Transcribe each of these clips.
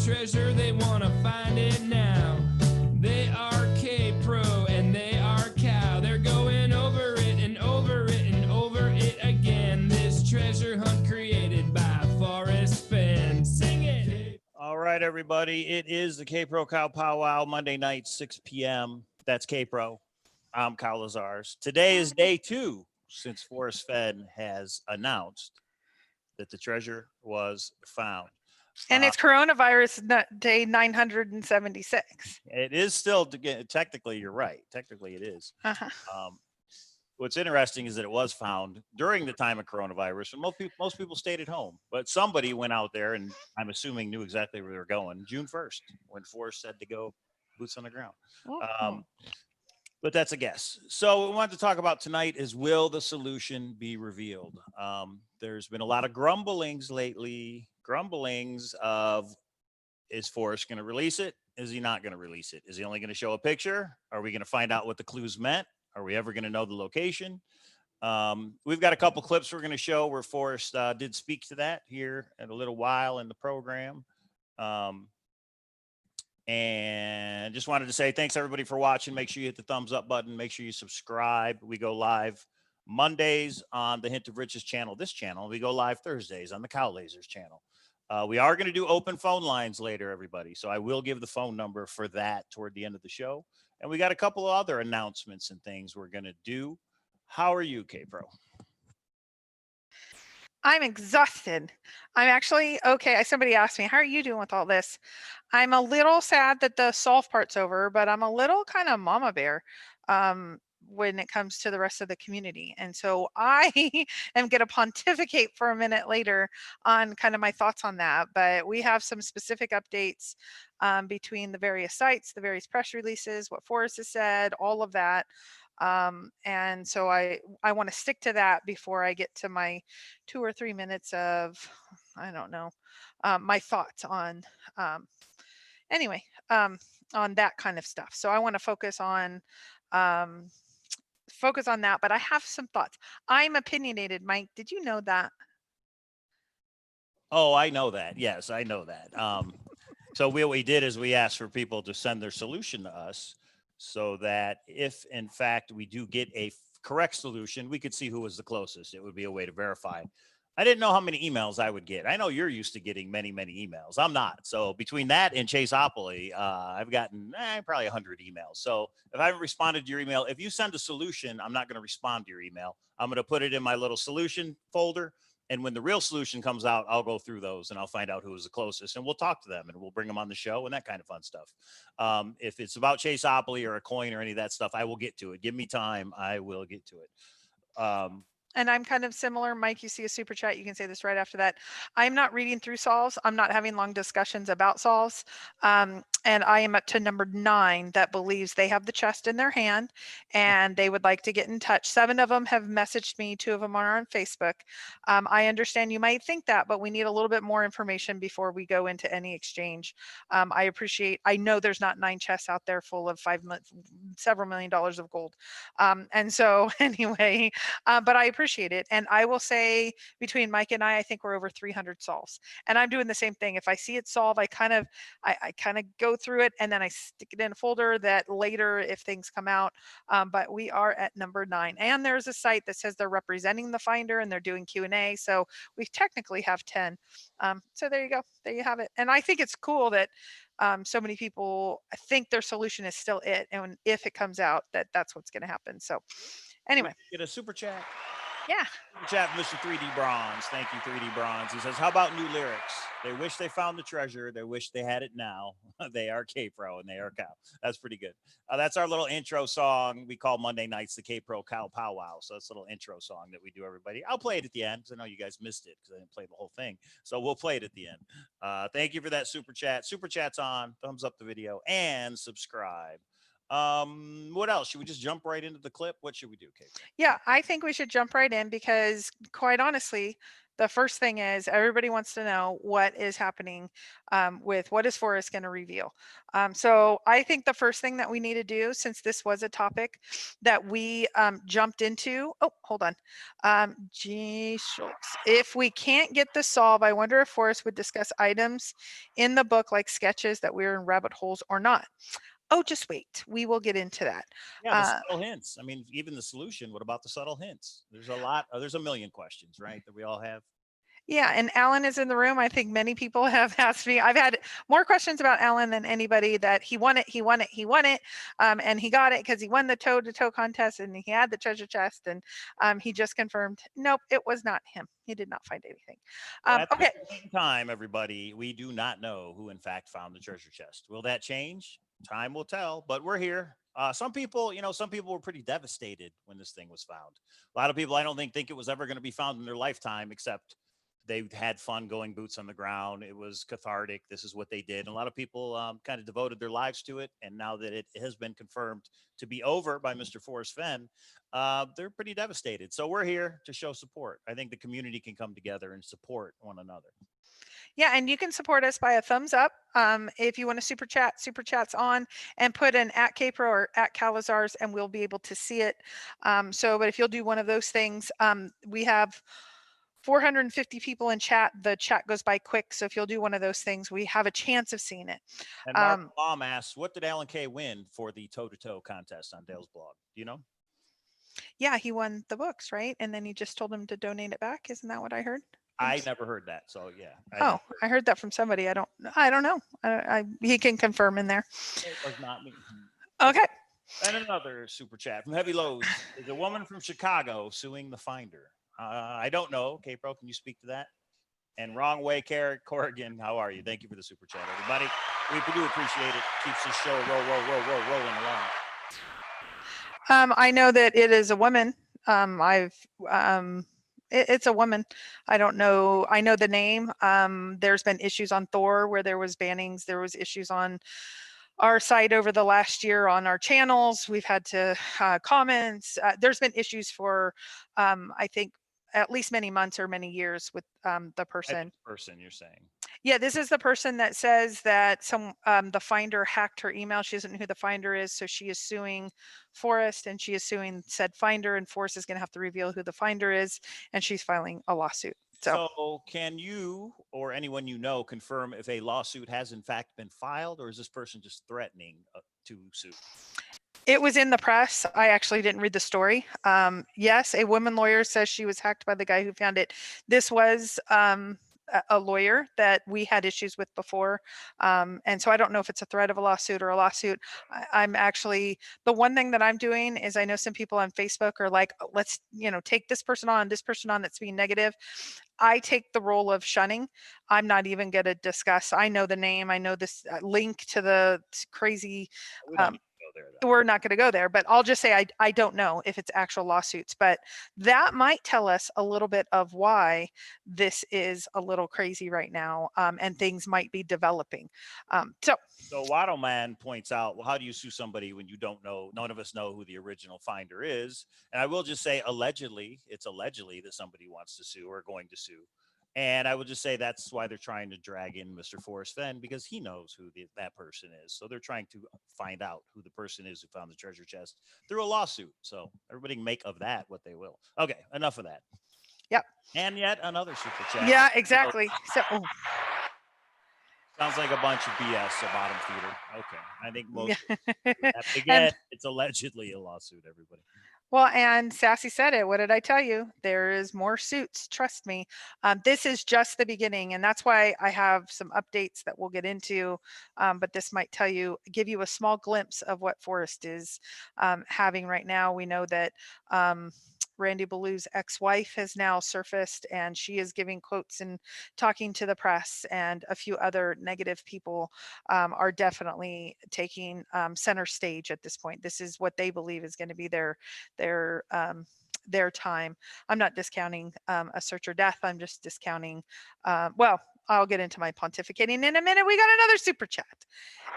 treasure, they want to find it now. They are Kpro and they are Cow. They're going over it and over it and over it again. This treasure hunt created by Forrest Fenn. Sing it! All right, everybody. It is the Kpro Cow Powwow, Monday night, 6 p.m. That's Kpro. I'm Cowlazars. Today is day 2 since Forrest Fenn has announced that the treasure was found. And it's coronavirus day 976. It is still, technically, you're right. Technically, it is. What's interesting is that it was found during the time of coronavirus, and most people stayed at home. But somebody went out there, and I'm assuming knew exactly where they were going, June 1st, when Forrest said to go boots on the ground. But that's a guess. So what we wanted to talk about tonight is, will the solution be revealed? There's been a lot of grumblings lately. Grumblings of, is Forrest going to release it? Is he not going to release it? Is he only going to show a picture? Are we going to find out what the clues meant? Are we ever going to know the location? We've got a couple clips we're going to show where Forrest did speak to that here in a little while in the program. And just wanted to say thanks everybody for watching. Make sure you hit the thumbs up button. Make sure you subscribe. We go live Mondays on the Hint of Riches channel, this channel. We go live Thursdays on the Cowlazars channel. We are going to do open phone lines later, everybody. So I will give the phone number for that toward the end of the show. And we got a couple of other announcements and things we're going to do. How are you, Kpro? I'm exhausted. I'm actually okay. Somebody asked me, how are you doing with all this? I'm a little sad that the solve part's over, but I'm a little kind of mama bear when it comes to the rest of the community. And so I am going to pontificate for a minute later on kind of my thoughts on that. But we have some specific updates between the various sites, the various press releases, what Forrest has said, all of that. And so I want to stick to that before I get to my 2 or 3 minutes of, I don't know, my thoughts on, on that kind of stuff. So I want to focus on that, but I have some thoughts. I'm opinionated, Mike. Did you know that? Oh, I know that. Yes, I know that. So what we did is we asked for people to send their solution to us, so that if in fact we do get a correct solution, we could see who was the closest. It would be a way to verify. I didn't know how many emails I would get. I know you're used to getting many, many emails. I'm not. So between that and Chaseopoly, I've gotten probably 100 emails. So if I haven't responded to your email, if you send a solution, I'm not going to respond to your email. I'm going to put it in my little solution folder. And when the real solution comes out, I'll go through those and I'll find out who was the closest, and we'll talk to them and we'll bring them on the show and that kind of fun stuff. If it's about Chaseopoly or a coin or any of that stuff, I will get to it. Give me time. I will get to it. And I'm kind of similar. Mike, you see a super chat. You can say this right after that. I'm not reading through solves. I'm not having long discussions about solves. And I am up to number 9 that believes they have the chest in their hand and they would like to get in touch. 7 of them have messaged me. 2 of them are on Facebook. I understand you might think that, but we need a little bit more information before we go into any exchange. I know there's not 9 chests out there full of several $million of gold. And so anyway, but I appreciate it. And I will say between Mike and I think we're over 300 solves, and I'm doing the same thing. If I see it solve, I kind of go through it and then I stick it in a folder that later if things come out. But we are at number 9, and there's a site that says they're representing the finder and they're doing Q&A. So we technically have 10. So there you go. There you have it. And I think it's cool that so many people think their solution is still it. And if it comes out, that's what's going to happen. So anyway. Get a super chat. Yeah. Super chat from Mr. 3D Bronze. Thank you, 3D Bronze. He says, how about new lyrics? They wish they found the treasure. They wish they had it now. They are Kpro and they are Cow. That's pretty good. That's our little intro song. We call Monday nights the Kpro Cow Powwow. So it's a little intro song that we do, everybody. I'll play it at the end because I know you guys missed it because I didn't play the whole thing. So we'll play it at the end. Thank you for that super chat. Super chat's on. Thumbs up the video and subscribe. What else? Should we just jump right into the clip? What should we do, Kate? Yeah, I think we should jump right in because quite honestly, The first thing is everybody wants to know what is happening with what is Forrest going to reveal. So I think the first thing that we need to do, since this was a topic that we jumped into, oh, hold on. G. Schultz. If we can't get the solve, I wonder if Forrest would discuss items in the book like sketches that we're in rabbit holes or not. Oh, just wait. We will get into that. Yeah, the subtle hints. I mean, even the solution. What about the subtle hints? There's a lot. There's a million questions, right, that we all have. Yeah, and Alan is in the room. I think many people have asked me. I've had more questions about Alan than anybody. That he won it, he won it, he won it, and he got it because he won the toe-to-toe contest and he had the treasure chest. And he just confirmed, nope, it was not him. He did not find anything. At Okay. this point in time, everybody, we do not know who in fact found the treasure chest. Will that change? Time will tell. But we're here. Some people, some people were pretty devastated when this thing was found. A lot of people, I don't think it was ever going to be found in their lifetime, except they had fun going boots on the ground. It was cathartic. This is what they did. And a lot of people kind of devoted their lives to it. And now that it has been confirmed to be over by Mr. Forrest Fenn, they're pretty devastated. So we're here to show support. I think the community can come together and support one another. Yeah, and you can support us by a thumbs up. If you want to super chat's on, and put an at Kpro or at Cowlazars, and we'll be able to see it. But if you'll do one of those things, we have 450 people in chat. The chat goes by quick. So if you'll do one of those things, we have a chance of seeing it. And Mark Baum asks, what did Alan K win for the toe-to-toe contest on Dale's blog? Do you know? Yeah, he won the books, right? And then he just told him to donate it back. Isn't that what I heard? I never heard that. So yeah. I heard that from somebody. I don't know. He can confirm in there. It was not me. Okay. And another super chat from Heavy Loads. Is a woman from Chicago suing the finder? I don't know. Kpro, can you speak to that? And Wrong Way, Corrigan, how are you? Thank you for the super chat, everybody. We do appreciate it. Keeps this show rolling along. I know that it is a woman. It's a woman. I don't know. I know the name. There's been issues on Thor where there was bannings. There was issues on our site over the last year on our channels. We've had to comments. There's been issues for, I think, at least many months or many years with the person. Person, you're saying? Yeah, this is the person that says that the finder hacked her email. She doesn't know who the finder is, so she is suing Forrest, and she is suing said finder, and Forrest is going to have to reveal who the finder is, and she's filing a lawsuit. So can you or anyone you know confirm if a lawsuit has in fact been filed, or is this person just threatening to sue? It was in the press. I actually didn't read the story. Yes, a woman lawyer says she was hacked by the guy who found it. This was a lawyer that we had issues with before. And so I don't know if it's a threat of a lawsuit or a lawsuit. I'm actually, the one thing that I'm doing is, I know some people on Facebook are like, let's, take this person on that's being negative. I take the role of shunning. I'm not even going to discuss. I know the name. I know this link to the crazy. We're not going to go there, but I'll just say I don't know if it's actual lawsuits, but that might tell us a little bit of why this is a little crazy right now, and things might be developing. So Waddleman points out, well, how do you sue somebody when you don't know? None of us know who the original finder is. And I will just say, it's allegedly that somebody wants to sue or going to sue. And I would just say that's why they're trying to drag in Mr. Forrest Fenn, because he knows who that person is. So they're trying to find out who the person is who found the treasure chest through a lawsuit. So everybody can make of that what they will. Okay, enough of that. Yep. And yet another super chat. Yeah, exactly. So sounds like a bunch of BS, a bottom feeder. Okay, I think most. Again, it's allegedly a lawsuit, everybody. Well, and Sassy said it. What did I tell you? There is more suits. Trust me. This is just the beginning. And that's why I have some updates that we'll get into. But this might give you a small glimpse of what Forrest is having right now. We know that Randy Ballew's ex-wife has now surfaced, and she is giving quotes and talking to the press, and a few other negative people are definitely taking center stage at this point. This is what they believe is going to be their time. I'm not discounting a search or death. I'm just discounting, I'll get into my pontificating in a minute. We got another super chat.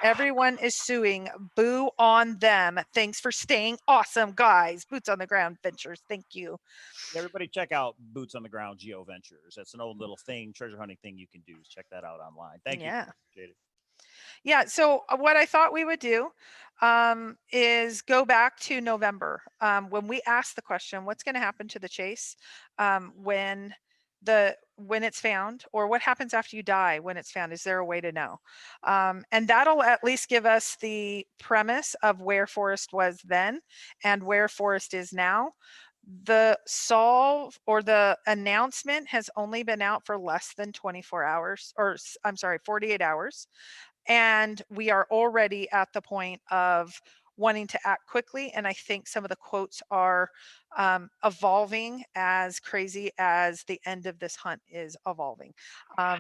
Everyone is suing. Boo on them. Thanks for staying awesome, guys. Boots on the ground ventures. Thank you. Everybody check out Boots on the Ground Geo Ventures. That's an old little thing, treasure hunting thing you can do. Check that out online. Thank you. Appreciate it. Yeah. So what I thought we would do is go back to November when we asked the question, what's going to happen to the chase when it's found, or what happens after you die when it's found? Is there a way to know? And that'll at least give us the premise of where Forrest was then and where Forrest is now. The solve or the announcement has only been out for less than 24 hours, or I'm sorry, 48 hours. And we are already at the point of wanting to act quickly. And I think some of the quotes are evolving as crazy as the end of this hunt is evolving. So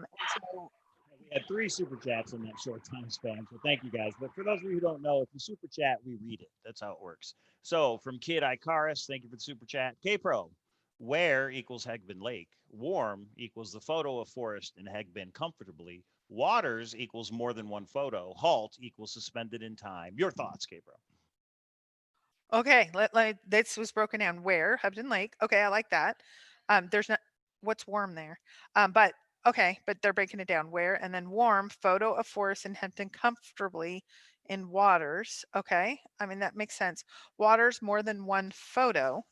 we had 3 super chats in that short time span. So thank you guys. But for those of you who don't know, if you super chat, we read it. That's how it works. So from Kid Icarus, thank you for the super chat. Kpro, where equals Hegbin Lake. Warm equals the photo of Forrest and Hegbin comfortably. Waters equals more than one photo. Halt equals suspended in time. Your thoughts, Kpro? Okay, this was broken down. Where Hebden Lake. Okay, I like that. There's not what's warm there, but okay, but they're breaking it down. Where and then warm photo of Forrest and Hebden comfortably in waters. Okay, I mean that makes sense. Waters more than one photo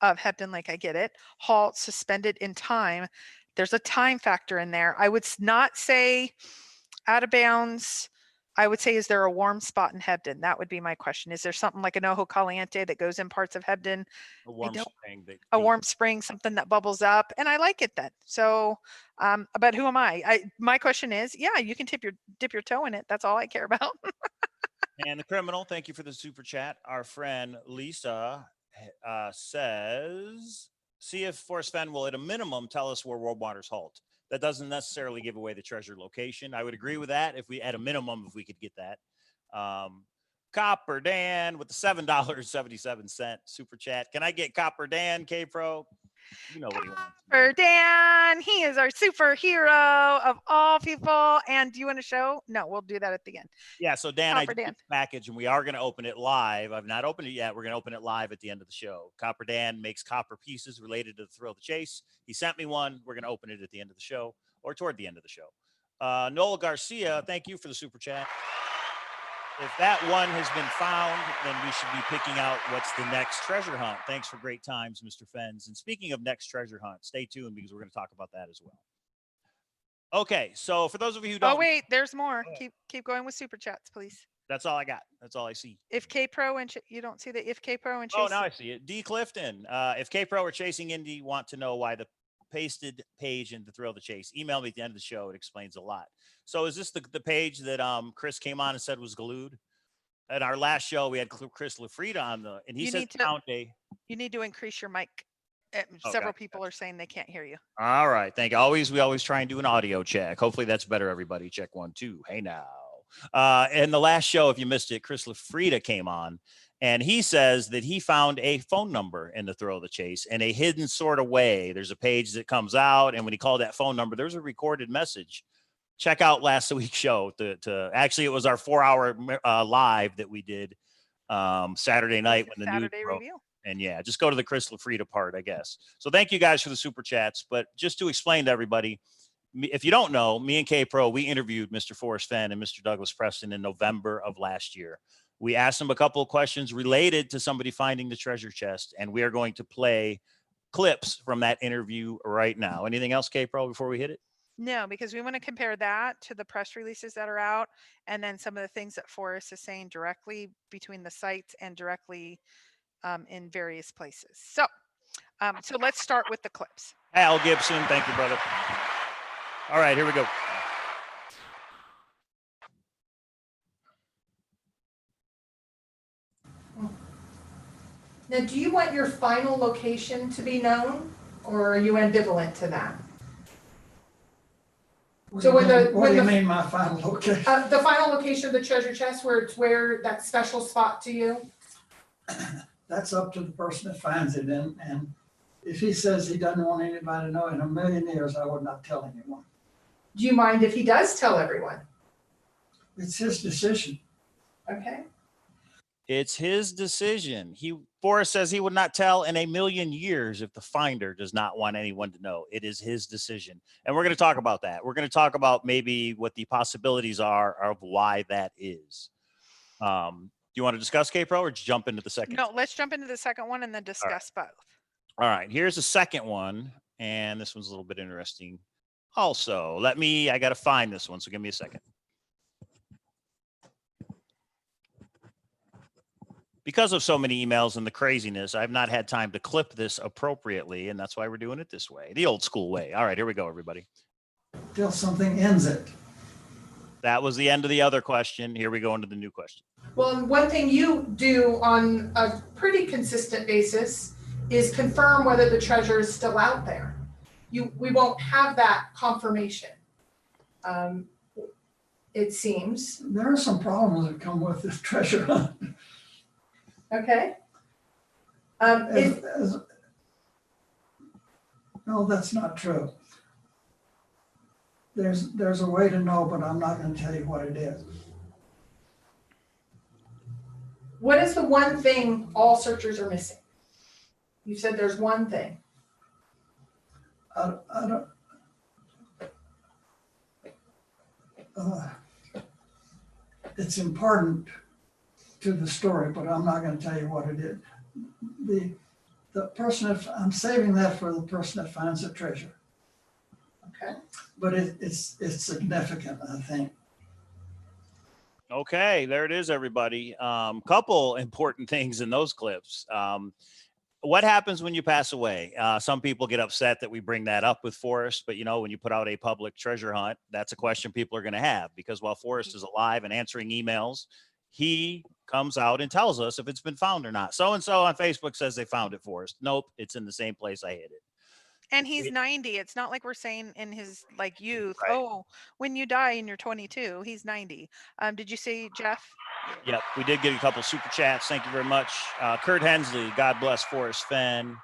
of Hebden Lake. I get it. Halt suspended in time. There's a time factor in there. I would not say out of bounds. I would say, is there a warm spot in Hebden? That would be my question. Is there something like an Ojo Caliente that goes in parts of Hebden? A warm spring. A warm spring, something that bubbles up, and I like it then. So, but who am I? My question is, yeah, you can dip your toe in it. That's all I care about. And the criminal, thank you for the super chat. Our friend Lisa says, see if Forrest Fenn will at a minimum tell us where world waters halt. That doesn't necessarily give away the treasure location. I would agree with that if we, at a minimum, if we could get that. Copper Dan with the $7.77 super chat. Can I get Copper Dan, Kpro? You know what he wants. Copper Dan, he is our superhero of all people. And do you want to show? No, we'll do that at the end. Yeah, so Dan, Copper I did the package, and we are going to open it live. I've not opened it yet. We're going to open it live at the end of the show. Copper Dan makes copper pieces related to the thrill of the chase. He sent me one. We're going to open it at the end of the show or toward the end of the show. Noel Garcia, thank you for the super chat. If that one has been found, then we should be picking out what's the next treasure hunt. Thanks for great times, Mr. Fenns. And speaking of next treasure hunt, stay tuned because we're going to talk about that as well. Okay, so for those of you who don't... Oh, wait, there's more. Keep going with super chats, please. That's all I got. That's all I see. If Kpro and you don't see the if Kpro and Chase... Oh, now I see it. D. Clifton. If Kpro or Chasing Indy want to know why the pasted page in the Thrill of the Chase, email me at the end of the show. It explains a lot. So is this the page that Chris came on and said was glued? At our last show, we had Chris Lafrida on and he said count day. You need to increase your mic. Several people are saying they can't hear you. All right. Thank you. We always try and do an audio check. Hopefully that's better, everybody. Check 1, 2. Hey now. And the last show, if you missed it, Chris Lafrida came on and he says that he found a phone number in the Thrill of the Chase in a hidden sort of way. There's a page that comes out, and when he called that phone number, there's a recorded message. Check out last week's show. Actually, it was our 4-hour live that we did Saturday night when the news broke. And yeah, just go to the Chris Lafrida part, I guess. So thank you guys for the super chats. But just to explain to everybody, if you don't know, me and Kpro, we interviewed Mr. Forrest Fenn and Mr. Douglas Preston in November of last year. We asked them a couple of questions related to somebody finding the treasure chest, and we are going to play clips from that interview right now. Anything else, Kpro, before we hit it? No, because we want to compare that to the press releases that are out, and then some of the things that Forrest is saying directly between the sites and directly in various places. So let's start with the clips. Al Gibson, thank you, brother. All right, here we go. Now, do you want your final location to be known, or are you ambivalent to that? What do you mean my final location? The final location of the treasure chest, where that special spot to you? That's up to the person that finds it, and if he says he doesn't want anybody to know, in a million years I would not tell anyone. Do you mind if he does tell everyone? It's his decision. Okay. It's his decision. Forrest says he would not tell in a million years if the finder does not want anyone to know. It is his decision. And we're going to talk about that. We're going to talk about maybe what the possibilities are of why that is. Do you want to discuss Kpro or just jump into the second? No, let's jump into the second one and then discuss both. All right, here's the second one. And this one's a little bit interesting. Also, I got to find this one. So give me a second. Because of so many emails and the craziness, I've not had time to clip this appropriately, and that's why we're doing it this way, the old school way. All right, here we go, everybody. Till something ends it. That was the end of the other question. Here we go into the new question. Well, one thing you do on a pretty consistent basis is confirm whether the treasure is still out there. We won't have that confirmation. It seems. There are some problems that come with this treasure hunt. Okay. No, that's not true. There's a way to know, but I'm not going to tell you what it is. What is the one thing all searchers are missing? You said there's one thing. I don't. It's important to the story, but I'm not going to tell you what it is. The person, I'm saving that for the person that finds the treasure. Okay. But it's significant, I think. Okay, there it is, everybody. Couple important things in those clips. What happens when you pass away? Some people get upset that we bring that up with Forrest, but when you put out a public treasure hunt, that's a question people are going to have, because while Forrest is alive and answering emails, he comes out and tells us if it's been found or not. So-and-so on Facebook says they found it, Forrest. Nope, it's in the same place I hid it. And he's 90. It's not like we're saying in his youth, Right. Oh, when you die and you're 22, he's 90. Did you say, Jeff? Yep, we did get a couple super chats. Thank you very much. Kurt Hensley, God bless Forrest Fenn.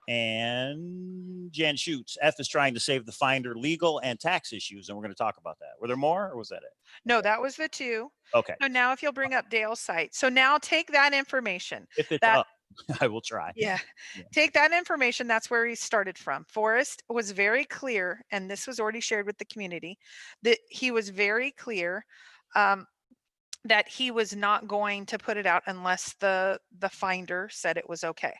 And Jan Schutz, F is trying to save the finder legal and tax issues, and we're going to talk about that. Were there more, or was that it? No, that was the two. Okay. So now if you'll bring up Dale's site. So now take that information. If it's up, I will try. Yeah. Take that information. That's where he started from. Forrest was very clear, and this was already shared with the community, that he was very clear that he was not going to put it out unless the finder said it was okay.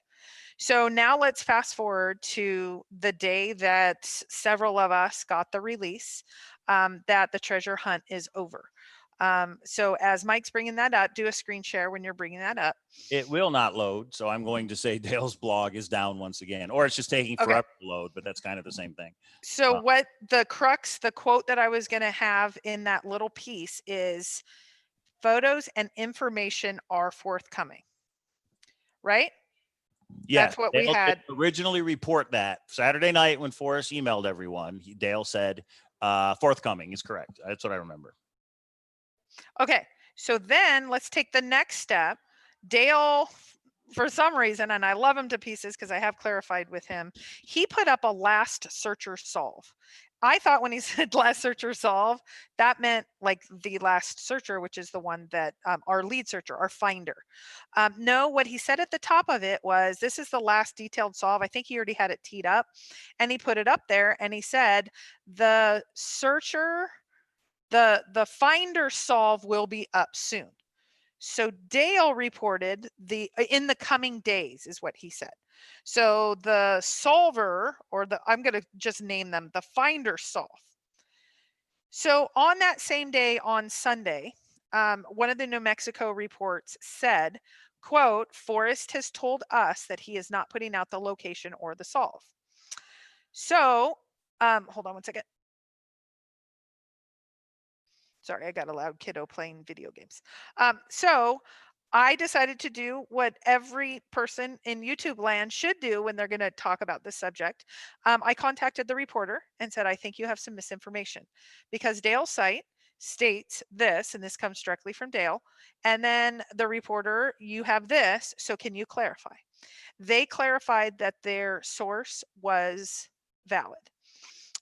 So now let's fast forward to the day that several of us got the release that the treasure hunt is over. So as Mike's bringing that up, do a screen share when you're bringing that up. It will not load, so I'm going to say Dale's blog is down once again, or it's just taking forever to load, but that's kind of the same thing. So what the crux, the quote that I was going to have in that little piece is, photos and information are forthcoming, right? Yeah, that's what Dale we had originally report that Saturday night when Forrest emailed everyone. Dale said forthcoming is correct. That's what I remember. Okay, so then let's take the next step. Dale, for some reason, and I love him to pieces because I have clarified with him, he put up a last searcher solve. I thought when he said last searcher solve, that meant like the last searcher, which is the one that our lead searcher, our finder. No, what he said at the top of it was, this is the last detailed solve. I think he already had it teed up, and he put it up there, and he said the searcher, the finder solve will be up soon. So Dale reported in the coming days is what he said. So the solver, or I'm going to just name them, the finder solve. So on that same day, on Sunday, one of the New Mexico reports said, quote, Forrest has told us that he is not putting out the location or the solve. So hold on one second. Sorry, I got a loud kiddo playing video games. So I decided to do what every person in YouTube land should do when they're going to talk about this subject. I contacted the reporter and said, I think you have some misinformation, because Dale's site states this, and this comes directly from Dale. And then the reporter, you have this. So can you clarify? They clarified that their source was valid.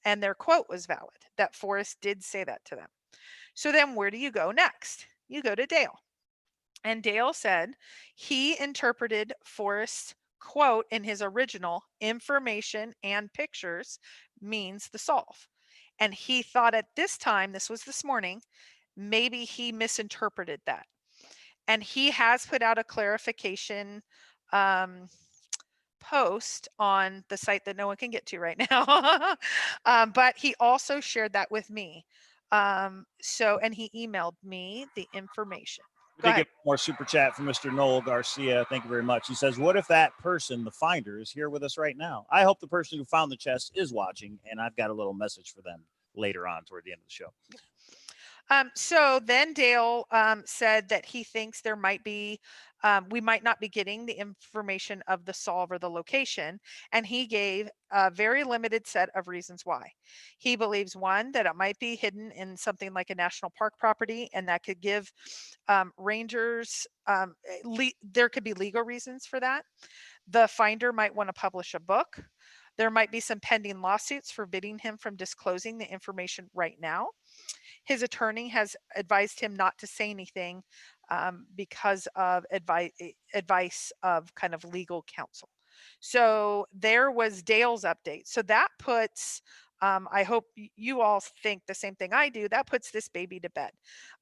and their quote was valid, that Forrest did say that to them. So then where do you go next? You go to Dale. And Dale said he interpreted Forrest's quote in his original, information and pictures means the solve. And he thought at this time, this was this morning, maybe he misinterpreted that. And he has put out a clarification post on the site that no one can get to right now. But he also shared that with me. And he emailed me the information. We did get more super chat from Mr. Noel Garcia. Thank you very much. He says, what if that person, the finder, is here with us right now? I hope the person who found the chest is watching, and I've got a little message for them later on toward the end of the show. So then Dale said that he thinks there might be, we might not be getting the information of the solve or the location. And he gave a very limited set of reasons why. He believes, one, that it might be hidden in something like a national park property, and that could give rangers, there could be legal reasons for that. The finder might want to publish a book. There might be some pending lawsuits forbidding him from disclosing the information right now. His attorney has advised him not to say anything because of advice of kind of legal counsel. So there was Dale's update. So that puts, I hope you all think the same thing I do, that puts this baby to bed.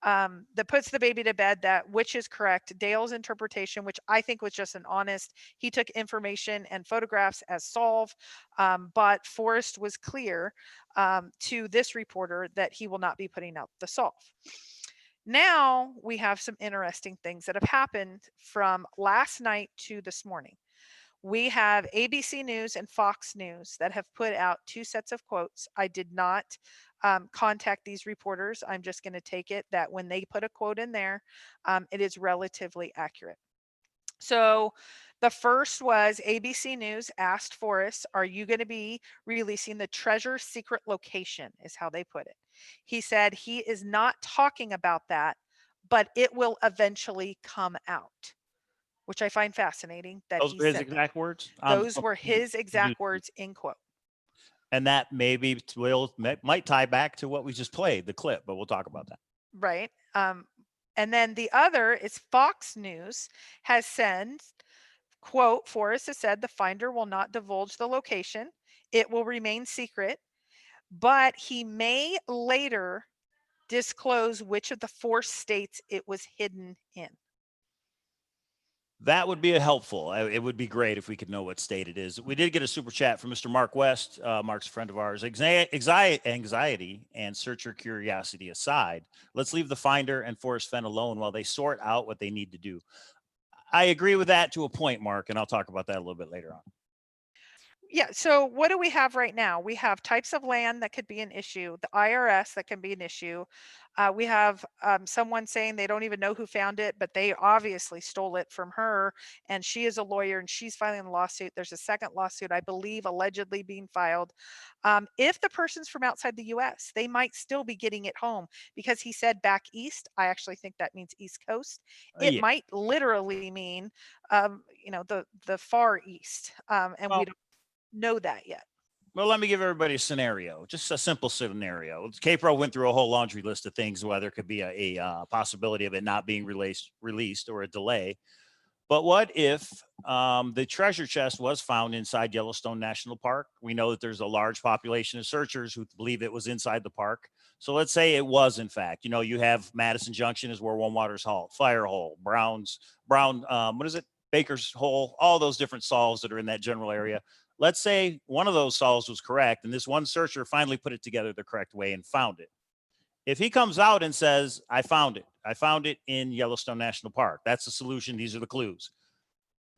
That puts the baby to bed, that which is correct. Dale's interpretation, which I think was just an honest, he took information and photographs as solve, but Forrest was clear to this reporter that he will not be putting out the solve. Now we have some interesting things that have happened from last night to this morning. We have ABC News and Fox News that have put out two sets of quotes. I did not contact these reporters. I'm just going to take it that when they put a quote in there, it is relatively accurate. So the first was ABC News asked Forrest, are you going to be releasing the treasure secret location, is how they put it. He said he is not talking about that, but it will eventually come out, which I find fascinating. That those he were his said exact words? those were his exact words in quote. And that maybe might tie back to what we just played, the clip, but we'll talk about that. Right. And then the other is Fox News has said, quote, Forrest has said the finder will not divulge the location. It will remain secret, but he may later disclose which of the 4 states it was hidden in. That would be helpful. It would be great if we could know what state it is. We did get a super chat from Mr. Mark West. Mark's a friend of ours. Anxiety and searcher curiosity aside, let's leave the finder and Forrest Fenn alone while they sort out what they need to do. I agree with that to a point, Mark, and I'll talk about that a little bit later on. Yeah, so what do we have right now? We have types of land that could be an issue, the IRS that can be an issue. We have someone saying they don't even know who found it, but they obviously stole it from her, and she is a lawyer and she's filing a lawsuit. There's a second lawsuit, I believe, allegedly being filed. If the person's from outside the US, they might still be getting it home, because he said back east. I actually think that means East Coast. It might literally mean, the far east, and we don't know that yet. Well, let me give everybody a scenario, just a simple scenario. Kpro went through a whole laundry list of things where there could be a possibility of it not being released or a delay. But what if the treasure chest was found inside Yellowstone National Park? We know that there's a large population of searchers who believe it was inside the park. So let's say it was, in fact. You have Madison Junction is where One Water's Halt, Fire Hole, Brown, Baker's Hole, all those different solves that are in that general area. Let's say one of those solves was correct, and this one searcher finally put it together the correct way and found it. If he comes out and says, I found it in Yellowstone National Park, that's the solution, these are the clues,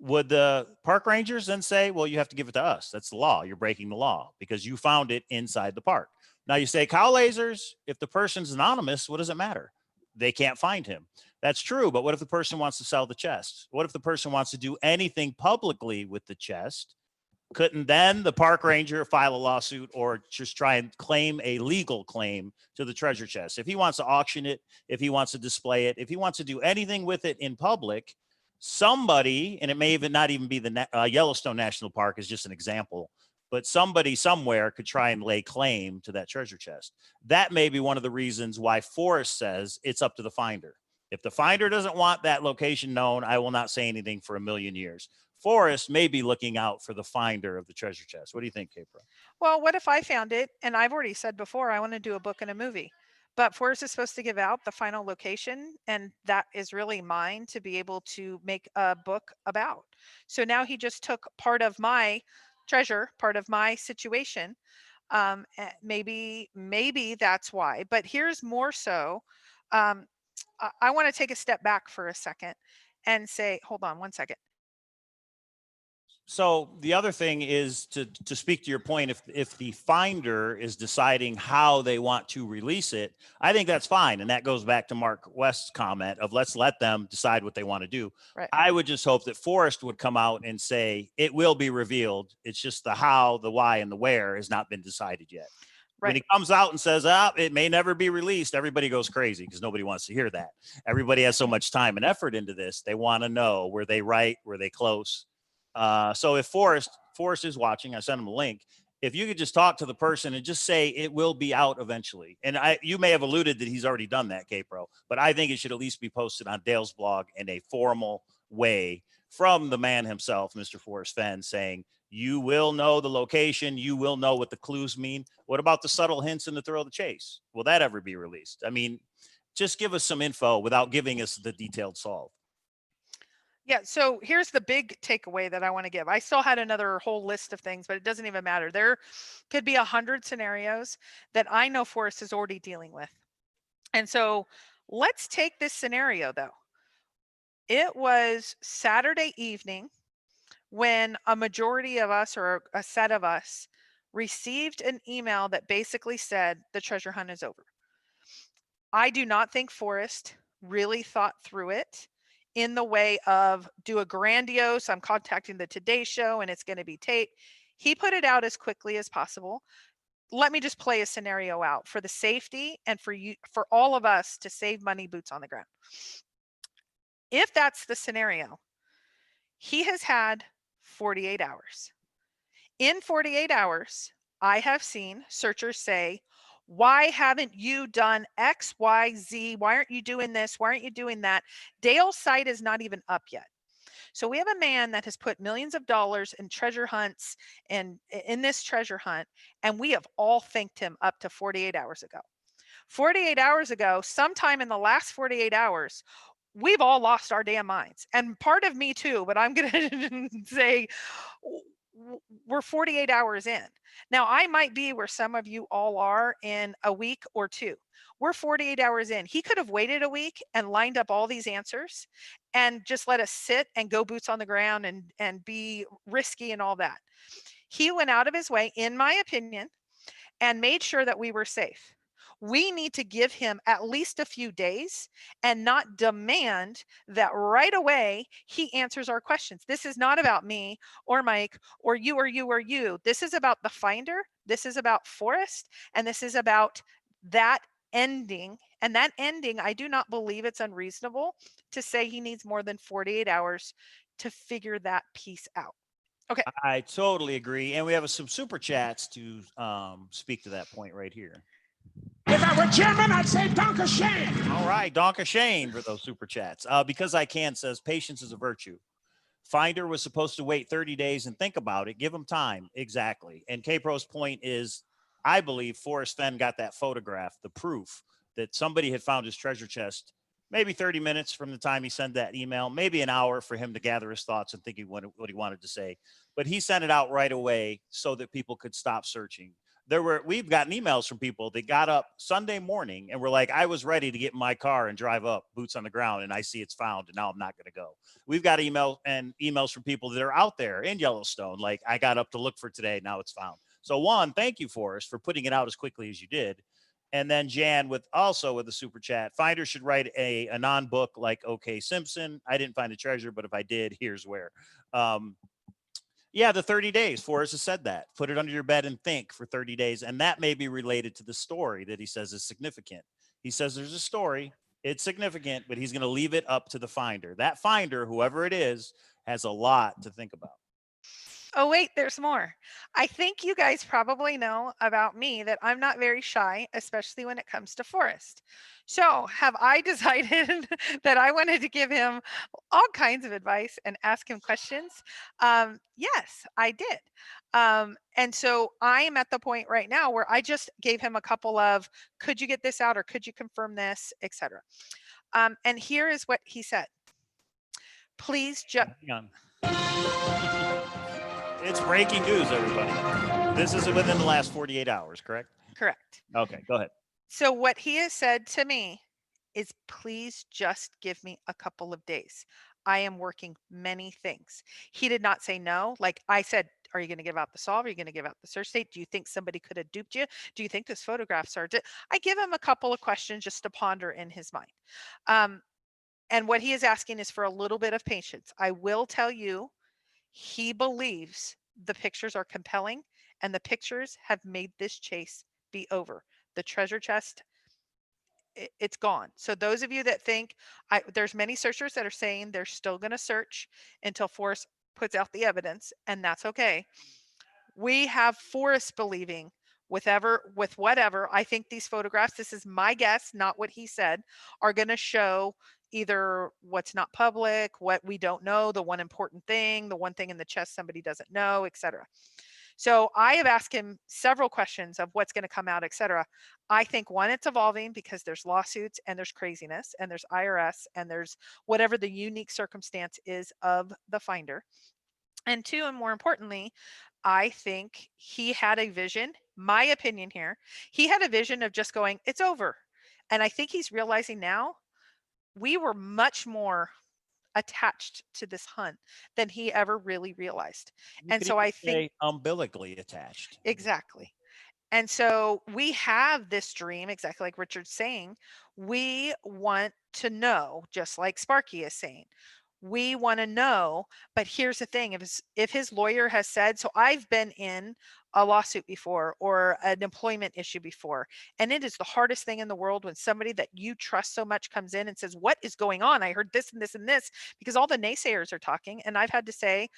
would the park rangers then say, well, you have to give it to us? That's the law. You're breaking the law because you found it inside the park. Now you say, Cowlazars, if the person's anonymous, what does it matter? They can't find him. That's true, but what if the person wants to sell the chest? What if the person wants to do anything publicly with the chest? Couldn't then the park ranger file a lawsuit or just try and claim a legal claim to the treasure chest? If he wants to auction it, if he wants to display it, if he wants to do anything with it in public, somebody, and it may even not even be the Yellowstone National Park is just an example, but somebody somewhere could try and lay claim to that treasure chest. That may be one of the reasons why Forrest says it's up to the finder. If the finder doesn't want that location known, I will not say anything for a million years. Forrest may be looking out for the finder of the treasure chest. What do you think, Kpro? Well, what if I found it? And I've already said before, I want to do a book and a movie. But Forrest is supposed to give out the final location, and that is really mine to be able to make a book about. So now he just took part of my treasure, part of my situation. Maybe that's why. But here's more so. I want to take a step back for a second and say, hold on one second. So the other thing is to speak to your point, if the finder is deciding how they want to release it, I think that's fine. And that goes back to Mark West's comment of let's let them decide what they want to do. Right. I would just hope that Forrest would come out and say it will be revealed. It's just the how, the why, and the where has not been decided yet. Right. When he comes out and says, it may never be released, everybody goes crazy because nobody wants to hear that. Everybody has so much time and effort into this. They want to know, were they right? Were they close? So if Forrest is watching, I sent him a link. If you could just talk to the person and just say it will be out eventually. And you may have alluded that he's already done that, Kpro, but I think it should at least be posted on Dale's blog in a formal way from the man himself, Mr. Forrest Fenn, saying, you will know the location. You will know what the clues mean. What about the subtle hints in the thrill of the chase? Will that ever be released? I mean, just give us some info without giving us the detailed solve. Yeah, so here's the big takeaway that I want to give. I still had another whole list of things, but it doesn't even matter. There could be 100 scenarios that I know Forrest is already dealing with. And so let's take this scenario, though. It was Saturday evening when a majority of us, or a set of us, received an email that basically said the treasure hunt is over. I do not think Forrest really thought through it in the way of do a grandiose, I'm contacting the Today Show and it's going to be taped. He put it out as quickly as possible. Let me just play a scenario out for the safety and for you, for all of us to save money, boots on the ground. If that's the scenario, he has had 48 hours. In 48 hours, I have seen searchers say, why haven't you done X, Y, Z? Why aren't you doing this? Why aren't you doing that? Dale's site is not even up yet. So we have a man that has put millions of dollars in treasure hunts and in this treasure hunt, and we have all thanked him up to 48 hours ago. 48 hours ago, sometime in the last 48 hours, we've all lost our damn minds. And part of me too, but I'm going to say we're 48 hours in. Now, I might be where some of you all are in a week or two. We're 48 hours in. He could have waited a week and lined up all these answers and just let us sit and go boots on the ground and be risky and all that. He went out of his way, in my opinion, and made sure that we were safe. We need to give him at least a few days and not demand that right away he answers our questions. This is not about me or Mike or you or you or you. This is about the finder. This is about Forrest. And this is about that ending. And that ending, I do not believe it's unreasonable to say he needs more than 48 hours to figure that piece out. Okay. I totally agree. And we have some super chats to speak to that point right here. If I were German, I'd say Danke schön. All right, Danke schön for those super chats. Because I can says patience is a virtue. Finder was supposed to wait 30 days and think about it. Give them time. Exactly. And Kpro's point is, I believe Forrest Fenn got that photograph, the proof that somebody had found his treasure chest, maybe 30 minutes from the time he sent that email, maybe an hour for him to gather his thoughts and think what he wanted to say. But he sent it out right away so that people could stop searching. We've gotten emails from people that got up Sunday morning and were like, I was ready to get in my car and drive up, boots on the ground, and I see it's found, and now I'm not going to go. We've got emails from people that are out there in Yellowstone, like, I got up to look for today, now it's found. So one, thank you, Forrest, for putting it out as quickly as you did. And then Jan with the super chat, Finder should write a non-book like OK Simpson. I didn't find a treasure, but if I did, here's where. Yeah, the 30 days. Forrest has said that. Put it under your bed and think for 30 days. And that may be related to the story that he says is significant. He says there's a story. It's significant, but he's going to leave it up to the finder. That finder, whoever it is, has a lot to think about. Oh, wait, there's more. I think you guys probably know about me that I'm not very shy, especially when it comes to Forrest. So, have I decided that I wanted to give him all kinds of advice and ask him questions? Yes, I did. And so I am at the point right now where I just gave him a couple of, could you get this out or could you confirm this, etc. And here is what he said. Please just. Hang on. It's breaking news, everybody. This is within the last 48 hours, correct? Correct. Okay, go ahead. So what he has said to me is, please just give me a couple of days. I am working many things. He did not say no. Like I said, are you going to give out the solve? Are you going to give out the search date? Do you think somebody could have duped you? Do you think this photographs are? I give him a couple of questions just to ponder in his mind. And what he is asking is for a little bit of patience. I will tell you, he believes the pictures are compelling and the pictures have made this chase be over. The treasure chest, it's gone. So those of you that think, there's many searchers that are saying they're still going to search until Forrest puts out the evidence, and that's okay. We have Forrest believing with whatever, I think these photographs, this is my guess, not what he said, are going to show either what's not public, what we don't know, the one important thing, the one thing in the chest somebody doesn't know, etc. So I have asked him several questions of what's going to come out, etc. I think one, it's evolving because there's lawsuits and there's craziness and there's IRS and there's whatever the unique circumstance is of the finder. And two, and more importantly, I think he had a vision, my opinion here, he had a vision of just going, it's over. And I think he's realizing now we were much more attached to this hunt than he ever really realized. And so I think umbilically attached. Exactly. And so we have this dream, exactly like Richard's saying, we want to know, just like Sparky is saying, we want to know. But here's the thing, if his lawyer has said, so I've been in a lawsuit before or an employment issue before, and it is the hardest thing in the world when somebody that you trust so much comes in and says, what is going on? I heard this and this and this, because all the naysayers are talking. And I've had to say,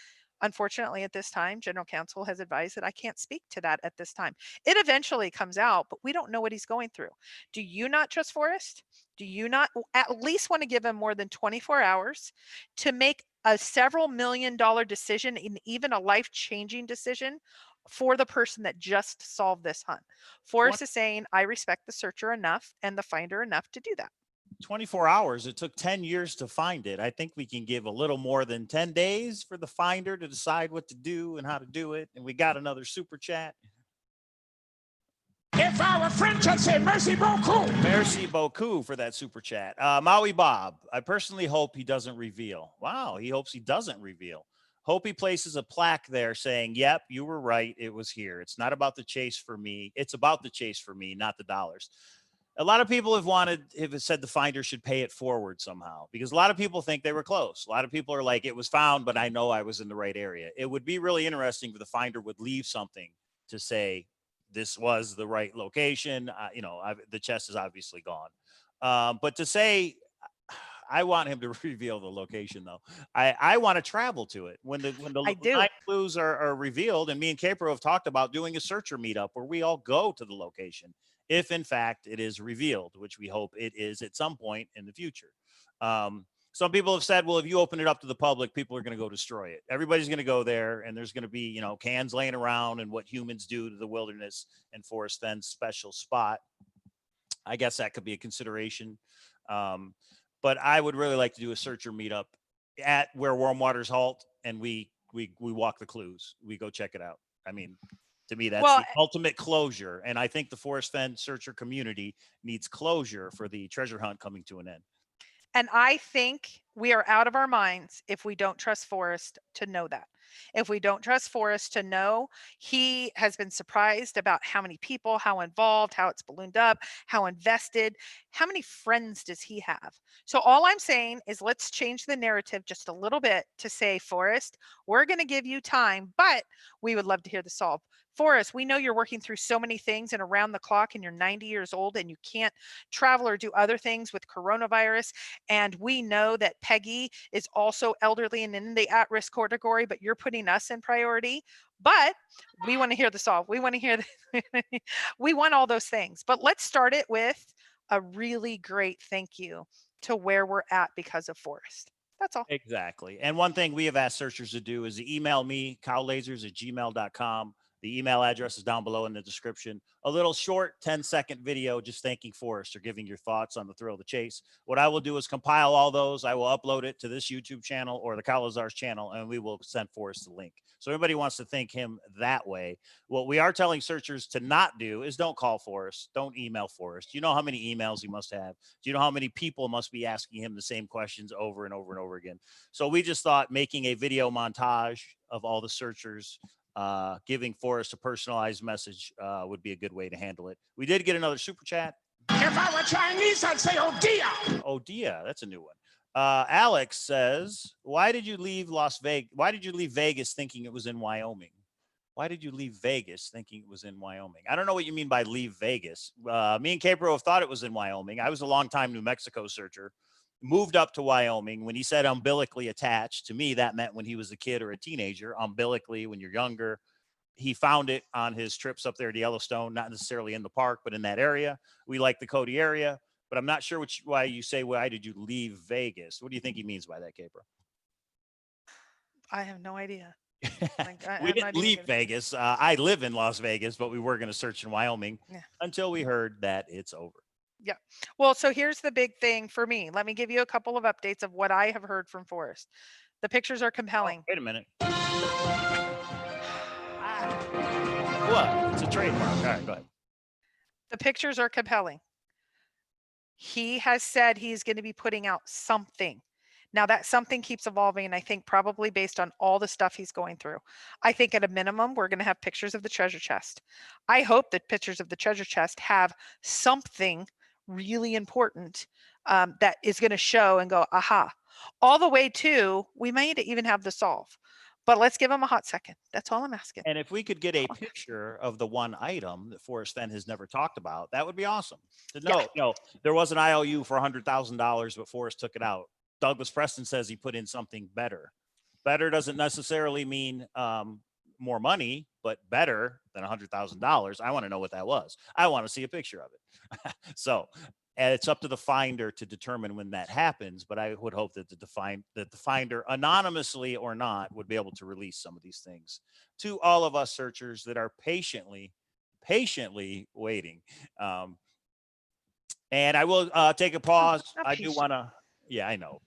unfortunately, at this time, general counsel has advised that I can't speak to that at this time. It eventually comes out, but we don't know what he's going through. Do you not trust Forrest? Do you not at least want to give him more than 24 hours to make a several $million decision, and even a life-changing decision for the person that just solved this hunt? Forrest is saying, I respect the searcher enough and the finder enough to do that. 24 hours. It took 10 years to find it. I think we can give a little more than 10 days for the finder to decide what to do and how to do it. And we got another super chat. If our French, I'd say merci beaucoup. Merci beaucoup for that super chat. Maui Bob, I personally hope he doesn't reveal. Wow, he hopes he doesn't reveal. Hope he places a plaque there saying, yep, you were right. It was here. It's not about the chase for me. It's about the chase for me, not the dollars. A lot of people have said the finder should pay it forward somehow, because a lot of people think they were close. A lot of people are like, it was found, but I know I was in the right area. It would be really interesting if the finder would leave something to say, this was the right location. The chest is obviously gone. But to say, I want him to reveal the location, though. I want to travel to it when the 9 clues are revealed. And me and Kpro have talked about doing a searcher meetup where we all go to the location, if in fact it is revealed, which we hope it is at some point in the future. Some people have said, well, if you open it up to the public, people are going to go destroy it. Everybody's going to go there, and there's going to be, cans laying around and what humans do to the wilderness and Forrest Fenn's special spot. I guess that could be a consideration. But I would really like to do a searcher meetup at where warm waters halt, and we walk the clues. We go check it out. I mean, to me, that's the ultimate closure. And I think the Forrest Fenn searcher community needs closure for the treasure hunt coming to an end. And I think we are out of our minds if we don't trust Forrest to know that. If we don't trust Forrest to know he has been surprised about how many people, how involved, how it's ballooned up, how invested, how many friends does he have? So all I'm saying is let's change the narrative just a little bit to say, Forrest, we're going to give you time, but we would love to hear the solve. Forrest, we know you're working through so many things and around the clock, and you're 90 years old and you can't travel or do other things with coronavirus. And we know that Peggy is also elderly and in the at-risk category, but you're putting us in priority. But we want to hear the solve. We want to hear we want all those things. But let's start it with a really great thank you to where we're at because of Forrest. That's all. Exactly. And one thing we have asked searchers to do is to email me, cowlazars@gmail.com. The email address is down below in the description. A little short 10-second video just thanking Forrest or giving your thoughts on the thrill of the chase. What I will do is compile all those. I will upload it to this YouTube channel or the Cowlazars channel, and we will send Forrest the link. So everybody wants to thank him that way. What we are telling searchers to not do is don't call Forrest. Don't email Forrest. You know how many emails he must have. Do you know how many people must be asking him the same questions over and over and over again? So we just thought making a video montage of all the searchers giving Forrest a personalized message would be a good way to handle it. We did get another super chat. If I were Chinese, I'd say, oh dear. Oh dear, that's a new one. Alex says, why did you leave Las Vegas? Why did you leave Vegas thinking it was in Wyoming? Why did you leave Vegas thinking it was in Wyoming? I don't know what you mean by leave Vegas. Me and Kpro have thought it was in Wyoming. I was a longtime New Mexico searcher, moved up to Wyoming. When he said umbilically attached, to me, that meant when he was a kid or a teenager. Umbilically, when you're younger. He found it on his trips up there to Yellowstone, not necessarily in the park, but in that area. We like the Cody area, but I'm not sure why you say, why did you leave Vegas? What do you think he means by that, Kpro? I have no idea. We didn't leave Vegas. I live in Las Vegas, but we were going to search in Wyoming until we heard that it's over. Yeah. Well, so here's the big thing for me. Let me give you a couple of updates of what I have heard from Forrest. The pictures are compelling. Oh, wait a minute. What? It's a trademark. All right, go ahead. The pictures are compelling. He has said he's going to be putting out something. Now that something keeps evolving, and I think probably based on all the stuff he's going through. I think at a minimum, we're going to have pictures of the treasure chest. I hope that pictures of the treasure chest have something really important that is going to show and go, aha, all the way to, we might even have the solve. But let's give him a hot second. That's all I'm asking. And if we could get a picture of the one item that Forrest Fenn has never talked about, that would be awesome. No, there was an IOU for $100,000, but Forrest took it out. Douglas Preston says he put in something better. Better doesn't necessarily mean more money, but better than $100,000. I want to know what that was. I want to see a picture of it. So, and it's up to the finder to determine when that happens. But I would hope that the finder, anonymously or not, would be able to release some of these things to all of us searchers that are patiently waiting. And I will take a pause. I do want to. Yeah, I know.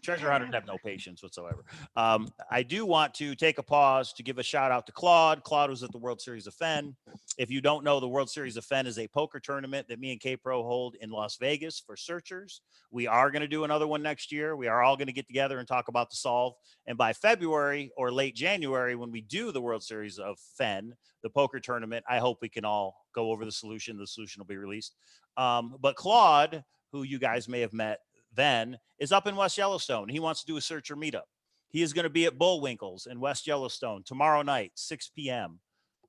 Treasure hunters have no patience whatsoever. I do want to take a pause to give a shout out to Claude. Claude was at the World Series of Fenn. If you don't know, the World Series of Fenn is a poker tournament that me and Kpro hold in Las Vegas for searchers. We are going to do another one next year. We are all going to get together and talk about the solve. And by February or late January, when we do the World Series of Fenn, the poker tournament, I hope we can all go over the solution. The solution will be released. But Claude, who you guys may have met then, is up in West Yellowstone. He wants to do a searcher meetup. He is going to be at Bullwinkle's in West Yellowstone tomorrow night, 6 p.m.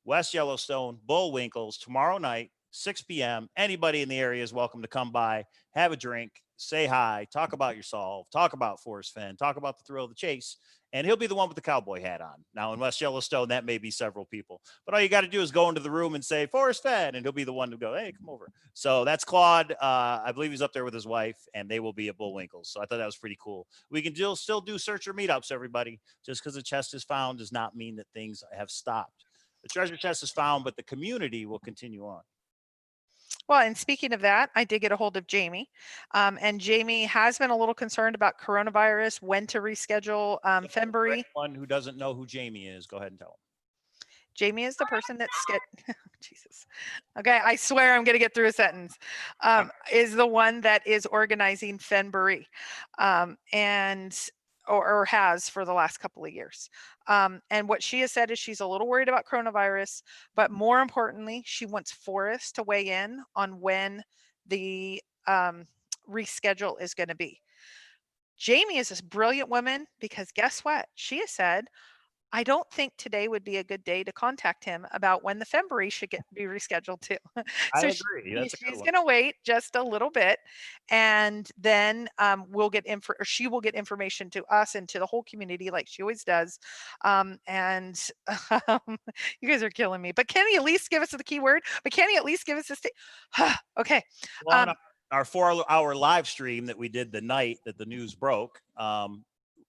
West Yellowstone, Bullwinkle's tomorrow night, 6 p.m. Anybody in the area is welcome to come by, have a drink, say hi, talk about your solve, talk about Forrest Fenn, talk about the thrill of the chase. And he'll be the one with the cowboy hat on. Now in West Yellowstone, that may be several people, but all you got to do is go into the room and say Forrest Fenn, and he'll be the one to go, hey, come over. So that's Claude. I believe he's up there with his wife, and they will be at Bullwinkle's. So I thought that was pretty cool. We can still do searcher meetups, everybody. Just because a chest is found does not mean that things have stopped. The treasure chest is found, but the community will continue on. Well, and speaking of that, I did get a hold of Jamie, and Jamie has been a little concerned about coronavirus, when to reschedule Fenbury. One who doesn't know who Jamie is, go ahead and tell him. Jamie is the person that's Jesus. Okay, I swear I'm going to get through a sentence. Is the one that is organizing Fenbury, or has for the last couple of years. And what she has said is she's a little worried about coronavirus, but more importantly, she wants Forrest to weigh in on when the reschedule is going to be. Jamie is this brilliant woman because guess what? She has said, I don't think today would be a good day to contact him about when the February should be rescheduled to. I So agree. That's a good she's one. going to wait just a little bit, and then we'll get or she will get information to us and to the whole community like she always does. And you guys are killing me. But can he at least give us the keyword? But can he at least give us a okay. Well, on our 4-hour live stream that we did the night that the news broke,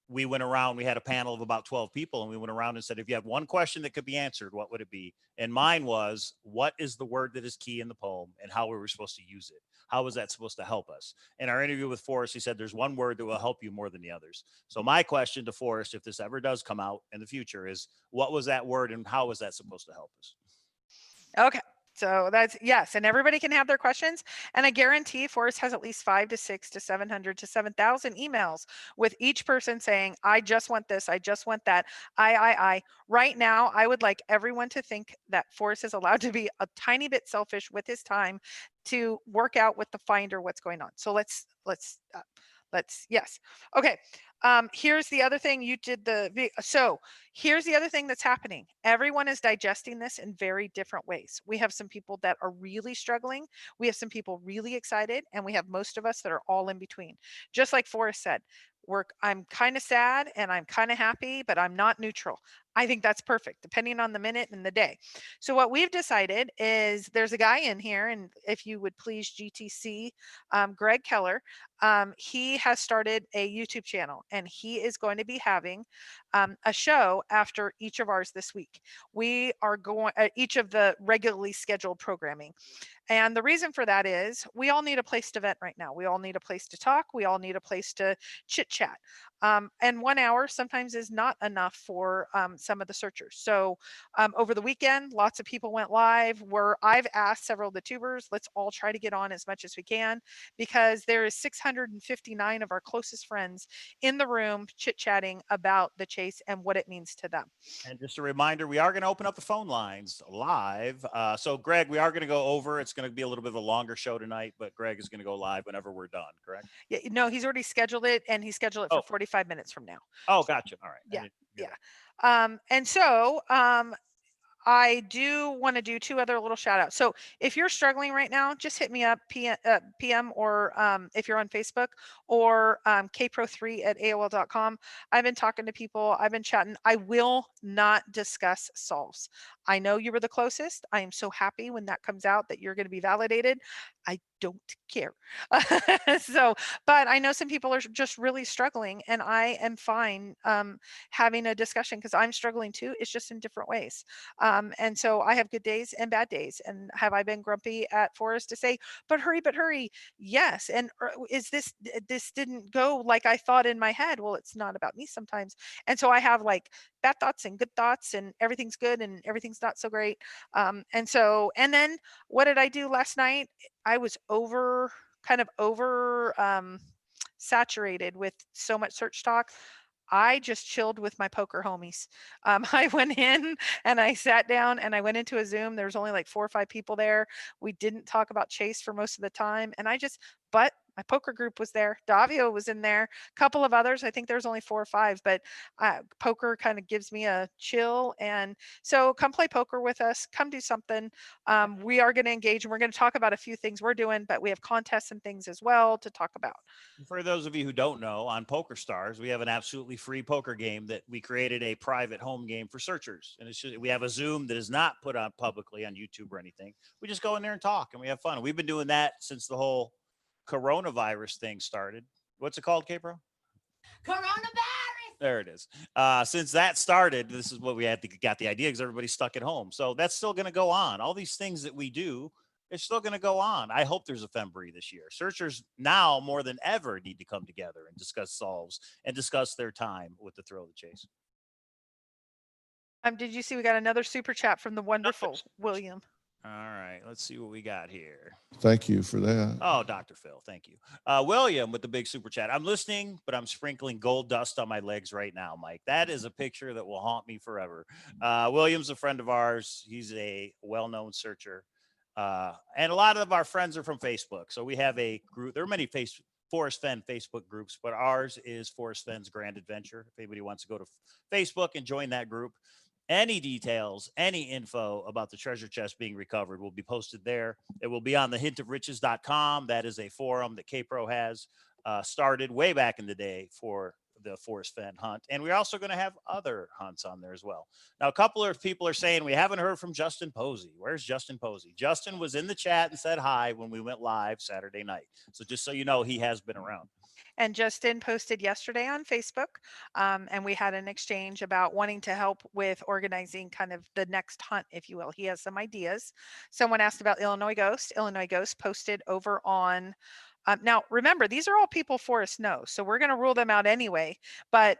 we went around, we had a panel of about 12 people, and we went around and said, if you have one question that could be answered, what would it be? And mine was, what is the word that is key in the poem, and how were we supposed to use it? How was that supposed to help us? In our interview with Forrest, he said, there's one word that will help you more than the others. So my question to Forrest, if this ever does come out in the future, is what was that word, and how was that supposed to help us? Okay. So that's yes, and everybody can have their questions. And I guarantee Forrest has at least 5 to 6 to 700 to 7,000 emails with each person saying, I just want this, I just want that. I. Right now, I would like everyone to think that Forrest is allowed to be a tiny bit selfish with his time to work out with the finder what's going on. So let's yes. Okay. Here's the other thing you did so here's the other thing that's happening. Everyone is digesting this in very different ways. We have some people that are really struggling. We have some people really excited, and we have most of us that are all in between. Just like Forrest said, I'm kind of sad and I'm kind of happy, but I'm not neutral. I think that's perfect, depending on the minute and the day. So what we've decided is there's a guy in here, and if you would please GTC, Greg Keller, he has started a YouTube channel, and he is going to be having a show after each of ours this week. We are going each of the regularly scheduled programming. And the reason for that is we all need a place to vent right now. We all need a place to talk. We all need a place to chit chat. And 1 hour sometimes is not enough for some of the searchers. So over the weekend, lots of people went live where I've asked several of the tubers, let's all try to get on as much as we can, because there is 659 of our closest friends in the room chit-chatting about the chase and what it means to them. And just a reminder, we are going to open up the phone lines live. So Greg, we are going to go over. It's going to be a little bit of a longer show tonight, but Greg is going to go live whenever we're done, correct? Yeah, no, he's already scheduled it, and he scheduled it for 45 minutes from now. Oh, gotcha. All right. Yeah. And so I do want to do 2 other little shout outs. So if you're struggling right now, just hit me up PM or if you're on Facebook, or Kpro3@AOL.com. I've been talking to people. I've been chatting. I will not discuss solves. I know you were the closest. I am so happy when that comes out that you're going to be validated. I don't care. But I know some people are just really struggling, and I am fine having a discussion because I'm struggling too. It's just in different ways. And so I have good days and bad days. And have I been grumpy at Forrest to say, but hurry? Yes. And is this didn't go like I thought in my head? Well, it's not about me sometimes. And so I have like bad thoughts and good thoughts, and everything's good and everything's not so great. And then what did I do last night? I was over saturated with so much search talk. I just chilled with my poker homies. I went in and I sat down and I went into a Zoom. There was only like 4 or 5 people there. We didn't talk about chase for most of the time. And but my poker group was there. Davio was in there. A couple of others. I think there's only 4 or 5, but poker kind of gives me a chill. And so come play poker with us. Come do something. We are going to engage, and we're going to talk about a few things we're doing, but we have contests and things as well to talk about. For those of you who don't know, on Poker Stars, we have an absolutely free poker game that we created, a private home game for searchers. And we have a Zoom that is not put on publicly on YouTube or anything. We just go in there and talk, and we have fun. We've been doing that since the whole coronavirus thing started. What's it called, Kpro? Coronavirus. There it is. Since that started, this is what we got the idea, because everybody's stuck at home. So that's still going to go on. All these things that we do, it's still going to go on. I hope there's a February this year. Searchers now more than ever need to come together and discuss solves and discuss their time with the thrill of the chase. Did you see we got another super chat from the wonderful William? All right, let's see what we got here. Thank you for that. Oh, Dr. Phil, thank you. William with the big super chat. I'm listening, but I'm sprinkling gold dust on my legs right now, Mike. That is a picture that will haunt me forever. William's a friend of ours. He's a well-known searcher. And a lot of our friends are from Facebook. So we have a group. There are many Forrest Fenn Facebook groups, but ours is Forrest Fenn's Grand Adventure. If anybody wants to go to Facebook and join that group, any details, any info about the treasure chest being recovered will be posted there. It will be on the hintofriches.com. That is a forum that Kpro has started way back in the day for the Forrest Fenn hunt. And we're also going to have other hunts on there as well. Now, a couple of people are saying we haven't heard from Justin Posey. Where's Justin Posey? Justin was in the chat and said hi when we went live Saturday night. So just so you know, he has been around. And Justin posted yesterday on Facebook, and we had an exchange about wanting to help with organizing kind of the next hunt, if you will. He has some ideas. Someone asked about Illinois Ghost. Illinois Ghost posted over on now, remember, these are all people Forrest knows, so we're going to rule them out anyway. But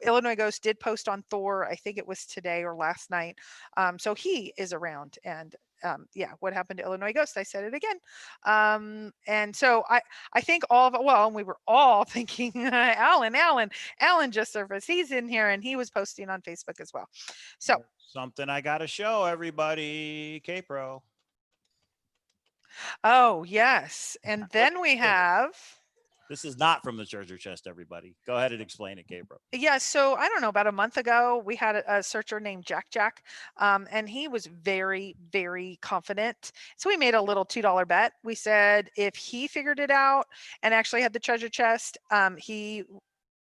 Illinois Ghost did post on Thor, I think it was today or last night. So he is around. And yeah, what happened to Illinois Ghost? I said it again. And so I think all of it, well, and we were all thinking, Alan just surfaced. He's in here and he was posting on Facebook as well. So something I got to show everybody, Kpro. Oh, yes. And then we have. This is not from the treasure chest, everybody. Go ahead and explain it, Kpro. Yeah, so I don't know, about a month ago, we had a searcher named Jack, and he was very, very confident. So we made a little $2 bet. We said if he figured it out and actually had the treasure chest,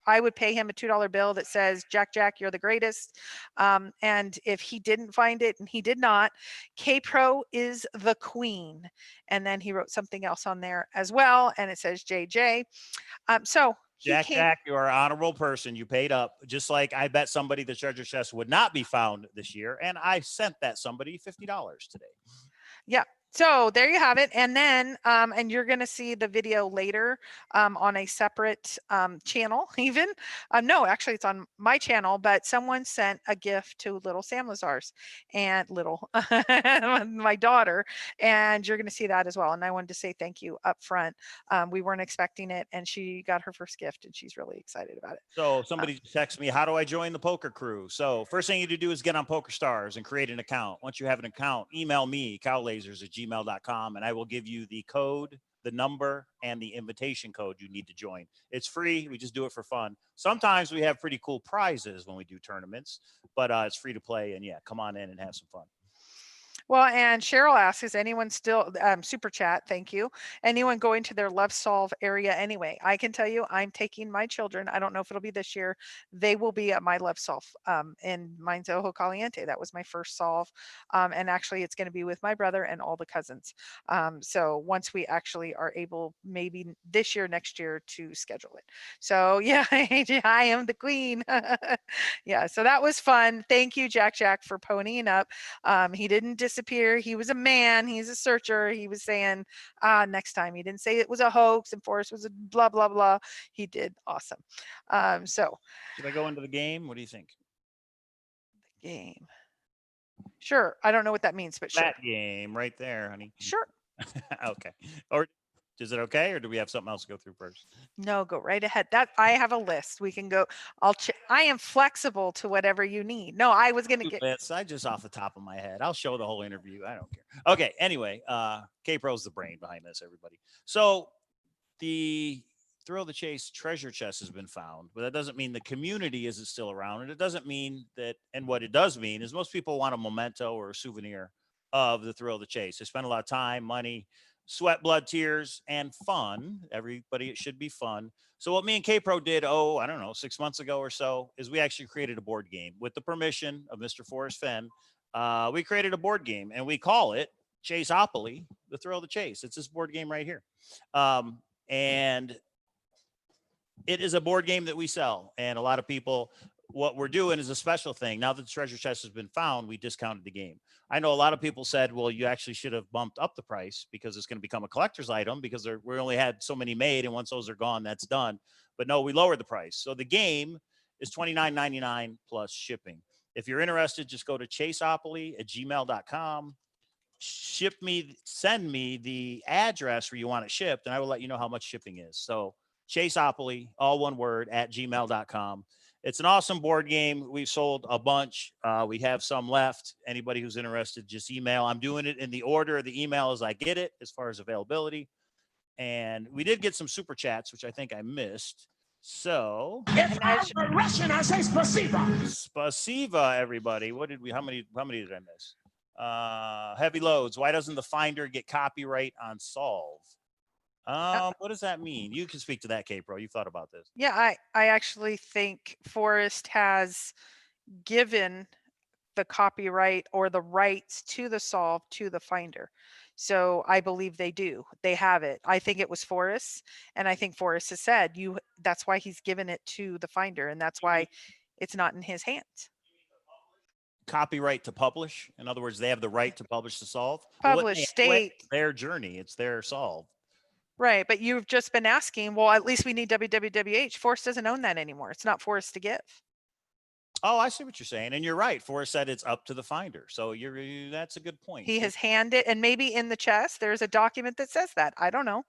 I would pay him a $2 bill that says, Jack, you're the greatest. And if he didn't find it, and he did not, Kpro is the queen. And then he wrote something else on there as well. And it says JJ. So Jack, you're an honorable person. You paid up. Just like I bet somebody the treasure chest would not be found this year. And I sent that somebody $50 today. Yeah. So there you have it. And then, and you're going to see the video later on a separate channel even. No, actually it's on my channel, but someone sent a gift to little Cowlazars and my daughter, and you're going to see that as well. And I wanted to say thank you up front. We weren't expecting it, and she got her first gift and she's really excited about it. So somebody texted me, how do I join the poker crew? So first thing you need to do is get on PokerStars and create an account. Once you have an account, email me, cowlazars@gmail.com, and I will give you the code, the number, and the invitation code you need to join. It's free. We just do it for fun. Sometimes we have pretty cool prizes when we do tournaments, but it's free to play. And yeah, come on in and have some fun. Well, and Cheryl asks, is anyone still super chat? Thank you. Anyone going to their Love Solve area anyway? I can tell you, I'm taking my children. I don't know if it'll be this year. They will be at my Love Solve, and mine's Ojo Caliente. That was my first solve. And actually it's going to be with my brother and all the cousins. So once we actually are able, maybe this year, next year, to schedule it. So yeah, I am the queen. Yeah. So that was fun. Thank you, Jack, for ponying up. He didn't disappear. He was a man. He's a searcher. He was saying, next time. He didn't say it was a hoax and Forrest was a blah, blah, blah. He did awesome. So should I go into the game? What do you think? The game. Sure. I don't know what that means, but sure. That game right there, honey. Sure. Okay. Or is it okay, or do we have something else to go through first? No, go right ahead. That I have a list. We can go. I am flexible to whatever you need. No, I was gonna get lists. I just off the top of my head. I'll show the whole interview. I don't care. Okay. Anyway, Kpro's the brain behind this, everybody. So the Thrill of the Chase treasure chest has been found, but that doesn't mean the community isn't still around, and it doesn't mean that. And what it does mean is most people want a memento or a souvenir of the Thrill of the Chase. They spend a lot of time, money, sweat, blood, tears, and fun. Everybody, it should be fun. So what me and Kpro did, I don't know, 6 months ago or so, is we actually created a board game with the permission of Mr. Forrest Fenn. We created a board game, and we call it Chaseopoly, the Thrill of the Chase. It's this board game right here. And it is a board game that we sell. And a lot of people, what we're doing is a special thing. Now that the treasure chest has been found, we discounted the game. I know a lot of people said, well, you actually should have bumped up the price because it's going to become a collector's item because we only had so many made. And once those are gone, that's done. But no, we lowered the price. So the game is $29.99 plus shipping. If you're interested, just go to chaseopoly@gmail.com. Send me the address where you want it shipped, and I will let you know how much shipping is. So Chaseopoly, all one word, @gmail.com. It's an awesome board game. We've sold a bunch. We have some left. Anybody who's interested, just email. I'm doing it in the order of the email as I get it as far as availability. And we did get some super chats, which I think I missed. So If I'm Russian, I say spasiba. Spasiba, everybody. How many did I miss? Heavy loads. Why doesn't the finder get copyright on solve? What does that mean? You can speak to that, Kpro. You thought about this. Yeah, I actually think Forrest has given the copyright or the rights to the solve to the finder. So I believe they do. They have it. I think it was Forrest, and I think Forrest has said that's why he's given it to the finder, and that's why it's not in his hands. Copyright to publish. In other words, they have the right to publish the solve. Publish, state. Their journey. It's their solve. Right, but you've just been asking, well, at least we need www. Forrest doesn't own that anymore. It's not Forrest to give. Oh, I see what you're saying. And you're right. Forrest said it's up to the finder. So that's a good point. He has handed, and maybe in the chest, there's a document that says that. I don't know.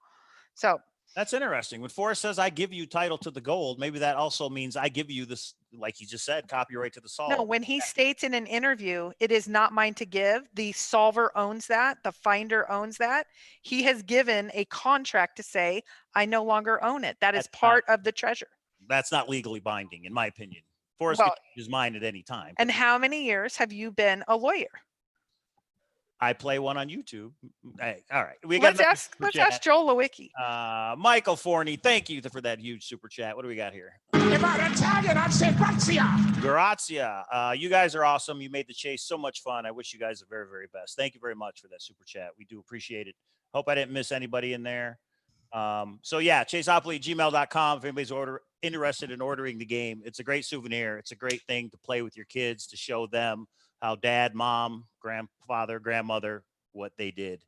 So that's interesting. When Forrest says, I give you title to the gold, maybe that also means I give you this, like he just said, copyright to the solve. no, when he states in an interview, it is not mine to give. The solver owns that. The finder owns that. He has given a contract to say, I no longer own it. That's part of the treasure. That's not legally binding, in my opinion. Forrest can change his mind at any time. And how many years have you been a lawyer? I play one on YouTube. Hey, all right. Let's ask Joel Lewicki. Michael Forney, thank you for that huge super chat. What do we got here? If I'm Italian, I'd say grazia. Grazia. You guys are awesome. You made the chase so much fun. I wish you guys the very, very best. Thank you very much for that super chat. We do appreciate it. Hope I didn't miss anybody in there. So yeah, chaseopoly@gmail.com. If anybody's interested in ordering the game, it's a great souvenir. It's a great thing to play with your kids, to show them how dad, mom, grandfather, grandmother, what they did.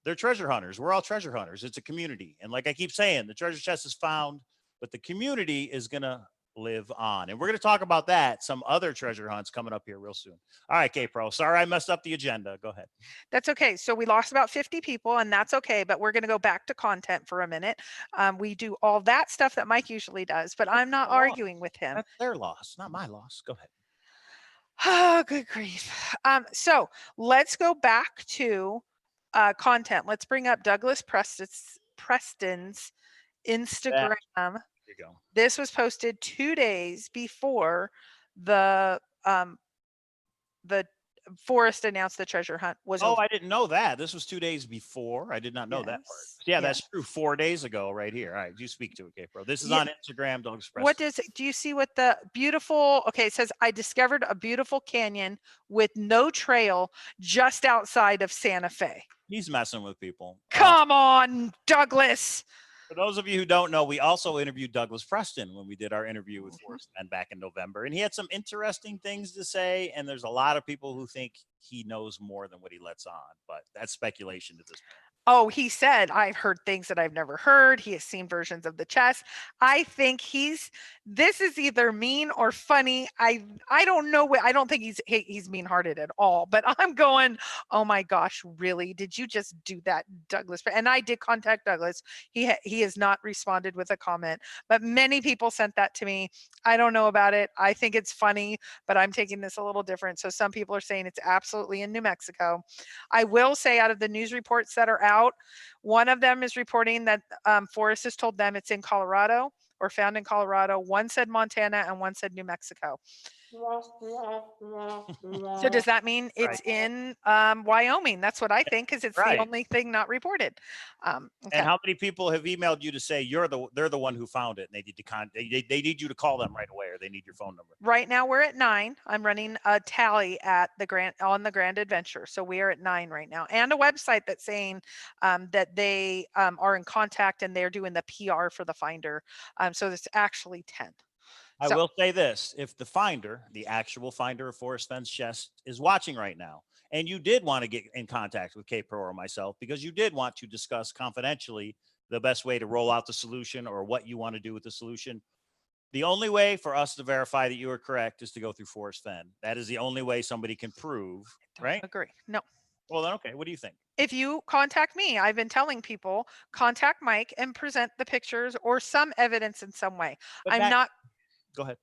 They're treasure hunters. We're all treasure hunters. It's a community. And like I keep saying, the treasure chest is found, but the community is going to live on. And we're going to talk about that, some other treasure hunts coming up here real soon. All right, Kpro. Sorry I messed up the agenda. Go ahead. That's okay. So we lost about 50 people, and that's okay, but we're going to go back to content for a minute. We do all that stuff that Mike usually does, but I'm not arguing with him. That's their loss, not my loss. Go ahead. Oh, good grief. So let's go back to content. Let's bring up Douglas Preston's Instagram. There you go. This was posted 2 days before the Forrest announced the treasure hunt was over. I didn't know that. This was 2 days before. I did not know that part. Yeah, that's true. 4 days ago, right here. All right, you speak to it, Kpro. This is on Instagram, Douglas Preston. Do you see what the beautiful, it says, I discovered a beautiful canyon with no trail just outside of Santa Fe. He's messing with people. Come on, Douglas. For those of you who don't know, we also interviewed Douglas Preston when we did our interview with Forrest Fenn back in November. And he had some interesting things to say. And there's a lot of people who think he knows more than what he lets on. But that's speculation at this point. Oh, he said, I've heard things that I've never heard. He has seen versions of the chess. I think this is either mean or funny. I don't know. I don't think he's mean-hearted at all, but I'm going, oh my gosh, really? Did you just do that, Douglas? And I did contact Douglas. He has not responded with a comment, but many people sent that to me. I don't know about it. I think it's funny, but I'm taking this a little different. So some people are saying it's absolutely in New Mexico. I will say, out of the news reports that are out, one of them is reporting that Forrest has told them it's in Colorado or found in Colorado. One said Montana and one said New Mexico. So does that mean it's in Wyoming? That's what I think, because it's the only thing not reported. And how many people have emailed you to say they're the one who found it, and they need you to call them right away, or they need your phone number? Right now we're at 9. I'm running a tally at the Grand Adventure, so we are at 9 right now, and a website that's saying that they are in contact and they're doing the PR for the finder. So it's actually 10. I will say this: if the finder, the actual finder of Forrest Fenn's chest, is watching right now, and you did want to get in contact with Kpro or myself because you did want to discuss confidentially the best way to roll out the solution or what you want to do with the solution, the only way for us to verify that you are correct is to go through Forrest Fenn. That is the only way somebody can prove, right? Agree. No. Well, then, okay. What do you think? If you contact me, I've been telling people, contact Mike and present the pictures or some evidence in some way. Go ahead.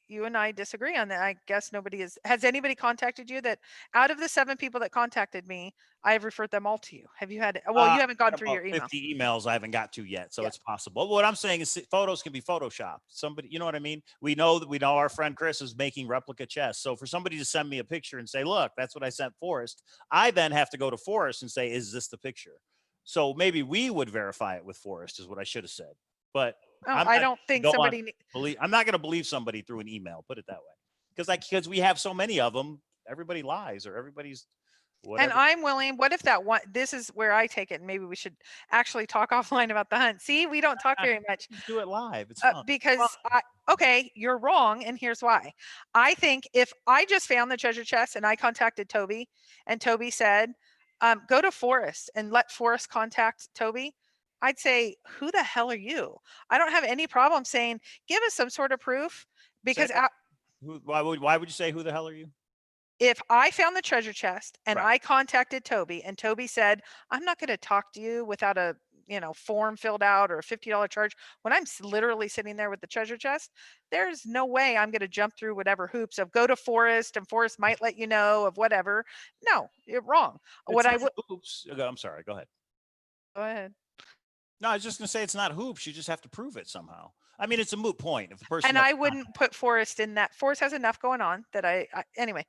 you and I disagree on that. I guess nobody has anybody contacted you that out of the 7 people that contacted me, I have referred them all to you. Have you had, well, you haven't gone through your About email. 50 emails I haven't got to yet, so Yeah. it's possible. What I'm saying is photos can be photoshopped. Somebody, you know what I mean? We know our friend Chris is making replica chests. So for somebody to send me a picture and say, look, that's what I sent Forrest, I then have to go to Forrest and say, is this the picture? So maybe we would verify it with Forrest is what I should have said. But Oh, I don't think somebody I'm not going to believe somebody through an email, put it that way. Because we have so many of them, everybody lies or everybody's whatever. And I'm willing, what if that one, this is where I take it, and maybe we should actually talk offline about the hunt. See, we don't talk very much. Do it live. It's fun. Because okay, you're wrong, and here's why. I think if I just found the treasure chest and I contacted Toby, and Toby said, go to Forrest and let Forrest contact Toby, I'd say, who the hell are you? I don't have any problem saying, give us some sort of proof, because Why would you say, who the hell are you? if I found the treasure chest and Right. I contacted Toby and Toby said, I'm not going to talk to you without a form filled out or a $50 charge, when I'm literally sitting there with the treasure chest, there's no way I'm going to jump through whatever hoops of go to Forrest and Forrest might let you know of whatever. No, you're wrong. What I would, Oops. I'm sorry. Go ahead. go ahead. No, I was just going to say it's not hoops. You just have to prove it somehow. I mean, it's a moot point. If the person And I wouldn't put Forrest in that. Forrest has enough going on that anyway.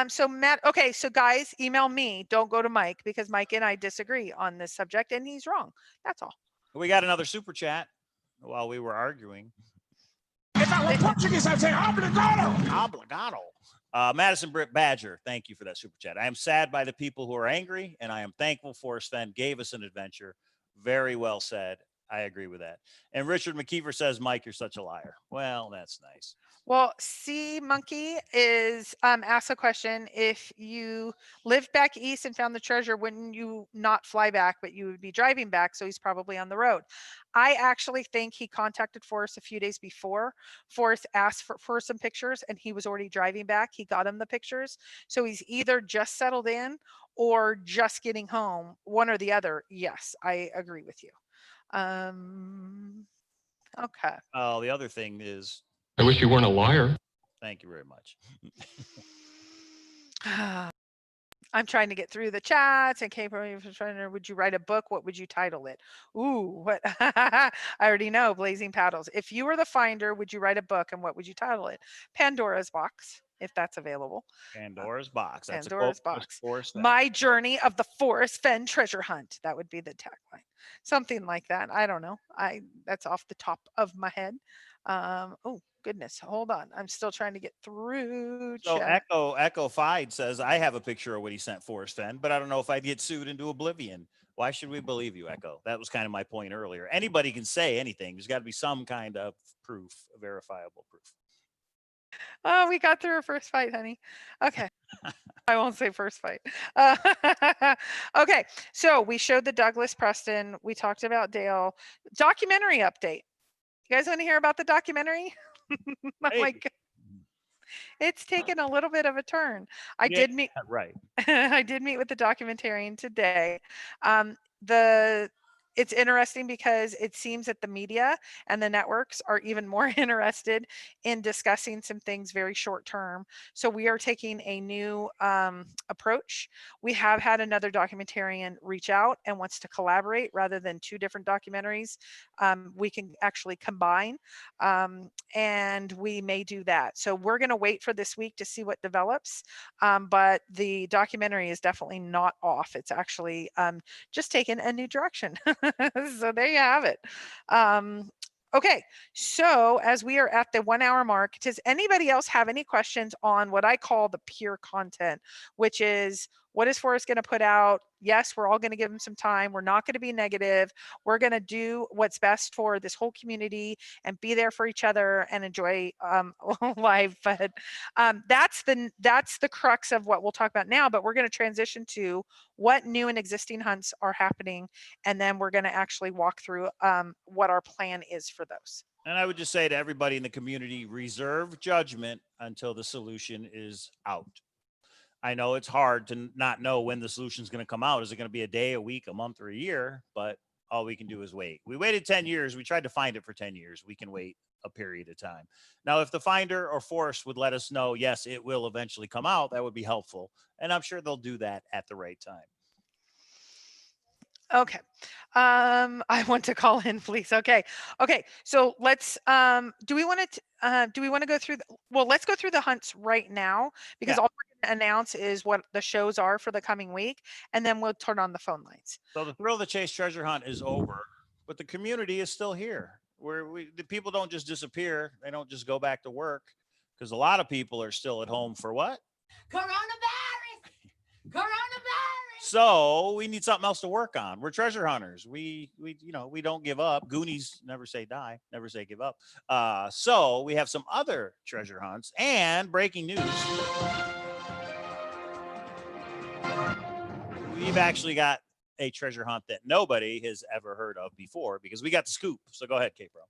So Matt, okay. So guys, email me. Don't go to Mike, because Mike and I disagree on this subject and he's wrong. That's all. We got another super chat while we were arguing. If I were Portuguese, I'd say obligado. Obligado. Madison Britt Badger, thank you for that super chat. I am sad by the people who are angry, and I am thankful Forrest Fenn gave us an adventure. Very well said. I agree with that. And Richard McKeever says, Mike, you're such a liar. Well, that's nice. Well, C Monkey is asked a question. If you lived back east and found the treasure, wouldn't you not fly back, but you would be driving back? So he's probably on the road. I actually think he contacted Forrest a few days before. Forrest asked for some pictures and he was already driving back. He got him the pictures. So he's either just settled in or just getting home, one or the other. Yes, I agree with you. Okay. Oh, the other thing is, I wish you weren't a liar. thank you very much. I'm trying to get through the chats and Kpro, would you write a book? What would you title it? Ooh, what? I already know. Blazing Paddles. If you were the finder, would you write a book, and what would you title it? Pandora's Box, if that's available. Pandora's Box. That's Pandora's Box. Forrest Fenn. My Journey of the Forrest Fenn Treasure Hunt. That would be the tagline. Something like that. I don't know. That's off the top of my head. Oh goodness, hold on. I'm still trying to get through. So Echo Fide says, I have a picture of what he sent Forrest Fenn, but I don't know if I'd get sued into oblivion. Why should we believe you, Echo? That was kind of my point earlier. Anybody can say anything. There's got to be some kind of proof, verifiable proof. Oh, we got through our first fight, honey. Okay. I won't say first fight. Okay. So we showed the Douglas Preston. We talked about Dale. Documentary update. You guys want to hear about the documentary? Oh my God. It's taken a little bit of a turn. I did meet I did meet with the documentarian today. It's interesting because it seems that the media and the networks are even more interested in discussing some things very short term. So we are taking a new approach. We have had another documentarian reach out and wants to collaborate rather than 2 different documentaries. We can actually combine, and we may do that. So we're going to wait for this week to see what develops. But the documentary is definitely not off. It's actually just taken a new direction. So there you have it. Okay, so as we are at the 1 hour mark, does anybody else have any questions on what I call the pure content, which is, what is Forrest going to put out? Yes, we're all going to give him some time. We're not going to be negative. We're going to do what's best for this whole community and be there for each other and enjoy life. But that's the crux of what we'll talk about now. But we're going to transition to what new and existing hunts are happening, and then we're going to actually walk through what our plan is for those. And I would just say to everybody in the community, reserve judgment until the solution is out. I know it's hard to not know when the solution is going to come out. Is it going to be a day, a week, a month, or a year? But all we can do is wait. We waited 10 years. We tried to find it for 10 years. We can wait a period of time. Now, if the finder or Forrest would let us know, yes, it will eventually come out, that would be helpful. And I'm sure they'll do that at the right time. Okay. I want to call in, please. Okay. Okay. So let's, do we want to go through, well, let's go through the hunts right now, because Yeah. all we're going to announce is what the shows are for the coming week, and then we'll turn on the phone lines. So the Thrill the Chase treasure hunt is over, but the community is still here. The people don't just disappear. They don't just go back to work, because a lot of people are still at home for what? Coronavirus! Coronavirus! So we need something else to work on. We're treasure hunters. We don't give up. Goonies never say die, never say give up. So we have some other treasure hunts and breaking news. We've actually got a treasure hunt that nobody has ever heard of before, because we got the scoop. So go ahead, Kpro.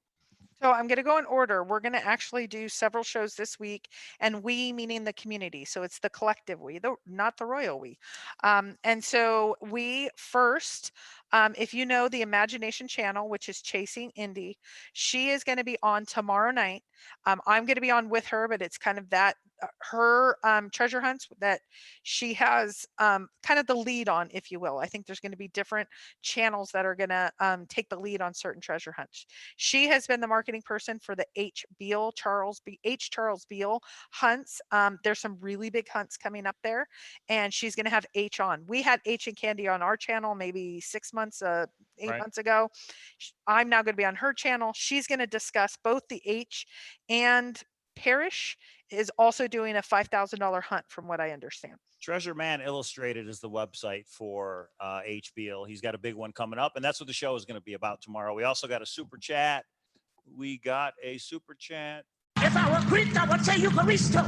So I'm going to go in order. We're going to actually do several shows this week, and we meaning the community. So it's the collective we, not the royal we. And so we first, if you know the Imagination channel, which is Chasing Indy, she is going to be on tomorrow night. I'm going to be on with her, but it's kind of that her treasure hunts that she has kind of the lead on, if you will. I think there's going to be different channels that are going to take the lead on certain treasure hunts. She has been the marketing person for the H. Charles Beale hunts. There's some really big hunts coming up there, and she's going to have H on. We had H and Candy on our channel maybe 6 months, 8 months ago. I'm now going to be on her channel. She's going to discuss both the H, and Parrish is also doing a $5,000 hunt, from what I understand. Treasure Man Illustrated is the website for HBL. He's got a big one coming up, and that's what the show is going to be about tomorrow. We also got a super chat. If I were Greek, I would say Eucharisto.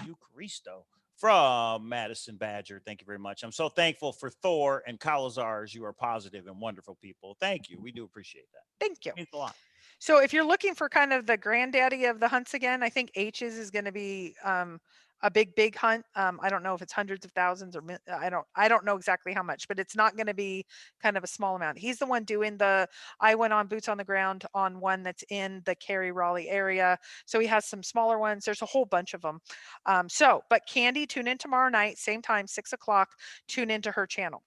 Eucharisto from Madison Badger. Thank you very much. I'm so thankful for Thor and Cowlazars. You are positive and wonderful people. Thank you. We do appreciate that. Thank you. It means a lot. So if you're looking for kind of the granddaddy of the hunts again, I think H's is going to be a big hunt. I don't know if it's hundreds of thousands or I don't know exactly how much, but it's not going to be kind of a small amount. He's the one doing I went on boots on the ground on one that's in the Cary Raleigh area. So he has some smaller ones. There's a whole bunch of them. But Candy, tune in tomorrow night, same time, 6 o'clock, tune into her channel.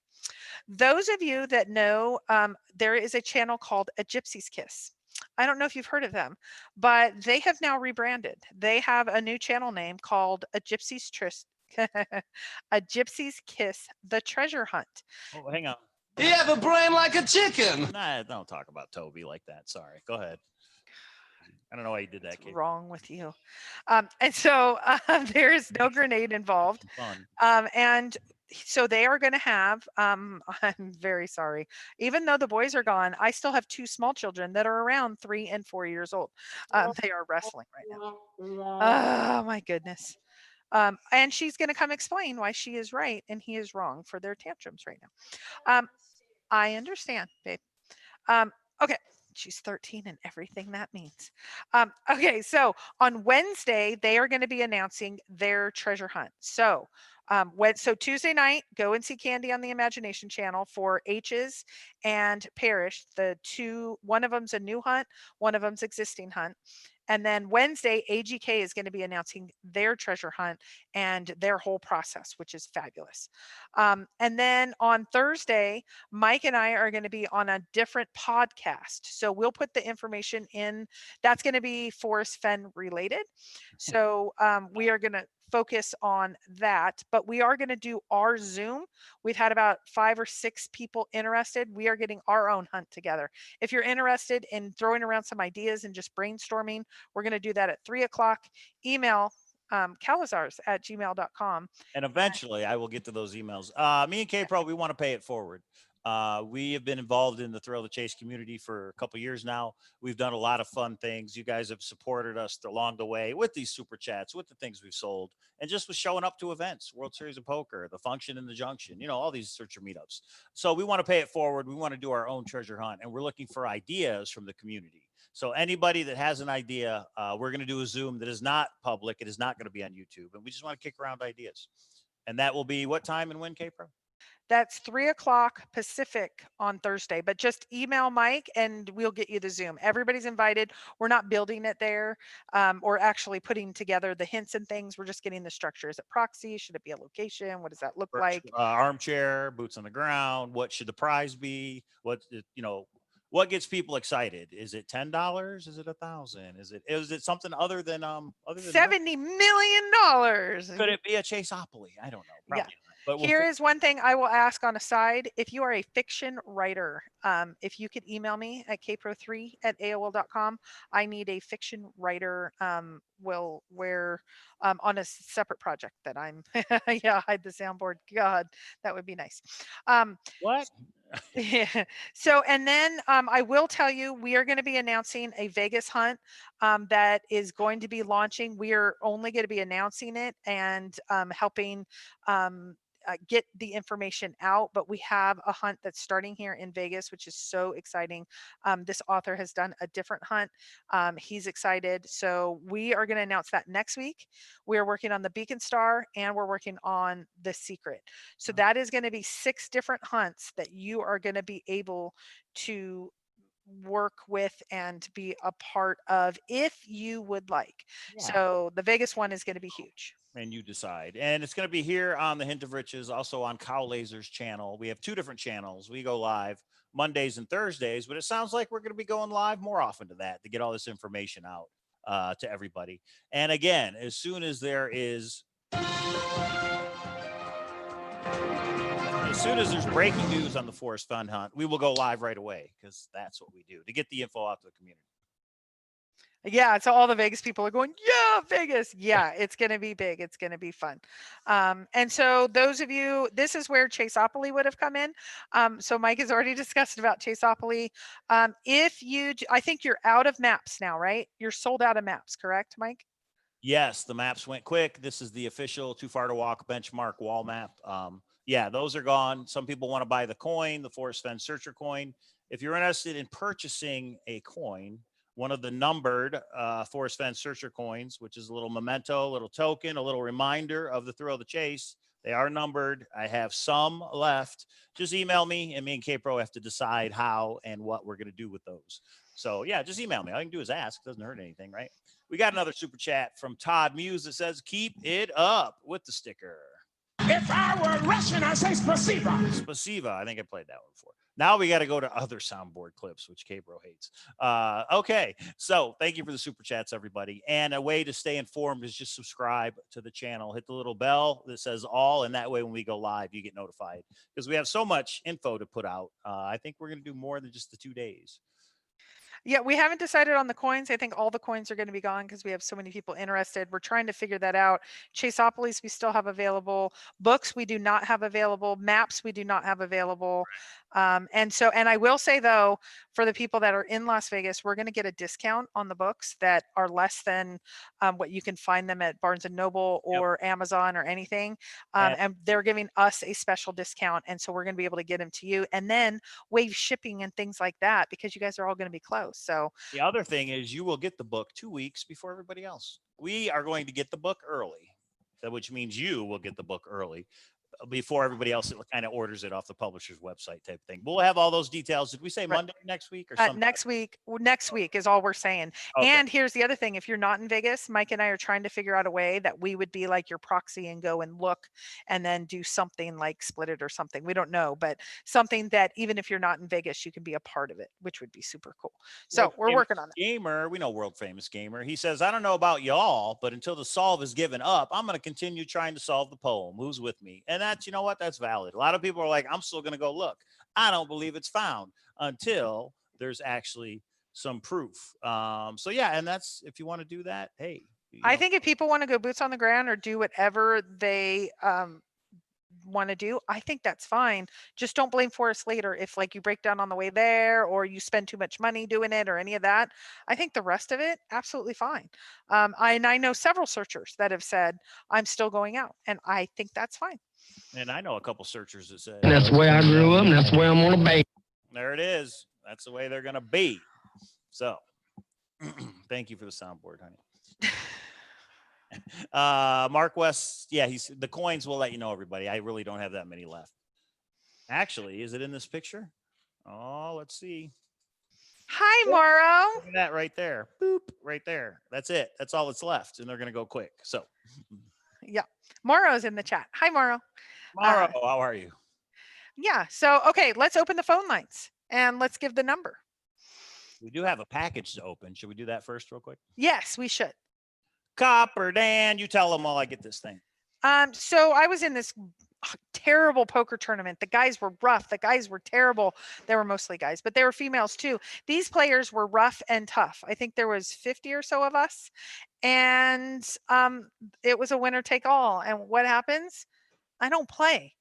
Those of you that know, there is a channel called A Gypsy's Kiss. I don't know if you've heard of them, but they have now rebranded. They have a new channel name called A Gypsy's Kiss, The Treasure Hunt. Oh, hang on. You have a brain like a chicken. Nah, don't talk about Toby like that. Sorry. Go ahead. I don't know why you did that, What's kid. wrong with you? And so there is no grenade involved. Fun. And so they are going to have, I'm very sorry, even though the boys are gone, I still have 2 small children that are around 3 and 4 years old. They are wrestling right now. Oh my goodness. And she's going to come explain why she is right and he is wrong for their tantrums right now. I understand, babe. Okay. She's 13 and everything that means. Okay, so on Wednesday, they are going to be announcing their treasure hunt. So Tuesday night, go and see Candy on the Imagination channel for H's and Parrish. One of them's a new hunt, one of them's existing hunt. And then Wednesday, AGK is going to be announcing their treasure hunt and their whole process, which is fabulous. And then on Thursday, Mike and I are going to be on a different podcast. So we'll put the information in. That's going to be Forrest Fenn related. So we are going to focus on that, but we are going to do our Zoom. We've had about 5 or 6 people interested. We are getting our own hunt together. If you're interested in throwing around some ideas and just brainstorming, we're going to do that at 3 o'clock. Email Cowlazars@gmail.com. And eventually I will get to those emails. Me and Kpro, we want to pay it forward. We have been involved in the Thrill the Chase community for a couple years now. We've done a lot of fun things. You guys have supported us along the way with these super chats, with the things we've sold, and just with showing up to events, World Series of Poker, the Function in the Junction, all these searcher meetups. So we want to pay it forward. We want to do our own treasure hunt, and we're looking for ideas from the community. So anybody that has an idea, we're going to do a Zoom that is not public. It is not going to be on YouTube, and we just want to kick around ideas. And that will be what time and when, Kpro? That's 3 o'clock Pacific on Thursday, but just email Mike and we'll get you the Zoom. Everybody's invited. We're not building it there or actually putting together the hints and things. We're just getting the structure. Is it proxy? Should it be a location? What does that look like? Armchair, boots on the ground. What should the prize be? What gets people excited? Is it $10? Is it $1,000? Is it something other than $70 million? Could it be a Chaseopoly? I don't know. Probably not. But Here is one thing I will ask on a side. If you are a fiction writer, if you could email me at kpro3@aol.com, I need a fiction writer. On a separate project that I'm, yeah, hide the soundboard. God, that would be nice. What? Yeah. So, and then I will tell you, we are going to be announcing a Vegas hunt that is going to be launching. We are only going to be announcing it and helping get the information out, but we have a hunt that's starting here in Vegas, which is so exciting. This author has done a different hunt. He's excited. So we are going to announce that next week. We are working on the Beacon Star and we're working on the Secret. So that is going to be 6 different hunts that you are going to be able to work with and be a part of if you would like. Yeah. So the Vegas one is going to be huge. And you decide. And it's going to be here on the Hint of Riches, also on Cowlazars channel. We have 2 different channels. We go live Mondays and Thursdays, but it sounds like we're going to be going live more often to that to get all this information out to everybody. And again, as soon as there's breaking news on the Forrest Fenn hunt, we will go live right away because that's what we do to get the info out to the community. Yeah, so all the Vegas people are going, yeah, Vegas. Yeah, it's going to be big. It's going to be fun. And so those of you, this is where Chaseopoly would have come in. So Mike has already discussed about Chaseopoly. I think you're out of maps now, right? You're sold out of maps, correct, Mike? Yes, the maps went quick. This is the official Too Far to Walk benchmark wall map. Yeah, those are gone. Some people want to buy the coin, the Forrest Fenn Searcher coin. If you're interested in purchasing a coin, one of the numbered Forrest Fenn Searcher coins, which is a little memento, a little token, a little reminder of the thrill of the chase. They are numbered. I have some left. Just email me, and me and Kpro have to decide how and what we're going to do with those. So, yeah, just email me. All you can do is ask. It doesn't hurt anything, right? We got another super chat from Todd Muse that says, keep it up with the sticker. If I were Russian, I'd say spasiba. Spasiba. I think I played that one before. Now we got to go to other soundboard clips, which Kpro hates. Okay, so thank you for the super chats, everybody. And a way to stay informed is just subscribe to the channel. Hit the little bell that says all, and that way when we go live, you get notified. Because we have so much info to put out. I think we're going to do more than just the 2 days. Yeah, we haven't decided on the coins. I think all the coins are going to be gone because we have so many people interested. We're trying to figure that out. Chaseopolis we still have available. Books we do not have available. Maps we do not have available. And I will say though, for the people that are in Las Vegas, we're going to get a discount on the books that are less than what you can find them at Barnes and Noble or Amazon or anything. And they're giving us a special discount. And so we're going to be able to get them to you and then waive shipping and things like that because you guys are all going to be close. So the other thing is you will get the book 2 weeks before everybody else. We are going to get the book early, which means you will get the book early before everybody else kind of orders it off the publisher's website type thing. We'll have all those details. Did we say Monday next week or something? Next week is all we're saying. Okay. And here's the other thing. If you're not in Vegas, Mike and I are trying to figure out a way that we would be like your proxy and go and look and then do something like split it or something. We don't know, but something that even if you're not in Vegas, you can be a part of it, which would be super cool. So we're working on it. Gamer, we know world famous gamer. He says, I don't know about y'all, but until the solve is given up, I'm going to continue trying to solve the poem. Who's with me? And that's, you know what? That's valid. A lot of people are like, I'm still going to go look. I don't believe it's found until there's actually some proof. So yeah, and that's, if you want to do that, hey. I think if people want to go boots on the ground or do whatever they want to do, I think that's fine. Just don't blame Forrest later if like you break down on the way there or you spend too much money doing it or any of that. I think the rest of it, absolutely fine. I know several searchers that have said, I'm still going out, and I think that's fine. And I know a couple searchers that said, that's the way I grew up, and that's the way I'm going to be. There it is. That's the way they're going to be. So thank you for the soundboard, honey. Mark West, yeah, the coins will let you know, everybody. I really don't have that many left. Actually, is it in this picture? Oh, let's see. Hi, Morrow. Look at that right there. Boop, right there. That's it. That's all that's left. And they're going to go quick. So, Yeah. Morrow's in the chat. Hi, Morrow. Morrow, how are you? Yeah. So, okay, let's open the phone lines and let's give the number. We do have a package to open. Should we do that first real quick? Yes, we should. Copper Dan, you tell them while I get this thing. So I was in this terrible poker tournament. The guys were rough. The guys were terrible. They were mostly guys, but they were females too. These players were rough and tough. I think there was 50 or so of us, and it was a winner take all. And what happens? I don't play.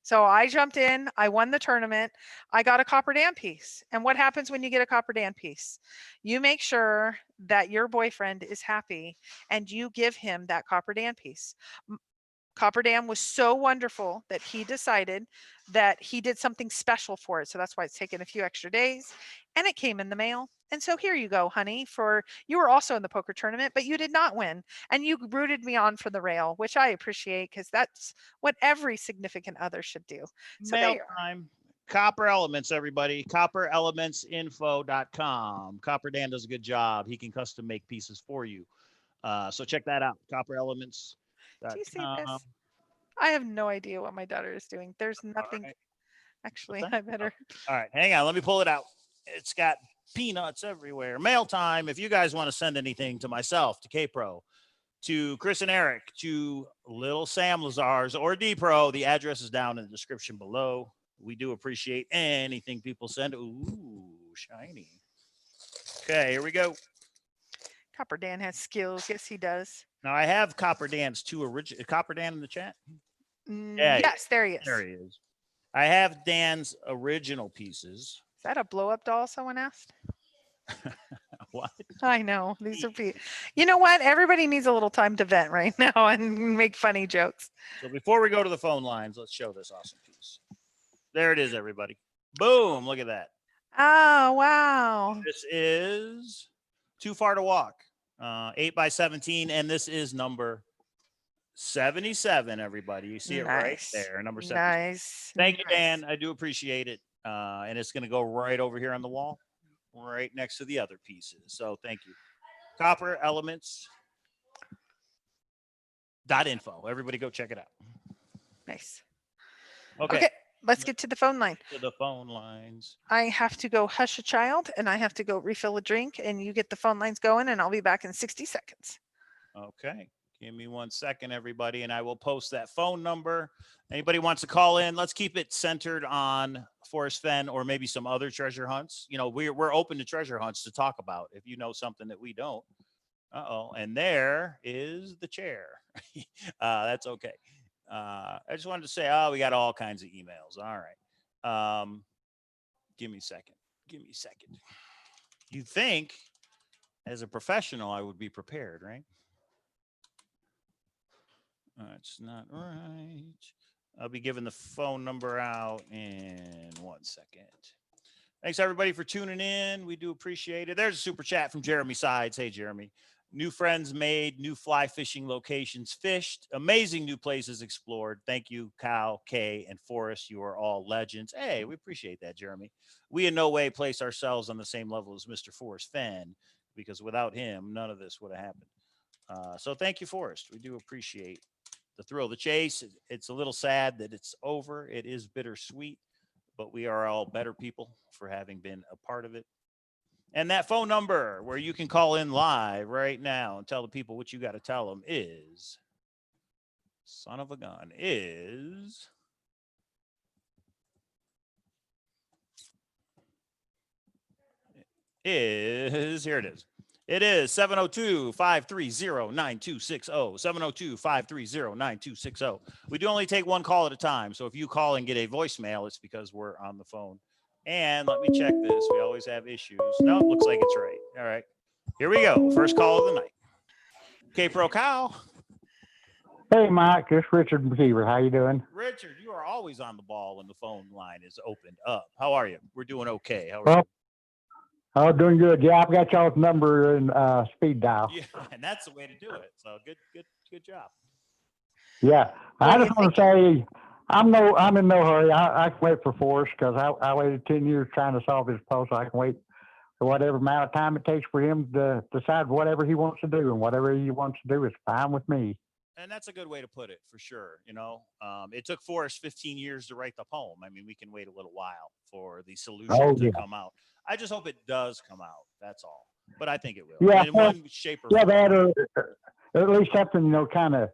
So I jumped in, I won the tournament, I got a Copper Dan piece. And what happens when you get a Copper Dan piece? You make sure that your boyfriend is happy and you give him that Copper Dan piece. Copper Dan was so wonderful that he decided that he did something special for it. So that's why it's taken a few extra days and it came in the mail. And so here you go, honey, you were also in the poker tournament, but you did not win. And you rooted me on for the rail, which I appreciate because that's what every significant other should do. So Mail time. Copper Elements, everybody. CopperElementsInfo.com. Copper Dan does a good job. He can custom make pieces for you. So check that out. Copper Elements. Do you see this? I have no idea what my daughter is doing. There's nothing. Right. Actually, I better. All right, hang on. Let me pull it out. It's got peanuts everywhere. Mail time. If you guys want to send anything to myself, to Kpro, to Chris and Eric, to Little Sam Lazars or Kpro, the address is down in the description below. We do appreciate anything people send. Ooh, shiny. Okay, here we go. Copper Dan has skills. Yes, he does. Now I have Copper Dan's two original. Copper Dan in the chat? Yeah, yes, there he is. There he is. I have Dan's original pieces. Is that a blow-up doll? Someone asked. What? I know these are. You know what? Everybody needs a little time to vent right now and make funny jokes. So before we go to the phone lines, let's show this awesome piece. There it is, everybody. Boom! Look at that. Oh wow! This is Too Far to Walk. 8x17, and this is number 77, everybody. You see it right there, number 7. Nice. Thank you, Dan. I do appreciate it. And it's going to go right over here on the wall, right next to the other pieces. So thank you. Copper Elements. .info. Everybody go check it out. Nice. Okay. Let's get to the phone line. To the phone lines. I have to go hush a child and I have to go refill a drink and you get the phone lines going and I'll be back in 60 seconds. Okay. Give me 1 second, everybody, and I will post that phone number. Anybody wants to call in, let's keep it centered on Forrest Fenn or maybe some other treasure hunts. You know, we're open to treasure hunts to talk about if you know something that we don't. Uh-oh. And there is the chair. That's okay. I just wanted to say, we got all kinds of emails. All right. Give me a second. You think as a professional, I would be prepared, right? That's not right. I'll be giving the phone number out in 1 second. Thanks everybody for tuning in. We do appreciate it. There's a super chat from Jeremy Sides. Hey, Jeremy. New friends made, new fly fishing locations fished, amazing new places explored. Thank you, Cow, Kay, and Forrest. You are all legends. Hey, we appreciate that, Jeremy. We in no way place ourselves on the same level as Mr. Forrest Fenn, because without him, none of this would have happened. So thank you, Forrest. We do appreciate the thrill of the chase. It's a little sad that it's over. It is bittersweet, but we are all better people for having been a part of it. And that phone number where you can call in live right now and tell the people what you got to tell them is, son of a gun, is here it is. It is 702-530-9260. 702-530-9260. We do only take one call at a time. So if you call and get a voicemail, it's because we're on the phone. And let me check this. We always have issues. No, it looks like it's right. All right. Here we go. First call of the night. Kpro Cow. Hey, Mike. It's Richard McKeever. How you doing? Richard, you are always on the ball when the phone line is opened up. How are you? We're doing okay. How are you? Oh, doing good. Yeah, I've got y'all's number and speed dial. Yeah, and that's the way to do it. So good job. Yeah, I just want to say I'm in no hurry. I can wait for Forrest because I waited 10 years trying to solve his puzzle. I can wait for whatever amount of time it takes for him to decide whatever he wants to do, and whatever he wants to do is fine with me. And that's a good way to put it, for sure. It took Forrest 15 years to write the poem. I mean, we can wait a little while for the solution to come out. I just hope it does come out. That's all. But I think it will. Yeah, in one shape or form. That or at least something, kind of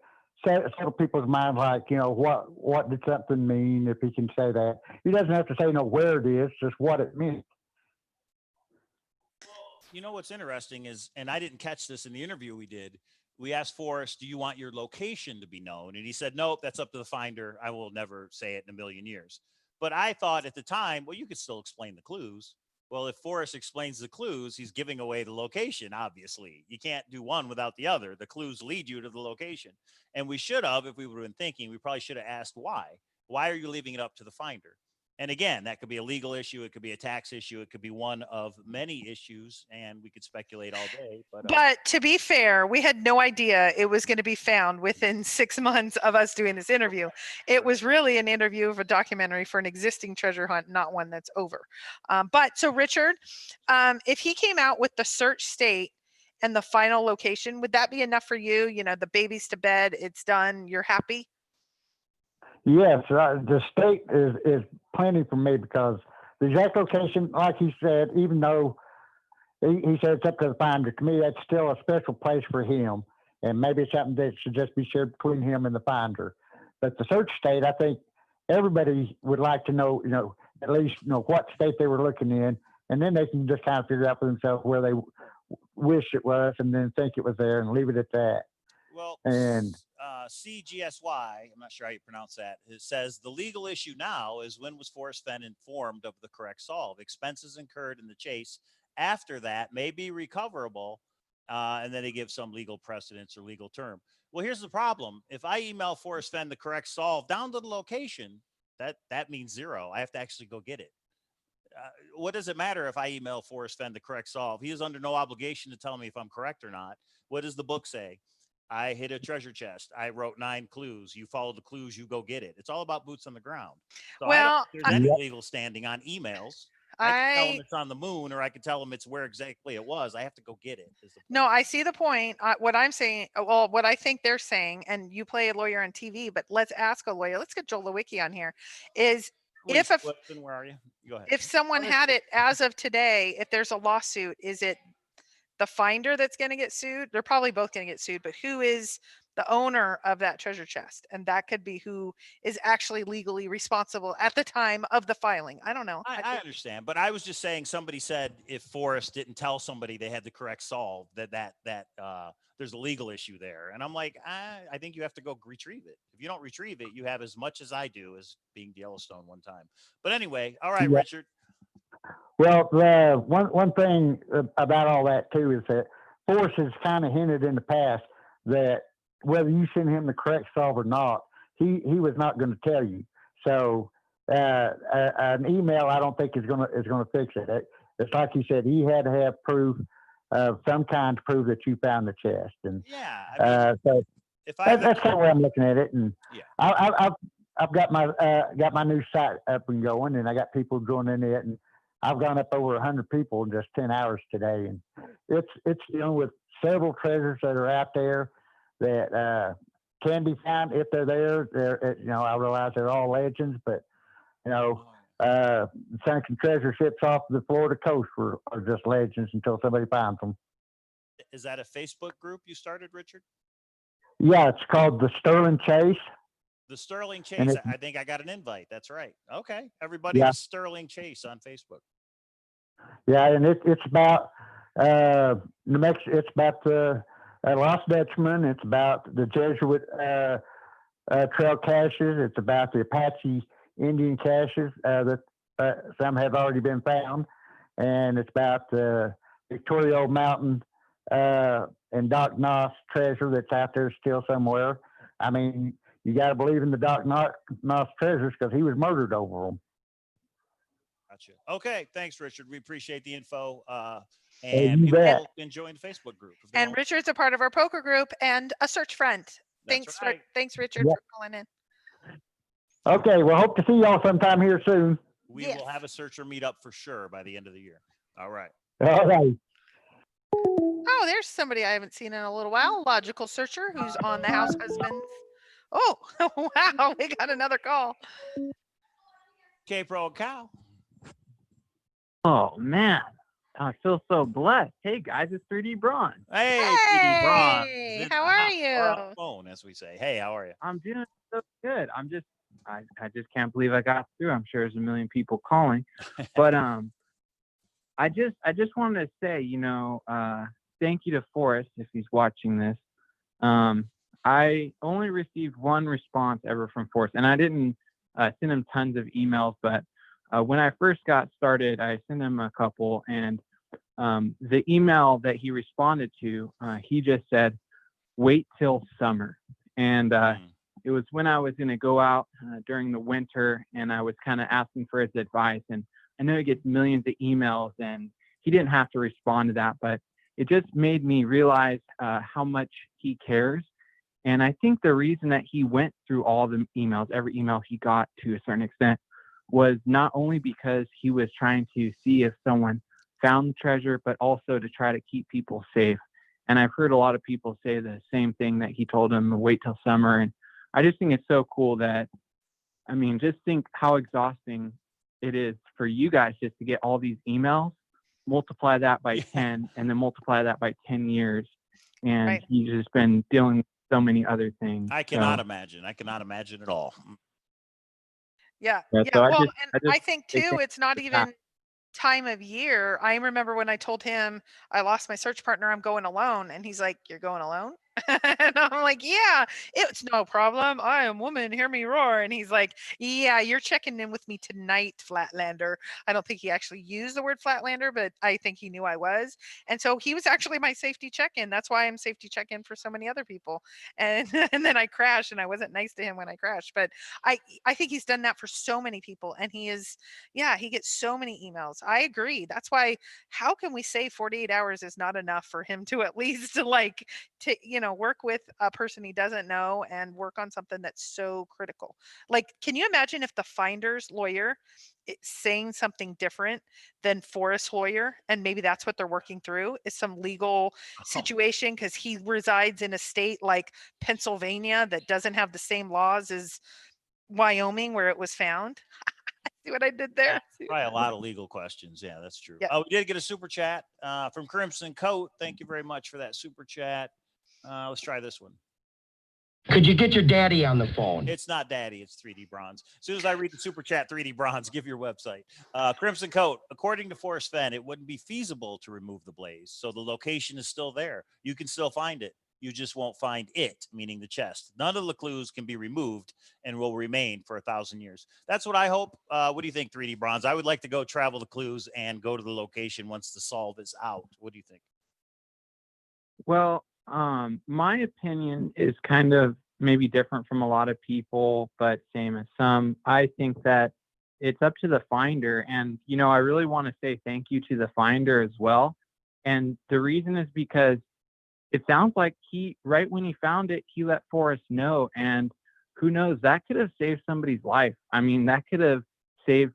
settle people's minds, like, what did something mean, if he can say that. He doesn't have to say where it is, just what it meant. What's interesting is, and I didn't catch this in the interview we did, we asked Forrest, do you want your location to be known? And he said, nope, that's up to the finder. I will never say it in a million years. But I thought at the time, well, you could still explain the clues. Well, if Forrest explains the clues, he's giving away the location, obviously. You can't do one without the other. The clues lead you to the location. And we should have, if we would have been thinking, we probably should have asked why. Why are you leaving it up to the finder? And again, that could be a legal issue. It could be a tax issue. It could be one of many issues, and we could speculate all day. But to be fair, we had no idea it was going to be found within 6 months of us doing this interview. It was really an interview of a documentary for an existing treasure hunt, not one that's over. But so Richard, if he came out with the search state and the final location, would that be enough for you? The baby's to bed, it's done, you're happy? Yes, the state is plenty for me, because the exact location, like he said, even though he said it's up to the finder, to me that's still a special place for him, and maybe it's something that should just be shared between him and the finder. But the search state, I think everybody would like to know, at least what state they were looking in, and then they can just kind of figure out for themselves where they wish it was, and then think it was there, and leave it at that. Well, and CGSY, I'm not sure how you pronounce that, it says the legal issue now is, when was Forrest Fenn informed of the correct solve? Expenses incurred in the chase after that may be recoverable, and then they give some legal precedence or legal term. Well, here's the problem. If I email Forrest Fenn the correct solve down to the location, that means zero. I have to actually go get it. What does it matter if I email Forrest Fenn the correct solve? He is under no obligation to tell me if I'm correct or not. What does the book say? I hit a treasure chest. I wrote 9 clues. You follow the clues, you go get it. It's all about boots on the ground. So I don't think there's any legal standing on emails. I can tell them it's on the moon, or I can tell them it's where exactly it was. I have to go get it. No, I see the point. What I'm saying, well, what I think they're saying, and you play a lawyer on TV, but let's ask a lawyer. Let's get Joel Lewicki on here. Where are you? Go ahead. If someone had it as of today, if there's a lawsuit, is it the finder that's going to get sued? They're probably both going to get sued, but who is the owner of that treasure chest? And that could be who is actually legally responsible at the time of the filing. I don't know. I understand, but I was just saying, somebody said if Forrest didn't tell somebody they had the correct solve, that there's a legal issue there. And I'm like, I think you have to go retrieve it. If you don't retrieve it, you have as much as I do as being to Yellowstone one time. But anyway, all right, Richard. Well, one thing about all that too is that Forrest has kind of hinted in the past that whether you send him the correct solve or not, he was not going to tell you. So an email, I don't think is going to fix it. It's like you said, he had to have proof of some kind to prove that you found the chest. And so that's kind of where I'm looking at it. And I've got my new site up and going, and I got people joining it, and I've gone up over 100 people in just 10 hours today, and it's dealing with several treasures that are out there that can be found if they're there. I realize they're all legends, but sunken treasure ships off the Florida coast are just legends until somebody finds them. Is that a Facebook group you started, Richard? Yeah, it's called the Sterling Chase. The Sterling Chase. I think I got an invite. That's right. Okay, everybody, the Sterling Chase on Facebook. Yeah, and it's about New Mexico. It's about the Lost Dutchman. It's about the Jesuit trail caches. It's about the Apache Indian caches that some have already been found, and it's about the Victoria Mountain and Doc Noss treasure that's out there still somewhere. I mean, you got to believe in the Doc Noss treasures because he was murdered over them. Gotcha. Okay, thanks, Richard. We appreciate the info. And people can join the Facebook group. And Richard's a part of our poker group and a search friend. Thanks, Richard, for calling in. Okay, well, hope to see y'all sometime here soon. We will have a searcher meet up for sure by the end of the year. All right. All right. Oh, there's somebody I haven't seen in a little while. Logical Searcher, who's on the House Husbands. Oh, wow, we got another call. Kpro and Cow. Oh man, I feel so blessed. Hey guys, it's 3D Bronze. Hey, 3D Bronze. Hey, how are Or you? on the phone, as we say. Hey, how are you? I'm doing so good. I just can't believe I got through. I'm sure there's a million people calling, but I just wanted to say, thank you to Forrest if he's watching this. I only received one response ever from Forrest, and I didn't send him tons of emails, but when I first got started, I sent him a couple, and the email that he responded to, he just said, "Wait till summer," and it was when I was going to go out during the winter, and I was kind of asking for his advice. And I know he gets millions of emails, and he didn't have to respond to that, but it just made me realize how much he cares. And I think the reason that he went through all the emails, every email he got to a certain extent, was not only because he was trying to see if someone found the treasure, but also to try to keep people safe. And I've heard a lot of people say the same thing, that he told them to wait till summer. And I just think it's so cool that, just think how exhausting it is for you guys just to get all these emails, multiply that by 10, and then multiply that by 10 years. And Right. he's just been dealing with so many other things. I cannot imagine. I cannot imagine at all. Yeah. Yeah, Yeah. so Well, I and I think too, it's not for that. even time of year. I remember when I told him I lost my search partner, I'm going alone. And he's like, "You're going alone?" And I'm like, "Yeah, it's no problem. I am woman. Hear me roar." And he's like, "Yeah, you're checking in with me tonight, Flatlander." I don't think he actually used the word Flatlander, but I think he knew I was. And so he was actually my safety check-in. That's why I'm safety check-in for so many other people. And and then I crashed, and I wasn't nice to him when I crashed. But I think he's done that for so many people. And he gets so many emails. I agree. That's why, how can we say 48 hours is not enough for him to at least work with a person he doesn't know and work on something that's so critical? Like, can you imagine if the finder's lawyer is saying something different than Forrest's lawyer, and maybe that's what they're working through, is some legal situation because he resides in a state like Pennsylvania that doesn't have the same laws as Wyoming where it was found. See what I did there? Probably a lot of legal questions. Yeah, that's true. Yeah. We did get a super chat from Crimson Coat. Thank you very much for that super chat. Let's try this one. Could you get your daddy on the phone? It's not daddy, it's 3D Bronze. As soon as I read the super chat, 3D Bronze, give your website. Crimson Coat, according to Forrest Fenn, it wouldn't be feasible to remove the blaze. So the location is still there. You can still find it. You just won't find it, meaning the chest. None of the clues can be removed and will remain for 1,000 years. That's what I hope. What do you think, 3D Bronze? I would like to go travel the clues and go to the location once the solve is out. What do you think? Well, my opinion is kind of maybe different from a lot of people, but same as some. I think that it's up to the finder. And, I really want to say thank you to the finder as well. And the reason is because it sounds like right when he found it, he let Forrest know. And who knows, that could have saved somebody's life. That could have saved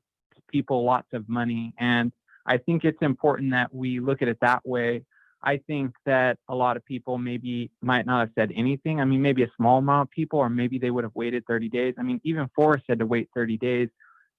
people lots of money. And I think it's important that we look at it that way. I think that a lot of people maybe might not have said anything. Maybe a small amount of people, or maybe they would have waited 30 days. Even Forrest had to wait 30 days.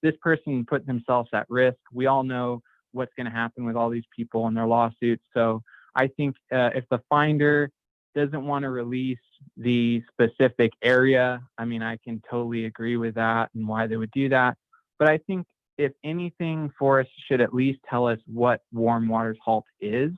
This person put themselves at risk. We all know what's going to happen with all these people and their lawsuits. So I think if the finder doesn't want to release the specific area, I can totally agree with that and why they would do that. But I think if anything, Forrest should at least tell us what Warm Waters Halt is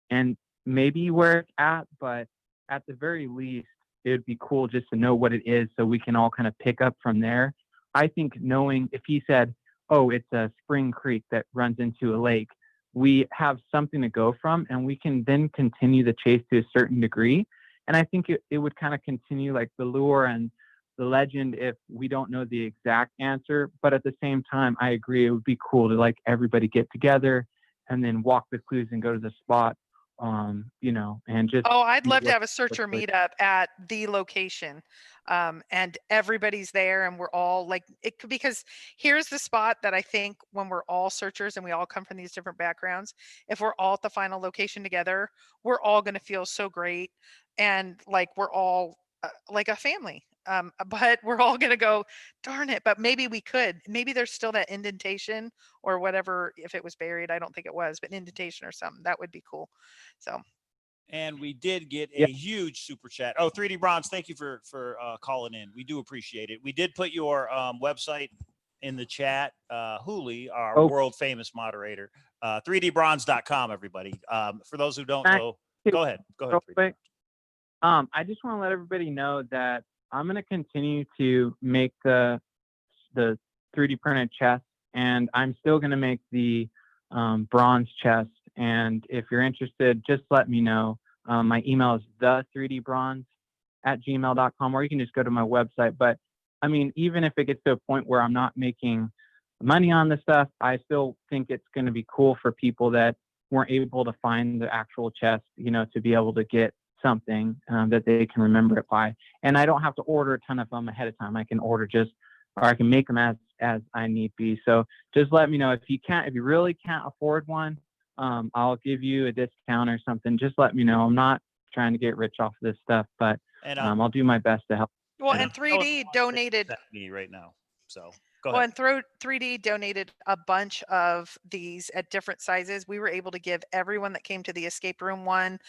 and maybe where it's at. But at the very least, it would be cool just to know what it is so we can all kind of pick up from there. I think knowing if he said, "Oh, it's a spring creek that runs into a lake," we have something to go from, and we can then continue the chase to a certain degree. And I think it would kind of continue like the lure and the legend if we don't know the exact answer. But at the same time, I agree, it would be cool to everybody get together and then walk the clues and go to the spot you know, and just. Oh, I'd see love to what- have a searcher what's- meetup at the location. And everybody's there and we're all like, it could, because here's the spot that I think when we're all searchers and we all come from these different backgrounds, if we're all at the final location together, we're all going to feel so great. And like, we're all like a family. But we're all going to go, darn it. But maybe we could, maybe there's still that indentation or whatever. If it was buried, I don't think it was, but indentation or something, that would be cool. So. And we did get a huge super chat. Oh, 3D Bronze, thank you for calling in. We do appreciate it. We did put your website in the chat. Hooli, our world famous moderator, 3dbronze.com, everybody. For those who don't know, go ahead. Real quick. I just want to let everybody know that I'm going to continue to make the 3D printed chest, and I'm still going to make the bronze chest. And if you're interested, just let me know. My email is the3dbronze@gmail.com, or you can just go to my website. But I mean, even if it gets to a point where I'm not making money on the stuff, I still think it's going to be cool for people that weren't able to find the actual chest, you know, to be able to get something that they can remember it by. And I don't have to order a ton of them ahead of time. I can order or I can make them as I need be. So just let me know if you really can't afford one. I'll give you a discount or something. Just let me know. I'm not trying to get rich off of this stuff, but I'll do my best to help. Well, and 3D donated me right now. So go ahead. And 3D donated a bunch of these at different sizes. We were able to give everyone that came to the escape room one.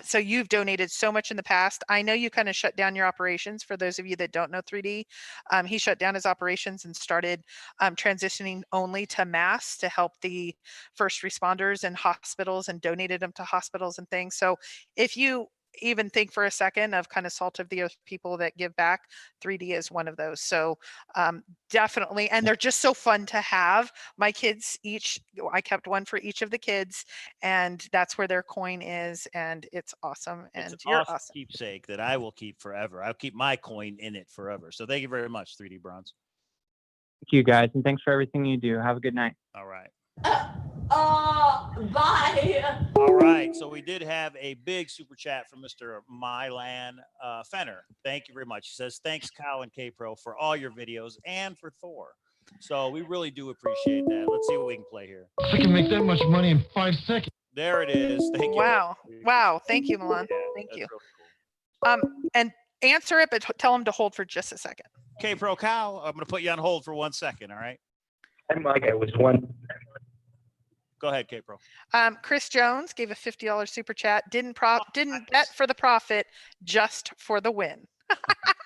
So you've donated so much in the past. I know you kind of shut down your operations. For those of you that don't know 3D, he shut down his operations and started transitioning only to masks to help the first responders and hospitals, and donated them to hospitals and things. So if you even think for a second of kind of salt of the earth people that give back, 3D is one of those. So definitely, and they're just so fun to have. My kids I kept one for each of the kids, and that's where their coin is, and it's awesome. And it's you're awesome keepsake that I will keep forever. I'll keep my coin in it forever. So thank you very much, 3D Bronze. Thank you guys, and thanks for everything you do. Have a good night. All right. Bye. All right. So we did have a big super chat from Mr. Mylan Fenner. Thank you very much. He says, thanks, Cow and Kpro, for all your videos and for Thor. So we really do appreciate that. Let's see what we can play here. I can make that much money in 5 seconds. There it is. Thank you. Wow. Wow. Thank you, Milan. Thank you. Really cool. And answer it, but tell him to hold for just a second. Kpro Cow, I'm going to put you on hold for 1 second. All right. I'm like, I was one. Go ahead, Kpro. Chris Jones gave a $50 super chat. Didn't bet for the profit, just for the win.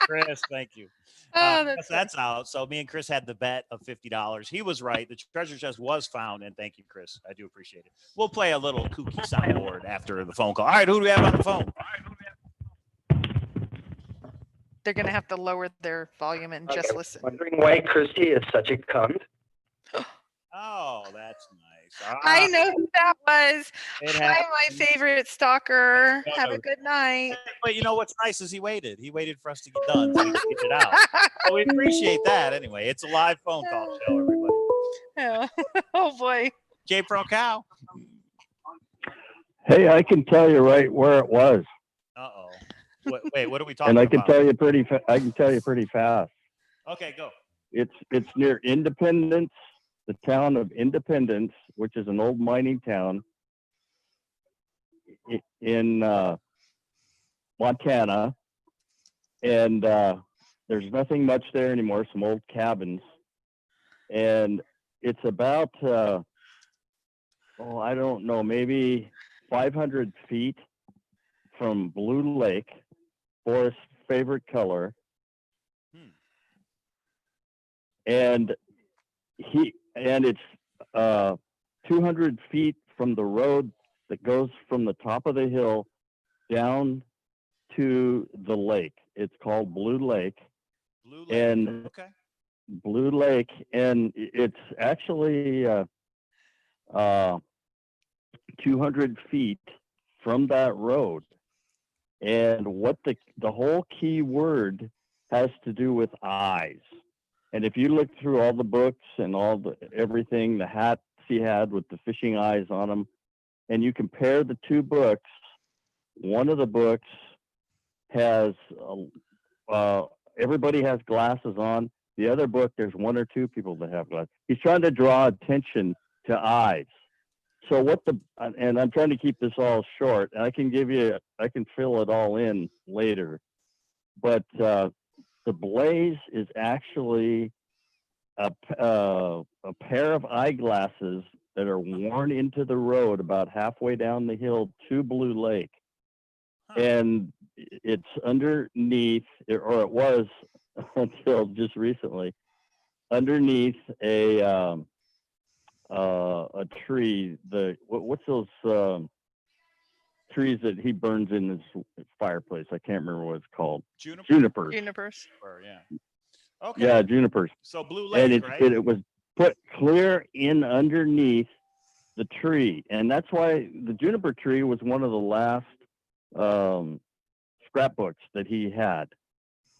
Chris, thank you. That's out. So me and Chris had the bet of $50. He was right. The treasure chest was found, and thank you, Chris. I do appreciate it. We'll play a little kooky soundboard after the phone call. All right, who do we have on the phone? They're going to have to lower their volume and just listen. Wondering why Christy is such a cunt. Oh, that's nice. I know who that was. Hi, my favorite stalker. Have a good night. But you know what's nice is he waited. He waited for us to get done so he could get it out. So we appreciate that anyway. It's a live phone call show, everybody. Yeah. Oh, boy. Kpro Cow. Hey, I can tell you right where it was. Uh-oh. Wait, what are we talking and I about? can tell you pretty fast. Okay, go. It's near Independence, the town of Independence, which is an old mining town in Montana. And there's nothing much there anymore, some old cabins. And it's about, I don't know, maybe 500 feet from Blue Lake, Forrest's favorite color. And it's 200 feet from the road that goes from the top of the hill down to the lake. It's called Blue Lake. Blue Lake. And okay. Blue Lake, and it's actually 200 feet from that road. And what the whole key word has to do with eyes. And if you look through all the books and everything, the hats he had with the fishing eyes on them, and you compare the two books, one of the books has everybody has glasses on. The other book, there's one or two people that have glasses. He's trying to draw attention to eyes. So and I'm trying to keep this all short, and I can fill it all in later. But the blaze is actually a pair of eyeglasses that are worn into the road about halfway down the hill to Blue Lake. And it's underneath, or it was until just recently, underneath a tree. What's those trees that he burns in his fireplace? I can't remember what it's called. Junipers. Junipers. Yeah. Okay. Yeah, junipers. So Blue Lake, and right? it was put clear in underneath the tree, and that's why the juniper tree was one of the last scrapbooks that he had.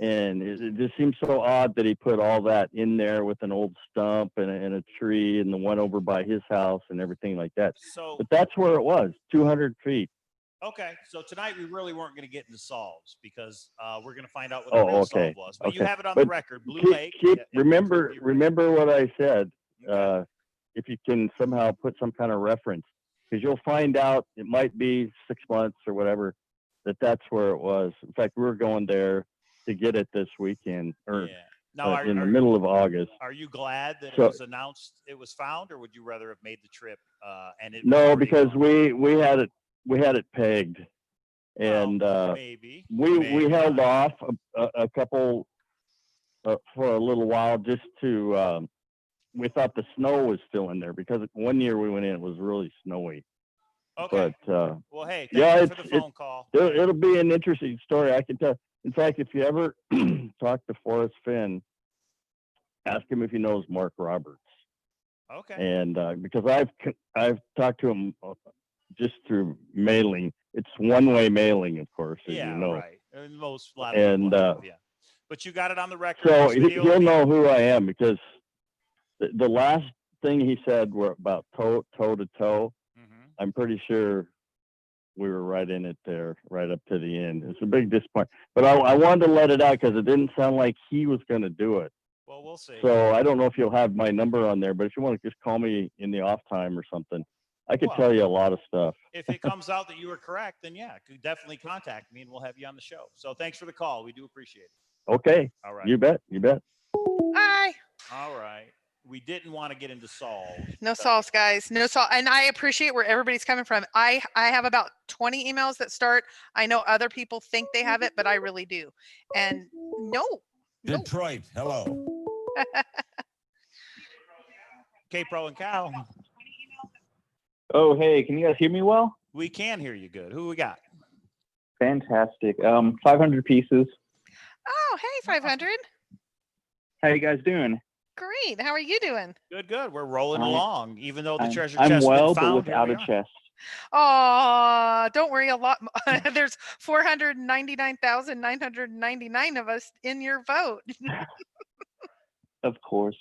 And it just seems so odd that he put all that in there with an old stump and a tree and the one over by his house and everything like that. So, but that's where it was, 200 feet. Okay, so tonight we really weren't going to get into solves because we're going to find out what the real solve was. But you have it on the record, Blue Lake. Remember what I said. If you can somehow put some kind of reference, because you'll find out it might be 6 months or whatever that's where it was. In fact, we were going there to get it this weekend, or in the middle of August. Are you glad that it was announced it was found, or would you rather have made the trip? No, because we had it pegged, and we held off a couple for a little while just to. We thought the snow was still in there because one year we went in, it was really snowy. Okay. But well, hey, thank you for the phone call. It'll be an interesting story. I can tell. In fact, if you ever talk to Forrest Fenn, ask him if he knows Mark Roberts. Okay. And because I've talked to him just through mailing. It's one-way mailing, of course, as you know. Right. But you got it on the record. So he'll know who I am, because the last thing he said were about toe to toe. I'm pretty sure we were right in it there, right up to the end. It's a big disappointment, but I wanted to let it out because it didn't sound like he was going to do it. Well, we'll see. So I don't know if you'll have my number on there, but if you want to just call me in the off time or something, I could tell you a lot of stuff. If it comes out that you were correct, then definitely contact me and we'll have you on the show. So thanks for the call. We do appreciate it. Okay. All right. You bet. Bye. All right. We didn't want to get into solves. No solves, guys. No solve. And I appreciate where everybody's coming from. I have about 20 emails that start. I know other people think they have it, but I really do. And no. Detroit, hello. Kpro and Cow. Oh, hey, can you guys hear me well? We can hear you good. Who we got? Fantastic. 500 pieces. Oh, hey, 500. How you guys doing? Great. How are you doing? Good. We're rolling along, even though the treasure chest has well, been found. but without a chest. Oh, don't worry. A lot. There's 499,999 of us in your vote. Of course.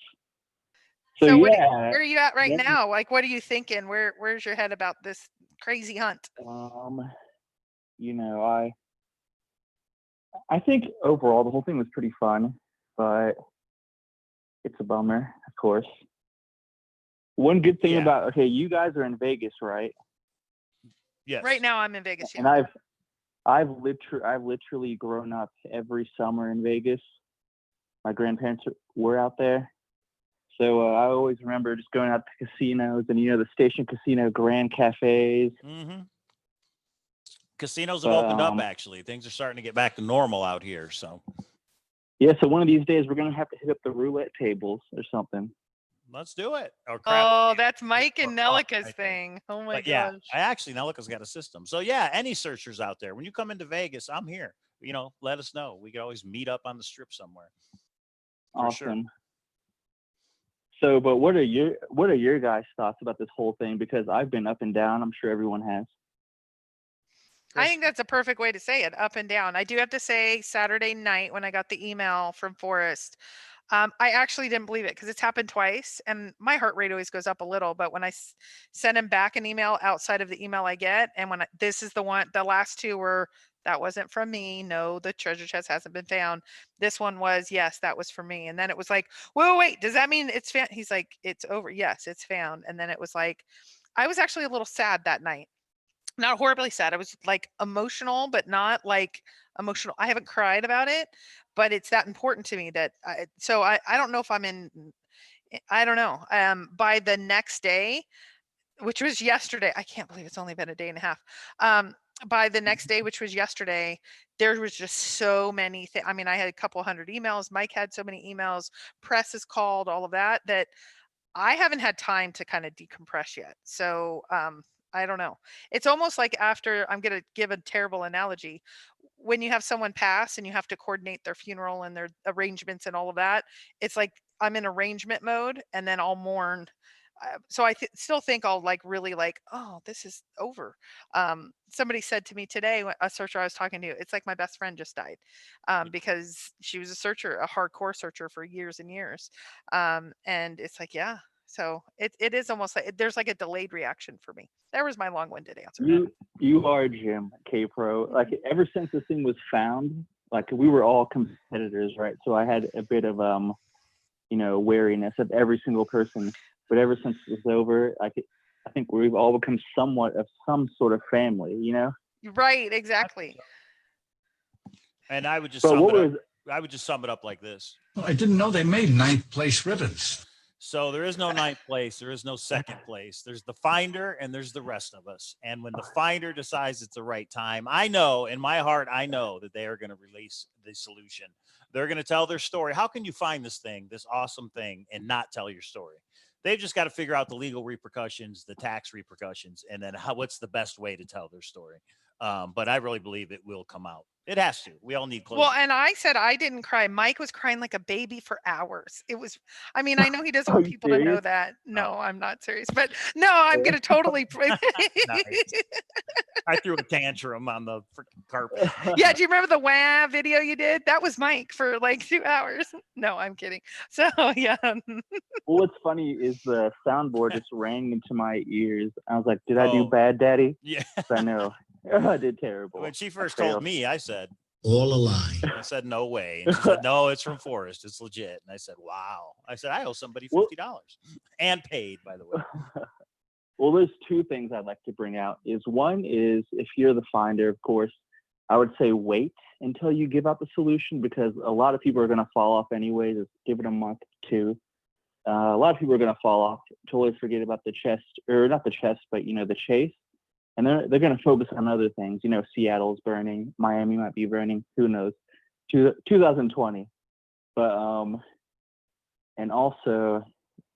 So where are you at right now? Like, what are you thinking? Where's your head about this crazy hunt? I think overall the whole thing was pretty fun, but it's a bummer, of course. One good thing about you guys are in Vegas, right? Yes. Right now I'm in Vegas. And I've literally grown up every summer in Vegas. My grandparents were out there. So I always remember just going out to casinos and, the Station Casino Grand Cafes. Mm-hmm. Casinos have opened up, actually. Things are starting to get back to normal out here. So. Yeah, so one of these days we're going to have to hit up the roulette tables or something. Let's do it. That's Mike and Nelica's thing. Oh, my gosh. Yeah, Nelica's got a system. So, any searchers out there, when you come into Vegas, I'm here. Let us know. We could always meet up on the strip somewhere. Awesome. Sure. So, but what are your guys' thoughts about this whole thing? Because I've been up and down. I'm sure everyone has. I think that's a perfect way to say it, up and down. I do have to say Saturday night when I got the email from Forrest, I actually didn't believe it because it's happened twice, and my heart rate always goes up a little. But when I send him back an email outside of the email I get, and this is the one, the last two were, that wasn't from me. No, the treasure chest hasn't been found. This one was, yes, that was for me. And then it was like, whoa, wait, does that mean it's found? He's like, it's over. Yes, it's found. And then it was like, I was actually a little sad that night. Not horribly sad. I was like emotional, but not like emotional. I haven't cried about it, but it's that important to me that I don't know if I'm in, I don't know. By the next day, which was yesterday, I can't believe it's only been a day and a half. By the next day, which was yesterday, there was just so many things. I mean, I had a couple hundred emails. Mike had so many emails, press is called, all of that, that I haven't had time to kind of decompress yet. So, I don't know. It's almost like after, I'm going to give a terrible analogy. When you have someone pass and you have to coordinate their funeral and their arrangements and all of that, it's like I'm in arrangement mode and then I'll mourn. So I still think I'll like really like, oh, this is over. Somebody said to me today, a searcher I was talking to, it's like my best friend just died, because she was a searcher, a hardcore searcher for years and years. And it's like, yeah. So it is almost like there's like a delayed reaction for me. There was my long-winded answer. You are Jim Kpro. Like ever since this thing was found, like we were all competitors, right? So I had a bit of wariness of every single person. But ever since it was over, I think we've all become somewhat of some sort of family, you know? Right, exactly. And I would just sum it up like this. Well, I didn't know they made 9th place ribbons. So there is no 9th place. There is no 2nd place. There's the finder and there's the rest of us. And when the finder decides it's the right time, I know in my heart, I know that they are going to release the solution. They're going to tell their story. How can you find this thing, this awesome thing, and not tell your story? They've just got to figure out the legal repercussions, the tax repercussions, and then what's the best way to tell their story. But I really believe it will come out. It has to. We all need closure. Well, and I said I didn't cry. Mike was crying like a baby for hours. It was, I mean, I know he doesn't want people to know that. No, I'm not serious. But no, I'm going to totally. Nice. I threw a tantrum on the freaking carpet. Yeah, do you remember the wah video you did? That was Mike for like 2 hours. No, I'm kidding. So, yeah. Well, what's funny is the soundboard just rang into my ears. I was like, did I do bad, Daddy? Yeah. I know. I did terrible. When she first told me, I said, all a lie. I said, no way. And she said, no, it's from Forrest. It's legit. And I said, wow. I said, I owe somebody $50 and paid, by the way. Well, there's two things I'd like to bring out. One is if you're the finder, of course, I would say wait until you give out the solution, because a lot of people are going to fall off anyway. Just give it a month or two. A lot of people are going to fall off, totally forget about the chest, or not the chest, but the chase. And they're going to focus on other things. Seattle's burning, Miami might be burning, who knows? 2020. But and also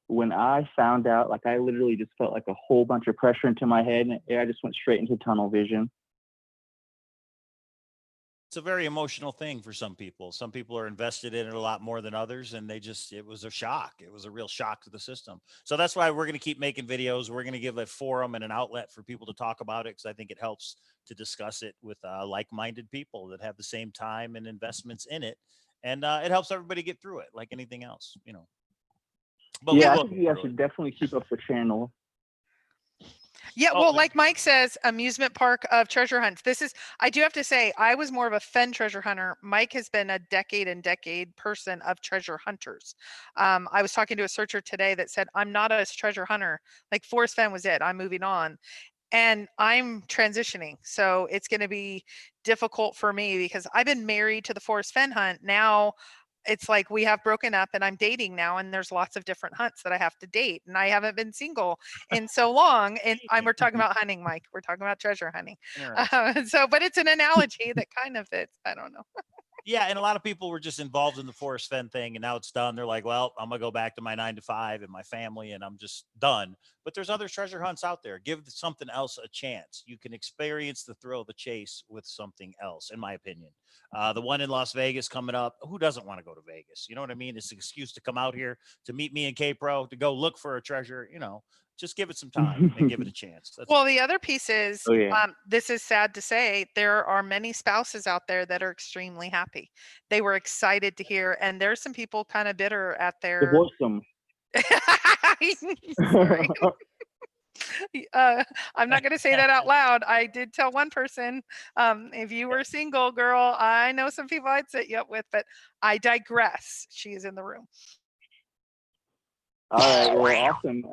when I found out, like I literally just felt like a whole bunch of pressure into my head, and I just went straight into tunnel vision. It's a very emotional thing for some people. Some people are invested in it a lot more than others, and it was a shock. It was a real shock to the system. So that's why we're going to keep making videos. We're going to give a forum and an outlet for people to talk about it, because I think it helps to discuss it with like-minded people that have the same time and investments in it. And it helps everybody get through it like anything else, But yeah, I think you guys should definitely keep up the channel. Yeah, well, like Mike says, amusement park of treasure hunts. I do have to say, I was more of a Fenn treasure hunter. Mike has been a decade person of treasure hunters. I was talking to a searcher today that said, I'm not a treasure hunter. Like Forrest Fenn was it. I'm moving on. And I'm transitioning. So it's going to be difficult for me because I've been married to the Forrest Fenn hunt. Now it's like we have broken up and I'm dating now, and there's lots of different hunts that I have to date, and I haven't been single in so long. And we're talking about hunting, Mike. We're talking about treasure hunting. But it's an analogy that kind of fits. I don't know. Yeah, and a lot of people were just involved in the Forrest Fenn thing, and now it's done. They're like, well, I'm going to go back to my 9 to 5 and my family, and I'm just done. But there's other treasure hunts out there. Give something else a chance. You can experience the thrill of the chase with something else, in my opinion. The one in Las Vegas coming up, who doesn't want to go to Vegas? You know what I mean? It's an excuse to come out here, to meet me and Kpro, to go look for a treasure. Just give it some time and give it a chance. That's Well, the other piece is, Oh, yeah. this is sad to say, there are many spouses out there that are extremely happy. They were excited to hear, and there's some people kind of bitter at their. Divorce them. Sorry. I'm not going to say that out loud. I did tell one person, if you were single, girl, I know some people I'd set you up with, but I digress. She is in the room. All right, well, awesome.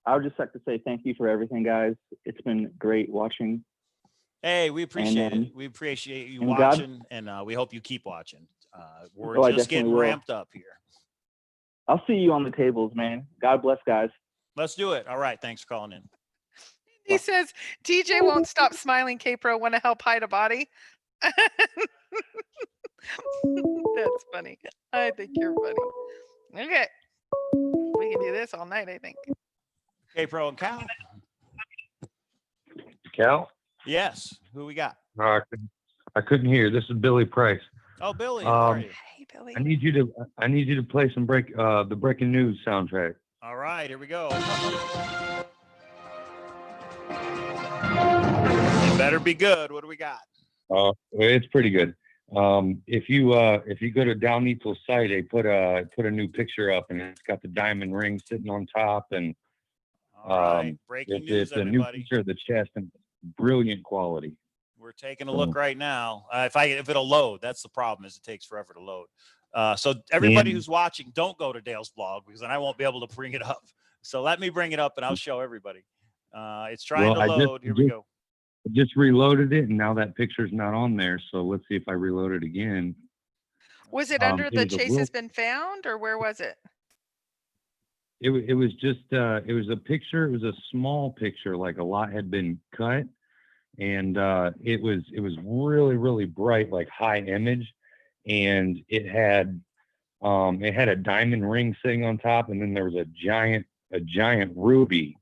I would just like to say thank you for everything, guys. It's been great watching. Hey, we appreciate And, it. We appreciate you and watching, and we hope you keep watching. We're I just definitely getting will. ramped up here. I'll see you on the tables, man. God bless, guys. Let's do it. All right. Thanks for calling in. He says, TJ won't stop smiling. Kpro, want to help hide a body? That's funny. I think you're funny. Okay. We can do this all night, I think. Kpro and Cal. Cal? Yes. Who we got? I couldn't hear. This is Billy Price. Oh, Billy. How are you? Hey, Billy. I need you to play some the breaking news soundtrack. All right. Here we go. It better be good. What do we got? It's pretty good. If you go to Downey's site, they put a new picture up, and it's got the diamond ring sitting on top, and breaking news, it's a new picture of the chest, and brilliant quality. We're taking a look right now. If it'll load, that's the problem. Is it takes forever to load. So everybody who's watching, don't go to Dale's blog, because then I won't be able to bring it up. So let me bring it up, and I'll show everybody. It's trying to load. Here we go. I just reloaded it, and now that picture's not on there. So let's see if I reload it again. Was it under the chase has been found, or where was it? It was just it was a picture. It was a small picture, like a lot had been cut, and it was really, really bright, like high image, and it had a diamond ring sitting on top, and then there was a giant ruby,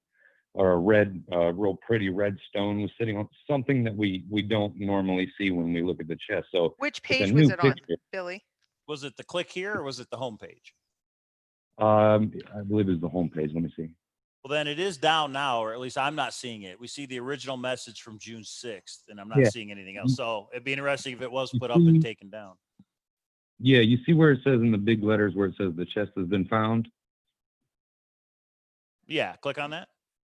or a red, real pretty red stone was sitting on something that we don't normally see when we look at the chest. So which page was it on, Billy? Was it the click here, or was it the home page? I believe it was the home page. Let me see. Well, then it is down now, or at least I'm not seeing it. We see the original message from June 6th, and I'm not seeing anything else. So it'd be interesting if it was put up and taken down. Yeah, you see where it says in the big letters where it says the chest has been found? Yeah, click on that.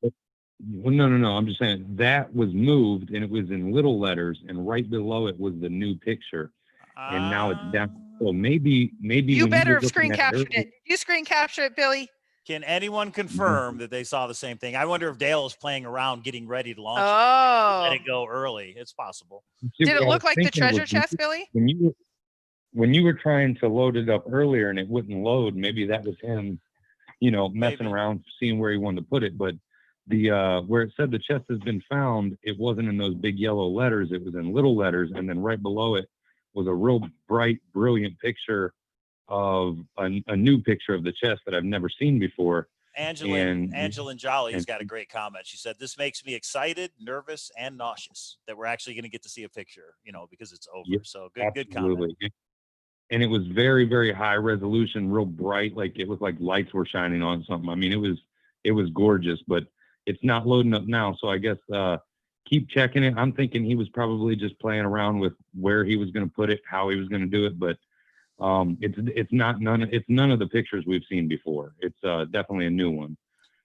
Well, no. I'm just saying that was moved, and it was in little letters, and right below it was the new picture, and now it's down. So maybe you better have screen captured it. Did you screen capture it, Billy? Can anyone confirm that they saw the same thing? I wonder if Dale is playing around, getting ready to launch it. Let it go early. It's possible. Did it look like the treasure chest, Billy? When you were trying to load it up earlier and it wouldn't load, maybe that was him, messing around, seeing where he wanted to put it. But the where it said the chest has been found, it wasn't in those big yellow letters. It was in little letters, and then right below it was a real bright, brilliant picture of a new picture of the chest that I've never seen before. Angela Jolly has got a great comment. She said, "This makes me excited, nervous, and nauseous that we're actually going to get to see a picture, because it's over." Yep, so good comment. And it was very, very high resolution, real bright, like it looked like lights were shining on something. I mean, it was gorgeous, but it's not loading up now. So I guess keep checking it. I'm thinking he was probably just playing around with where he was going to put it, how he was going to do it, but it's none of the pictures we've seen before. It's definitely a new one.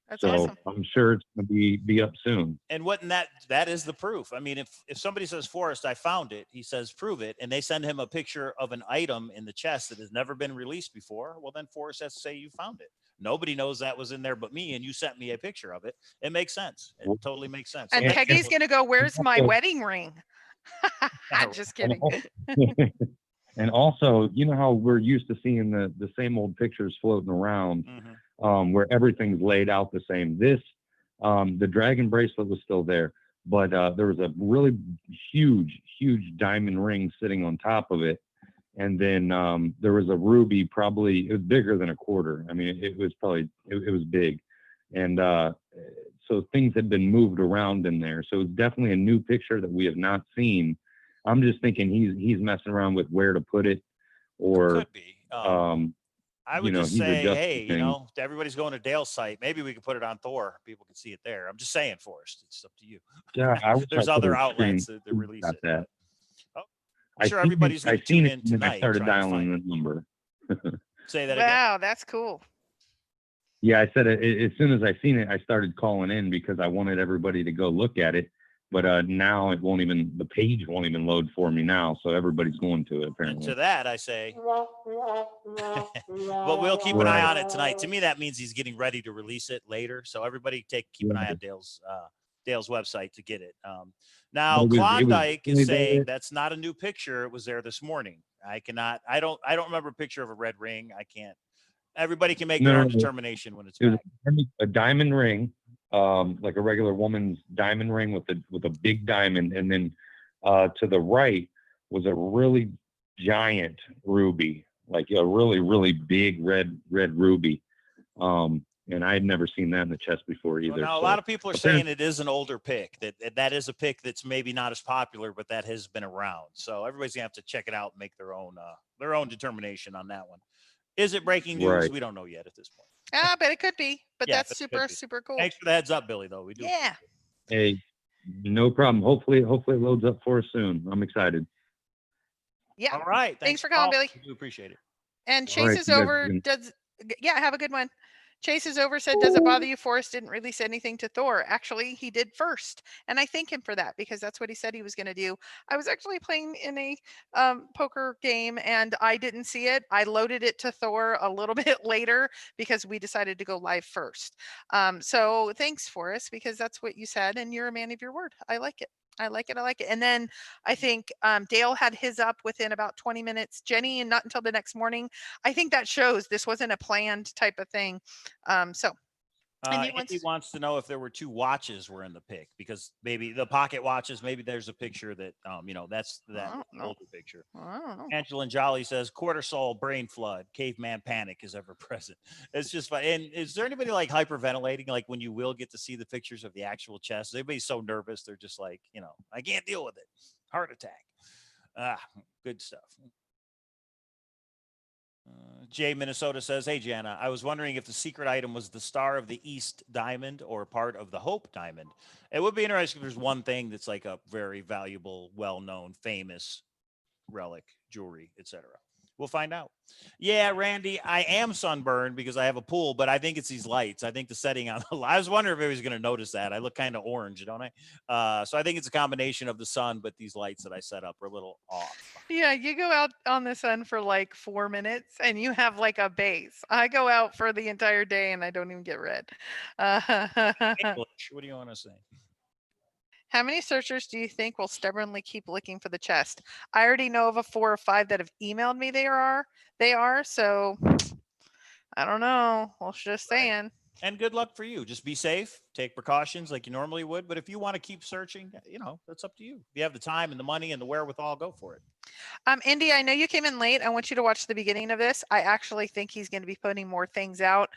That's so awesome. I'm sure it's going to be up soon. And that is the proof. I mean, if somebody says, Forrest, I found it, he says, prove it, and they send him a picture of an item in the chest that has never been released before, well, then Forrest has to say you found it. Nobody knows that was in there but me, and you sent me a picture of it. It makes sense. It totally makes sense. And Peggy's going to go, where's my wedding ring? Just kidding. And also, you know how we're used to seeing the same old pictures floating around, where everything's laid out the same. The dragon bracelet was still there, but there was a really huge diamond ring sitting on top of it. And then there was a ruby, probably, it was bigger than a quarter. I mean, it was big. And so things had been moved around in there. So it's definitely a new picture that we have not seen. I'm just thinking he's messing around with where to put it, or could be. I would know, just he's say, adjusting hey, things. everybody's going to Dale's site. Maybe we could put it on Thor. People can see it there. I'm just saying, Forrest. It's up to you. Yeah, I wish There's I other could've outlets screened that release got it. that. I'm sure everybody's going to tune in and then I tonight. started trying to dialing find the it. number. Say that again. Wow, that's cool. Yeah, I said it, as soon as I seen it, I started calling in because I wanted everybody to go look at it. But now the page won't even load for me now. So everybody's going to it And apparently. to that, I say, but we'll keep an eye on it tonight. To me, that means he's getting ready to release it later. So everybody keep an eye on Dale's website to get it. Now, Klondike is saying that's not a new picture. It was there this morning. I don't remember a picture of a red ring. I can't. Everybody can make their own determination when it's back. A diamond ring, like a regular woman's diamond ring with a big diamond, and then to the right was a really giant ruby, like a really, really big red ruby. And I had never seen that in the chest before either. Well, now, a lot of people are saying it is an older pick, that is a pick that's maybe not as popular, but that has been around. So everybody's gonna have to check it out and make their own determination on that one. Is it breaking news? Right. We don't know yet at this point. But it could be. But Yeah, that's super cool. Thanks for the heads up, Billy, though. We do. Yeah. Hey, no problem. Hopefully it loads up for us soon. I'm excited. Yeah. All right. Thanks for calling, Billy. We do appreciate it. And Chase is over. Have a good one. Chase is over, said, does it bother you Forrest didn't release anything to Thor? Actually, he did first. And I thank him for that because that's what he said he was going to do. I was actually playing in a poker game and I didn't see it. I loaded it to Thor a little bit later because we decided to go live first. So thanks, Forrest, because that's what you said and you're a man of your word. I like it. I like it. And then I think Dale had his up within about 20 minutes. Jenny, and not until the next morning. I think that shows this wasn't a planned type of thing. Andy wants to know if there were 2 watches were in the pic, because maybe the pocket watches, maybe there's a picture that, that's that older picture. I don't know. Angela and Jolly says, quarter soul, brain flood, caveman panic is ever present. It's just fun. And is there anybody like hyperventilating, like when you will get to see the pictures of the actual chest? Everybody's so nervous. They're just like, I can't deal with it. Heart attack. Good stuff. Jay Minnesota says, hey, Jana, I was wondering if the secret item was the Star of the East diamond or part of the Hope diamond. It would be interesting if there's one thing that's like a very valuable, well-known, famous relic, jewelry, etc. We'll find out. Yeah, Randy, I am sunburned because I have a pool, but I think it's these lights. I think the setting on the I was wondering if anybody's going to notice that. I look kind of orange, don't I? So I think it's a combination of the sun, but these lights that I set up are a little off. Yeah, you go out on the sun for like 4 minutes and you have like a base. I go out for the entire day and I don't even get red. English, what do you want to say? How many searchers do you think will stubbornly keep looking for the chest? I already know of a 4 or 5 that have emailed me they are. So I don't know. Well, just saying. And good luck for you. Just be safe, take precautions like you normally would. But if you want to keep searching, that's up to you. If you have the time and the money and the wherewithal, go for it. Indy, I know you came in late. I want you to watch the beginning of this. I actually think he's going to be putting more things out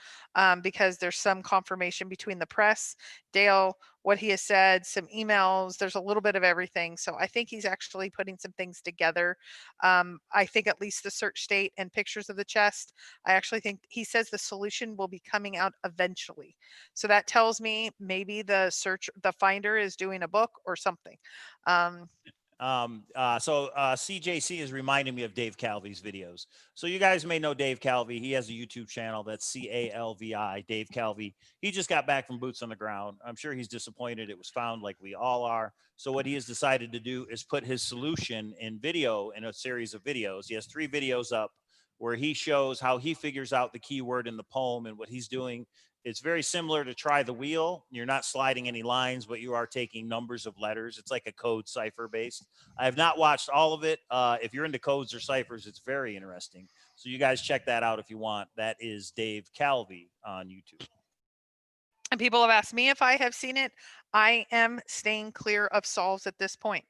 because there's some confirmation between the press, Dale, what he has said, some emails. There's a little bit of everything. So I think he's actually putting some things together. I think at least the search state and pictures of the chest. I actually think he says the solution will be coming out eventually. So that tells me maybe the finder is doing a book or something. So CJC is reminding me of Dave Calvi's videos. So you guys may know Dave Calvi. He has a YouTube channel that's CALVI, Dave Calvi. He just got back from boots on the ground. I'm sure he's disappointed it was found like we all are. So what he has decided to do is put his solution in video, in a series of videos. He has 3 videos up where he shows how he figures out the keyword in the poem and what he's doing. It's very similar to Try the Wheel. You're not sliding any lines, but you are taking numbers of letters. It's like a code cipher based. I have not watched all of it. If you're into codes or ciphers, it's very interesting. So you guys check that out if you want. That is Dave Calvi on YouTube. And people have asked me if I have seen it. I am staying clear of solves at this point.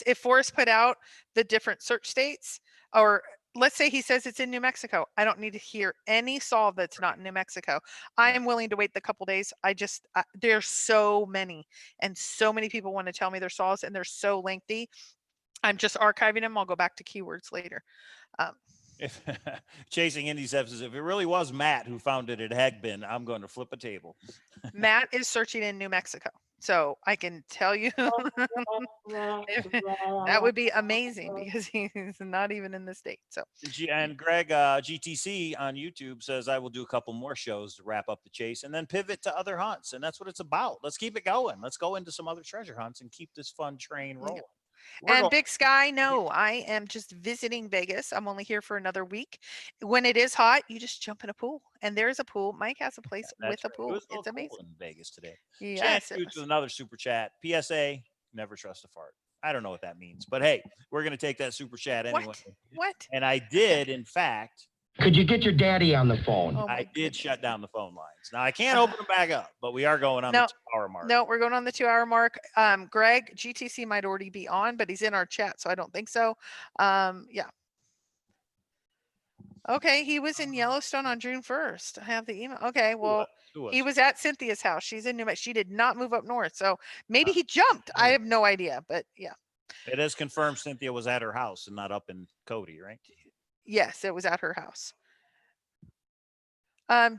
If Forrest put out the different search states, or let's say he says it's in New Mexico, I don't need to hear any solve that's not in New Mexico. I am willing to wait the couple days. There's so many, and so many people want to tell me their solves, and they're so lengthy. I'm just archiving them. I'll go back to keywords later. If Chasing Indy says, if it really was Matt who found it at Hegbin, I'm going to flip a table. Matt is searching in New Mexico. So I can tell you that would be amazing because he's not even in the state. So And Greg GTC on YouTube says, I will do a couple more shows to wrap up the chase and then pivot to other hunts. And that's what it's about. Let's keep it going. Let's go into some other treasure hunts and keep this fun train rolling. And Big Sky, no, I am just visiting Vegas. I'm only here for another week. When it is hot, you just jump in a pool, and there's a pool. Mike has a place with a pool. It was It's amazing. cool in Vegas today. Yes, Chad shoots with another super chat. PSA: never trust a fart. I don't know what that means, but hey, we're gonna take that super chat anyway. What? And I did, in fact. Could you get your daddy on the phone? I did shut down the phone lines. Now I can't open them back up, but we are going on the 2-hour mark. No, we're going on the 2-hour mark. Greg GTC might already be on, but he's in our chat, so I don't think so. Yeah. Okay, he was in Yellowstone on June 1st. I have the email. Okay, well, he was at Cynthia's house. She's in New Mexico. She did not move up north, so maybe he jumped. I have no idea, but yeah. It is confirmed Cynthia was at her house and not up in Cody, right? Yes, it was at her house.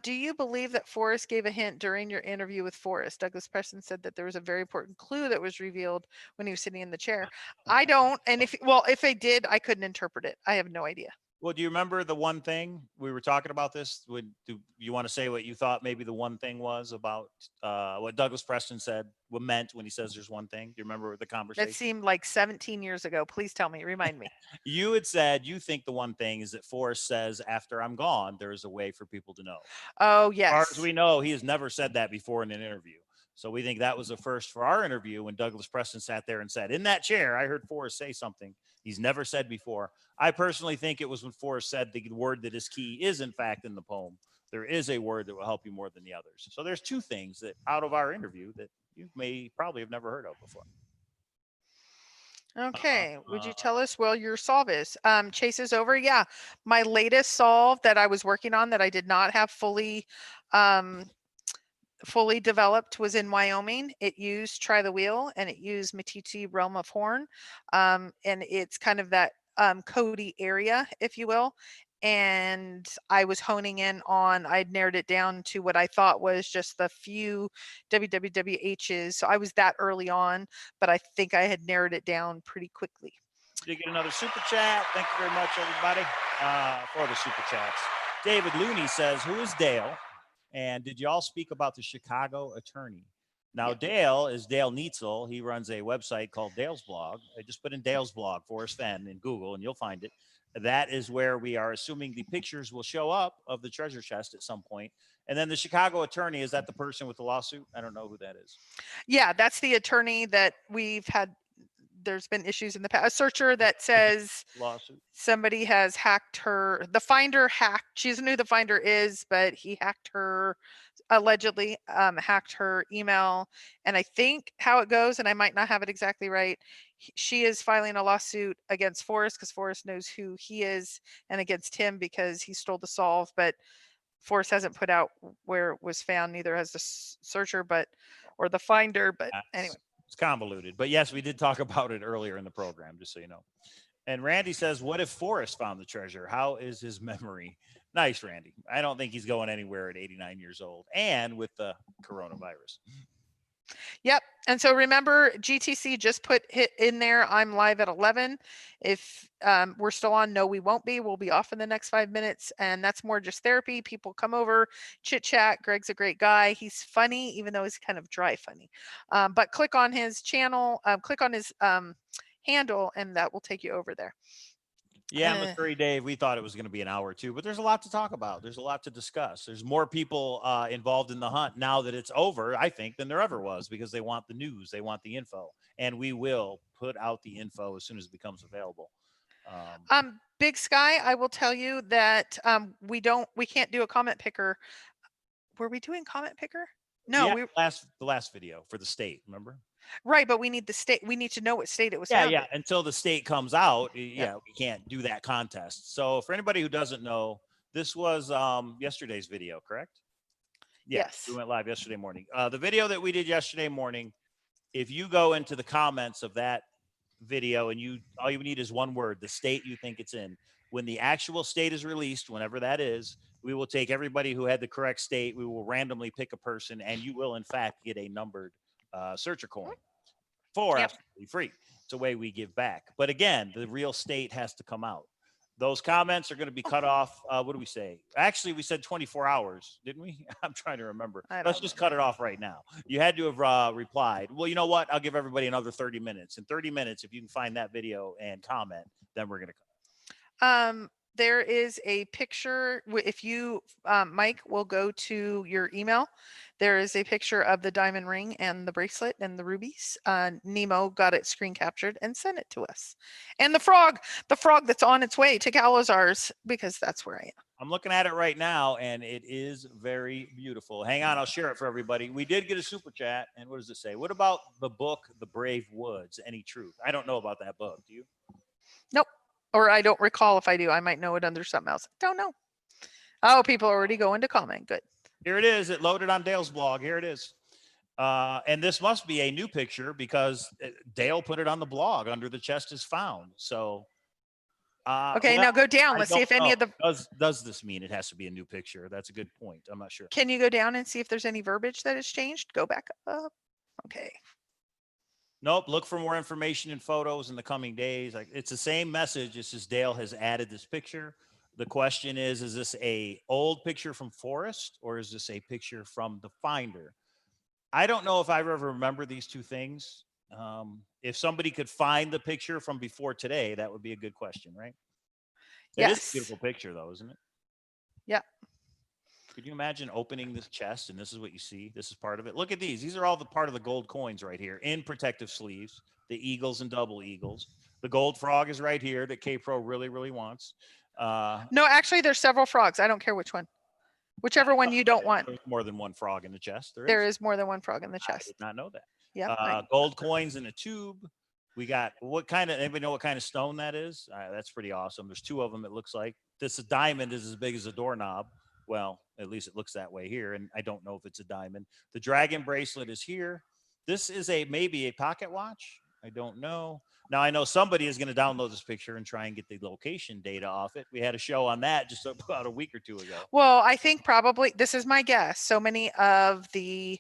Do you believe that Forrest gave a hint during your interview with Forrest? Douglas Preston said that there was a very important clue that was revealed when he was sitting in the chair. I don't, and if they did, I couldn't interpret it. I have no idea. Well, do you remember the one thing we were talking about this? Do you want to say what you thought maybe the one thing was about what Douglas Preston said, what meant when he says there's one thing? Do you remember the conversation? That seemed like 17 years ago. Please tell me, remind me. You had said you think the one thing is that Forrest says after I'm gone, there is a way for people to know. Oh, yes. As far as we know, he has never said that before in an interview. So we think that was a first for our interview when Douglas Preston sat there and said, in that chair, I heard Forrest say something he's never said before. I personally think it was when Forrest said the word that is key is, in fact, in the poem. There is a word that will help you more than the others. So there's two things that out of our interview that you may probably have never heard of before. Okay. Would you tell us your solve is? Chase is over. Yeah. My latest solve that I was working on that I did not have fully developed was in Wyoming. It used Try the Wheel and it used Matiti Realm of Horn. And it's kind of that Cody area, if you will. And I was honing in on, I'd narrowed it down to what I thought was just the few WWWHs. So I was that early on, but I think I had narrowed it down pretty quickly. Did get another super chat. Thank you very much, everybody, for the super chats. David Looney says, who is Dale? And did you all speak about the Chicago attorney? Now, Dale is Dale Neitzel. He runs a website called Dale's Blog. I just put in Dale's Blog, Forrest Fenn, in Google, and you'll find it. That is where we are assuming the pictures will show up of the treasure chest at some point. And then the Chicago attorney, is that the person with the lawsuit? I don't know who that is. Yeah, that's the attorney that we've had. There's been issues in the past. A searcher that says somebody has hacked her. The finder hacked. She doesn't know who the finder is, but he hacked her, allegedly hacked her email. And I think how it goes, and I might not have it exactly right, she is filing a lawsuit against Forrest because Forrest knows who he is, and against him because he stole the solve. But Forrest hasn't put out where it was found. Neither has the searcher, or the finder. But anyway. It's convoluted, but yes, we did talk about it earlier in the program, just so you know. And Randy says, what if Forrest found the treasure? How is his memory? Nice, Randy. I don't think he's going anywhere at 89 years old and with the coronavirus. Yep. And so remember, GTC just put hit in there. I'm live at 11. If we're still on, no, we won't be. We'll be off in the next 5 minutes. And that's more just therapy. People come over, chit chat. Greg's a great guy. He's funny, even though he's kind of dry funny. But click on his channel, click on his handle, and that will take you over there. Yeah, Missouri Dave, we thought it was going to be an hour or two, but there's a lot to talk about. There's a lot to discuss. There's more people involved in the hunt now that it's over, I think, than there ever was, because they want the news. They want the info. And we will put out the info as soon as it becomes available. Big Sky, I will tell you that we can't do a comment picker. Were we doing comment picker? No, the last video for the state, remember? Right, but we need the state. We need to know what state it was found. Yeah. Until the state comes out, we can't do that contest. So for anybody who doesn't know, this was yesterday's video, correct? Yes. We went live yesterday morning. The video that we did yesterday morning, if you go into the comments of that video, and all you need is one word, the state you think it's in. When the actual state is released, whenever that is, we will take everybody who had the correct state. We will randomly pick a person, and you will, in fact, get a numbered searcher coin for absolutely free. It's a way we give back. But again, the real state has to come out. Those comments are going to be cut off. What do we say? Actually, we said 24 hours, didn't we? I'm trying to remember. Let's just cut it off right now. You had to have replied. Well, you know what? I'll give everybody another 30 minutes. In 30 minutes, if you can find that video and comment, then we're going to cut. There is a picture. If you, Mike, will go to your email. There is a picture of the diamond ring and the bracelet and the rubies. Nemo got it screen captured and sent it to us. And the frog that's on its way to Cowlazars, because that's where I am. I'm looking at it right now, and it is very beautiful. Hang on, I'll share it for everybody. We did get a super chat, and what does it say? What about the book, The Brave Woods? Any truth? I don't know about that book. Do you? Nope. Or I don't recall. If I do, I might know it under something else. Don't know. Oh, people are already going to comment. Good. Here it is. It loaded on Dale's blog. Here it is. And this must be a new picture because Dale put it on the blog under the chest is found. So. Okay, now go down. Let's see if any of the. Does this mean it has to be a new picture? That's a good point. I'm not sure. Can you go down and see if there's any verbiage that has changed? Go back up. Okay. Nope. Look for more information and photos in the coming days. It's the same message. It's just Dale has added this picture. The question is this a old picture from Forrest or is this a picture from the finder? I don't know if I ever remember these two things. If somebody could find the picture from before today, that would be a good question, right? It is a beautiful picture though, isn't it? Yeah. Could you imagine opening this chest and this is what you see? This is part of it. Look at these. These are all the part of the gold coins right here in protective sleeves, the eagles and double eagles. The gold frog is right here that Kpro really, really wants. No, actually, there's several frogs. I don't care which one. Whichever one you don't want. There's more than one frog in the chest. There is more than one frog in the chest. I did not know that. Yeah. Gold coins in a tube. We got anybody know what kind of stone that is? That's pretty awesome. There's two of them, it looks like. This diamond is as big as a doorknob. Well, at least it looks that way here. And I don't know if it's a diamond. The dragon bracelet is here. This is maybe a pocket watch. I don't know. Now I know somebody is going to download this picture and try and get the location data off it. We had a show on that just about a week or two ago. Well, I think probably, this is my guess. So many of the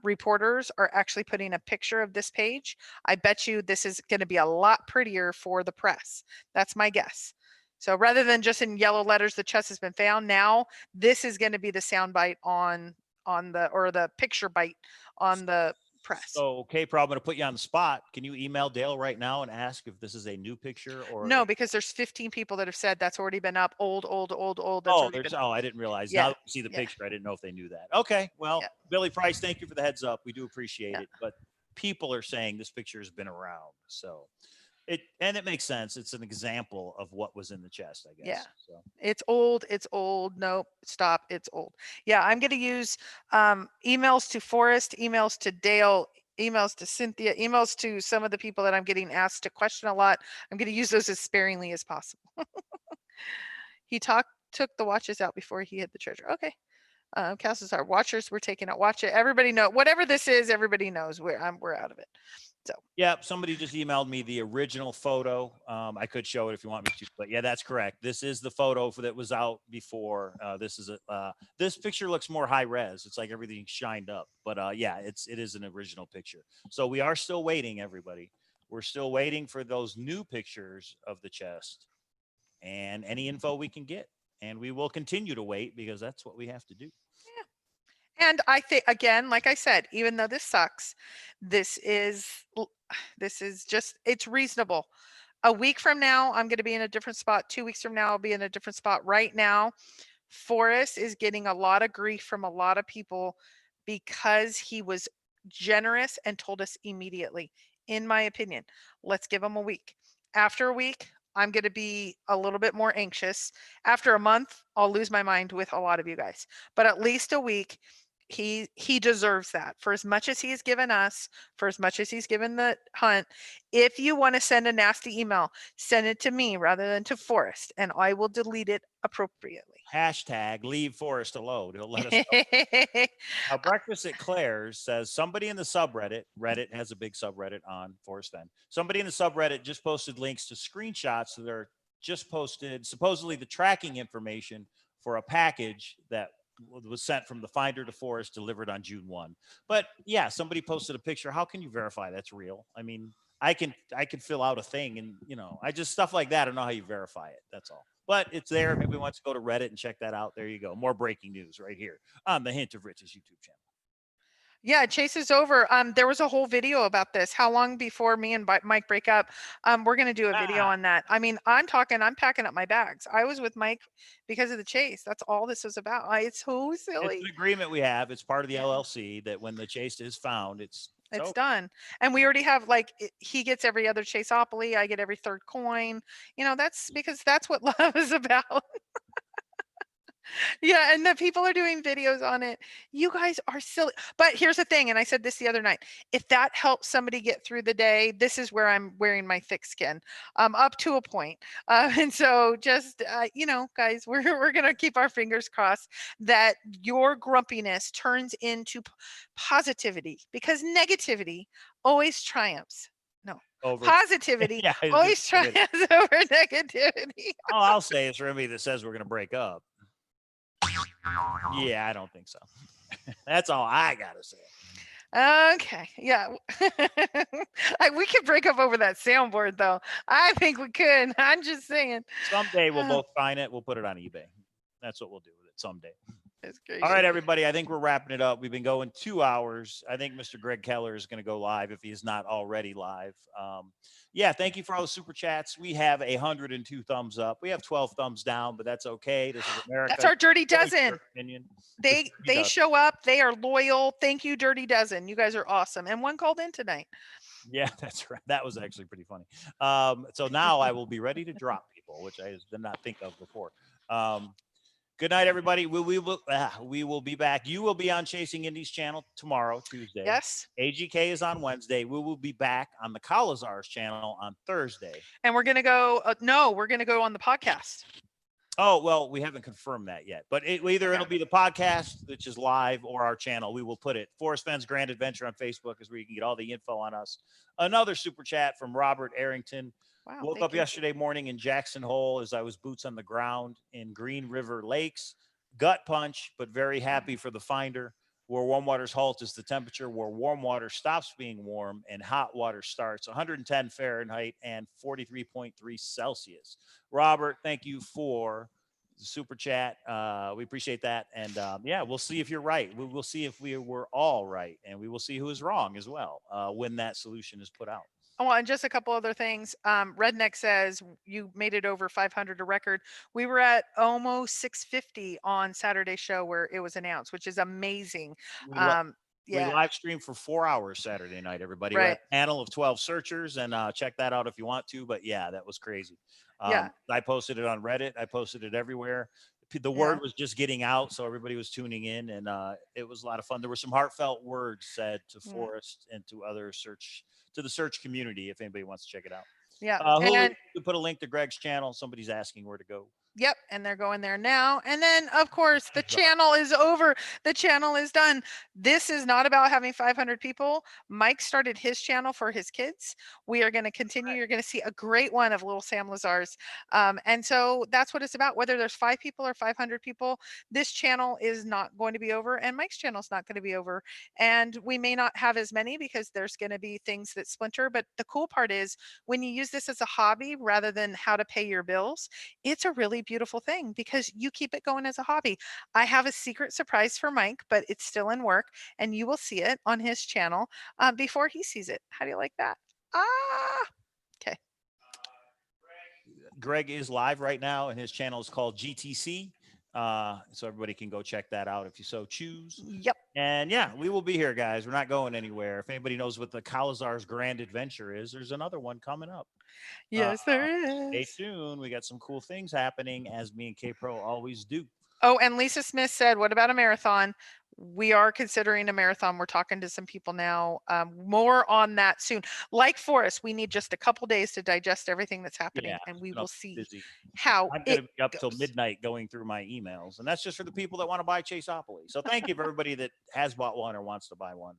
reporters are actually putting a picture of this page. I bet you this is going to be a lot prettier for the press. That's my guess. So rather than just in yellow letters, the chest has been found. Now this is going to be the sound bite on the picture bite on the press. So, Kpro, I'm going to put you on the spot. Can you email Dale right now and ask if this is a new picture or no? Because there's 15 people that have said that's already been up. Old. That's I didn't realize. Yeah. Now that we see the picture, I didn't know if they knew that. Okay, well, Billy Price, thank you for the heads up. We do appreciate it. But people are saying this picture has been around, so. It makes sense. It's an example of what was in the chest, I guess. Yeah. So. It's old. Nope. Stop. It's old. Yeah. I'm going to use emails to Forrest, emails to Dale, emails to Cynthia, emails to some of the people that I'm getting asked to question a lot. I'm going to use those as sparingly as possible. He took the watches out before he hid the treasure. Okay. Cowlazars watchers were taken out. Watch it. Everybody know whatever this is. Everybody knows we're out of it. So yeah, somebody just emailed me the original photo. I could show it if you want me to, but yeah, that's correct. This is the photo that was out before. This picture looks more high res. It's like everything shined up, but yeah, it is an original picture. So we are still waiting, everybody. We're still waiting for those new pictures of the chest and any info we can get, and we will continue to wait because that's what we have to do. And I think, again, like I said, even though this sucks, this is just, it's reasonable. A week from now, I'm going to be in a different spot. 2 weeks from now, I'll be in a different spot. Right now, Forrest is getting a lot of grief from a lot of people because he was generous and told us immediately, in my opinion. Let's give him a week. After a week, I'm going to be a little bit more anxious. After a month, I'll lose my mind with a lot of you guys. But at least a week. he deserves that for as much as he's given us, for as much as he's given the hunt. If you want to send a nasty email, send it to me rather than to Forrest, and I will delete it appropriately. Hashtag leave Forrest alone. He'll let us know. Now, Breakfast at Claire's says somebody in the subreddit, Reddit has a big subreddit on Forrest Fenn. Somebody in the subreddit just posted links to screenshots that are just posted, supposedly the tracking information for a package that was sent from the finder to Forrest, delivered on June 1. But yeah, somebody posted a picture. How can you verify that's real? I mean, I can fill out a thing, and I just stuff like that. I don't know how you verify it. That's all. But it's there. If anybody wants to go to Reddit and check that out, there you go. More breaking news right here on the Hint of Riches YouTube channel. Yeah, Chase is over. There was a whole video about this. How long before me and Mike break up? We're gonna do a video on that. I mean, I'm packing up my bags. I was with Mike because of the chase. That's all this is about. It's so silly. It's an agreement we have. It's part of the LLC that when the chase is found, it's done. And we already have he gets every other chaseopoly. I get every third coin. That's because that's what love is about. Yeah, and the people are doing videos on it. You guys are silly. But here's the thing, and I said this the other night. If that helps somebody get through the day, this is where I'm wearing my thick skin, up to a point. And so just, guys, we're going to keep our fingers crossed that your grumpiness turns into positivity, because negativity always triumphs. No. Over Positivity always triumphs over negativity. All I'll say is for anybody that says we're going to break up. Yeah, I don't think so. That's all I gotta say. Okay, yeah. We could break up over that soundboard, though. I think we could. I'm just saying. Someday we'll both find it. We'll put it on eBay. That's what we'll do with it someday. That's great. All right, everybody. I think we're wrapping it up. We've been going 2 hours. I think Mr. Greg Keller is going to go live if he's not already live. Yeah, thank you for all the super chats. We have 102 thumbs up. We have 12 thumbs down, but that's okay. This is America. That's our Dirty Dozen. They dozen. show up. They are loyal. Thank you, Dirty Dozen. You guys are awesome. And one called in tonight. Yeah, that's right. That was actually pretty funny. So now I will be ready to drop people, which I did not think of before. Good night, everybody. We will be back. You will be on Chasing Indies channel tomorrow, Tuesday. Yes. AGK is on Wednesday. We will be back on the Cowlazars channel on Thursday. And we're going to go, we're going to go on the podcast. Oh, well, we haven't confirmed that yet. But it'll be the podcast, which is live, or our channel. We will put it. Forrest Fenn's Grand Adventure on Facebook is where you can get all the info on us. Another super chat from Robert Arrington. Wow, woke up yesterday morning in Jackson Hole as I was boots on the ground in Green River Lakes. Gut punch, but very happy for the finder. Where warm water's halt is the temperature where warm water stops being warm and hot water starts. 110 Fahrenheit and 43.3 Celsius. Robert, thank you for the super chat. We appreciate that. And yeah, we'll see if you're right. We'll see if we were all right. And we will see who is wrong as well when that solution is put out. Oh, and just a couple other things. Redneck says you made it over 500 a record. We were at almost 650 on Saturday's show where it was announced, which is amazing. We live streamed for 4 hours Saturday night, everybody. Right. We had a panel of 12 searchers, and check that out if you want to. But yeah, that was crazy. Yeah. I posted it on Reddit. I posted it everywhere. The word was just getting out, so everybody was tuning in, and it was a lot of fun. There were some heartfelt words said to Forrest and to other to the search community, if anybody wants to check it out. Yeah. And we put a link to Greg's channel. Somebody's asking where to go. Yep, and they're going there now. And then, of course, the channel is over. The channel is done. This is not about having 500 people. Mike started his channel for his kids. We are going to continue. You're going to see a great one of little Sam Lazars. And so that's what it's about. Whether there's 5 people or 500 people, this channel is not going to be over, and Mike's channel is not going to be over. And we may not have as many because there's going to be things that splinter. But the cool part is when you use this as a hobby rather than how to pay your bills, it's a really beautiful thing because you keep it going as a hobby. I have a secret surprise for Mike, but it's still in work, and you will see it on his channel before he sees it. How do you like that? Okay. Greg is live right now, and his channel is called GTC. So everybody can go check that out if you so choose. Yep. And yeah, we will be here, guys. We're not going anywhere. If anybody knows what the Cowlazars Grand Adventure is, there's another one coming up. Yes, there is. Stay tuned. We got some cool things happening, as me and Kpro always do. Oh, and Lisa Smith said, what about a marathon? We are considering a marathon. We're talking to some people now. More on that soon. Like Forrest, we need just a couple days to digest everything that's happening, Yeah, and we been will up see busy. how I'm going it to be up till goes. midnight going through my emails, and that's just for the people that want to buy Chaseopoly. So thank you for everybody that has bought one or wants to buy one.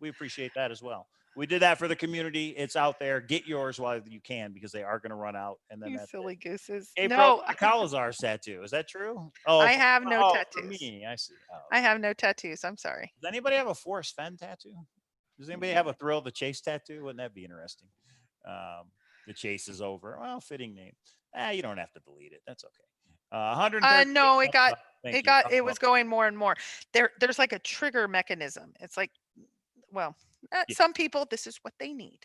We appreciate that as well. We did that for the community. It's out there. Get yours while you can because they are going to run out. And then You that's silly it. gooses. Kpro No, the Cowlazars tattoo. Is that true? Oh, I have no for tattoos. me, I see. Oh. I have no tattoos. I'm sorry. Does anybody have a Forrest Fenn tattoo? Does anybody have a Thrill the Chase tattoo? Wouldn't that be interesting? The chase is over. Well, fitting name. You don't have to delete it. That's okay. 130. No, it was Oh, going more and more. There's like a trigger mechanism. It's like, well, Yeah. some people, this is what they need.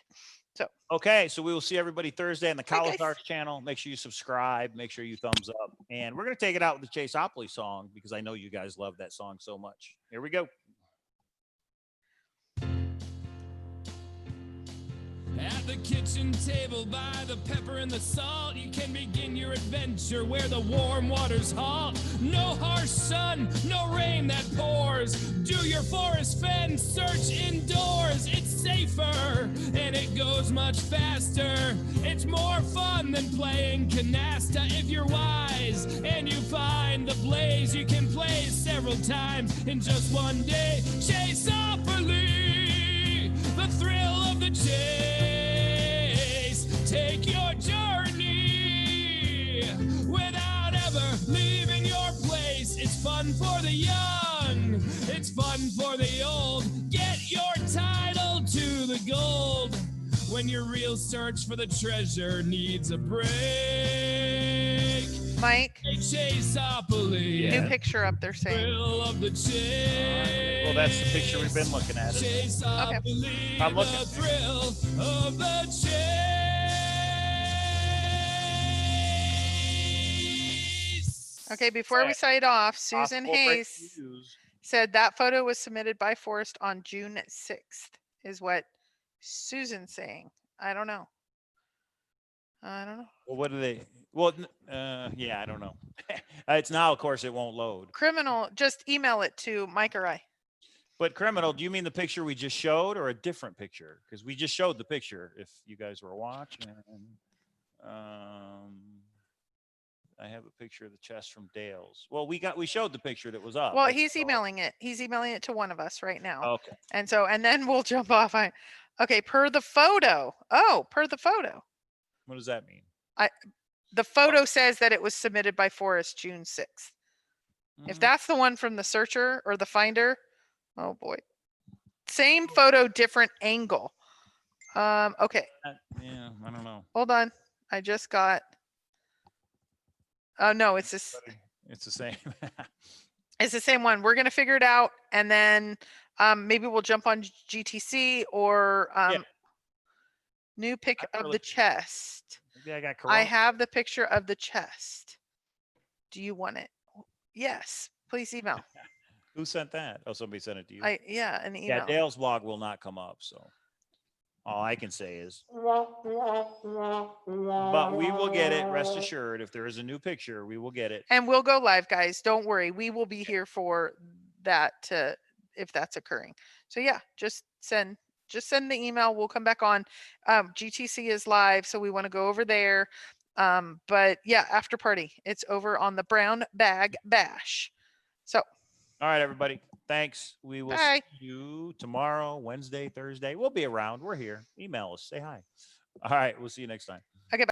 So okay, so we will see everybody Thursday on the Bye, guys. Cowlazars channel. Make sure you subscribe. Make sure you thumbs up. And we're going to take it out with the Chaseopoly song because I know you guys love that song so much. Here we go. At the kitchen table by the pepper and the salt, you can begin your adventure where the warm waters halt. No harsh sun, no rain that pours. Do your Forrest Fenn search indoors. It's safer and it goes much faster. It's more fun than playing canasta if you're wise and you find the blaze. You can play several times in just one day. Chaseopoly, the thrill of the chase. Take your journey without ever leaving your place. It's fun for the young, it's fun for the old. Get your title to the gold when your real search for the treasure needs a break. Mike, Chaseopoly, new picture up there saying. Thrill of the chase. Well, that's the picture we've been looking at. Chaseopoly, I'm looking. the thrill of the chase. Okay, before we sign off, Susan Hayes said that photo was submitted by Forrest on June 6th, is what Susan's saying. I don't know. Well, what do they? Well, yeah, I don't know. It's now, of course, it won't load. Criminal, just email it to Mike or I. But criminal, do you mean the picture we just showed or a different picture? Because we just showed the picture. If you guys were watching, I have a picture of the chest from Dale's. Well, we showed the picture that was up. Well, he's emailing it. He's emailing it to one of us right now. Okay. And then we'll jump off. Okay, per the photo. Oh, per the photo. What does that mean? The photo says that it was submitted by Forrest June 6th. If that's the one from the searcher or the finder, oh boy. Same photo, different angle. Okay. Yeah, I don't know. Hold on. I just got. Oh no, it's this. It's the same. It's the same one. We're gonna figure it out, and then maybe we'll jump on GTC or new pic of the chest. Maybe I got I have the picture of the chest. Do you want it? Yes. Please email. Who sent that? Oh, somebody sent it to you. An email. Yeah, Dale's blog will not come up, so all I can say is, but we will get it. Rest assured, if there is a new picture, we will get it. And we'll go live, guys. Don't worry. We will be here for that if that's occurring. So yeah, just send the email. We'll come back on. GTC is live, so we want to go over there. But yeah, after party. It's over on the Brown Bag Bash. So. All right, everybody. Thanks. We will Bye. see you tomorrow, Wednesday, Thursday. We'll be around. We're here. Email us. Say hi. All right. We'll see you next time.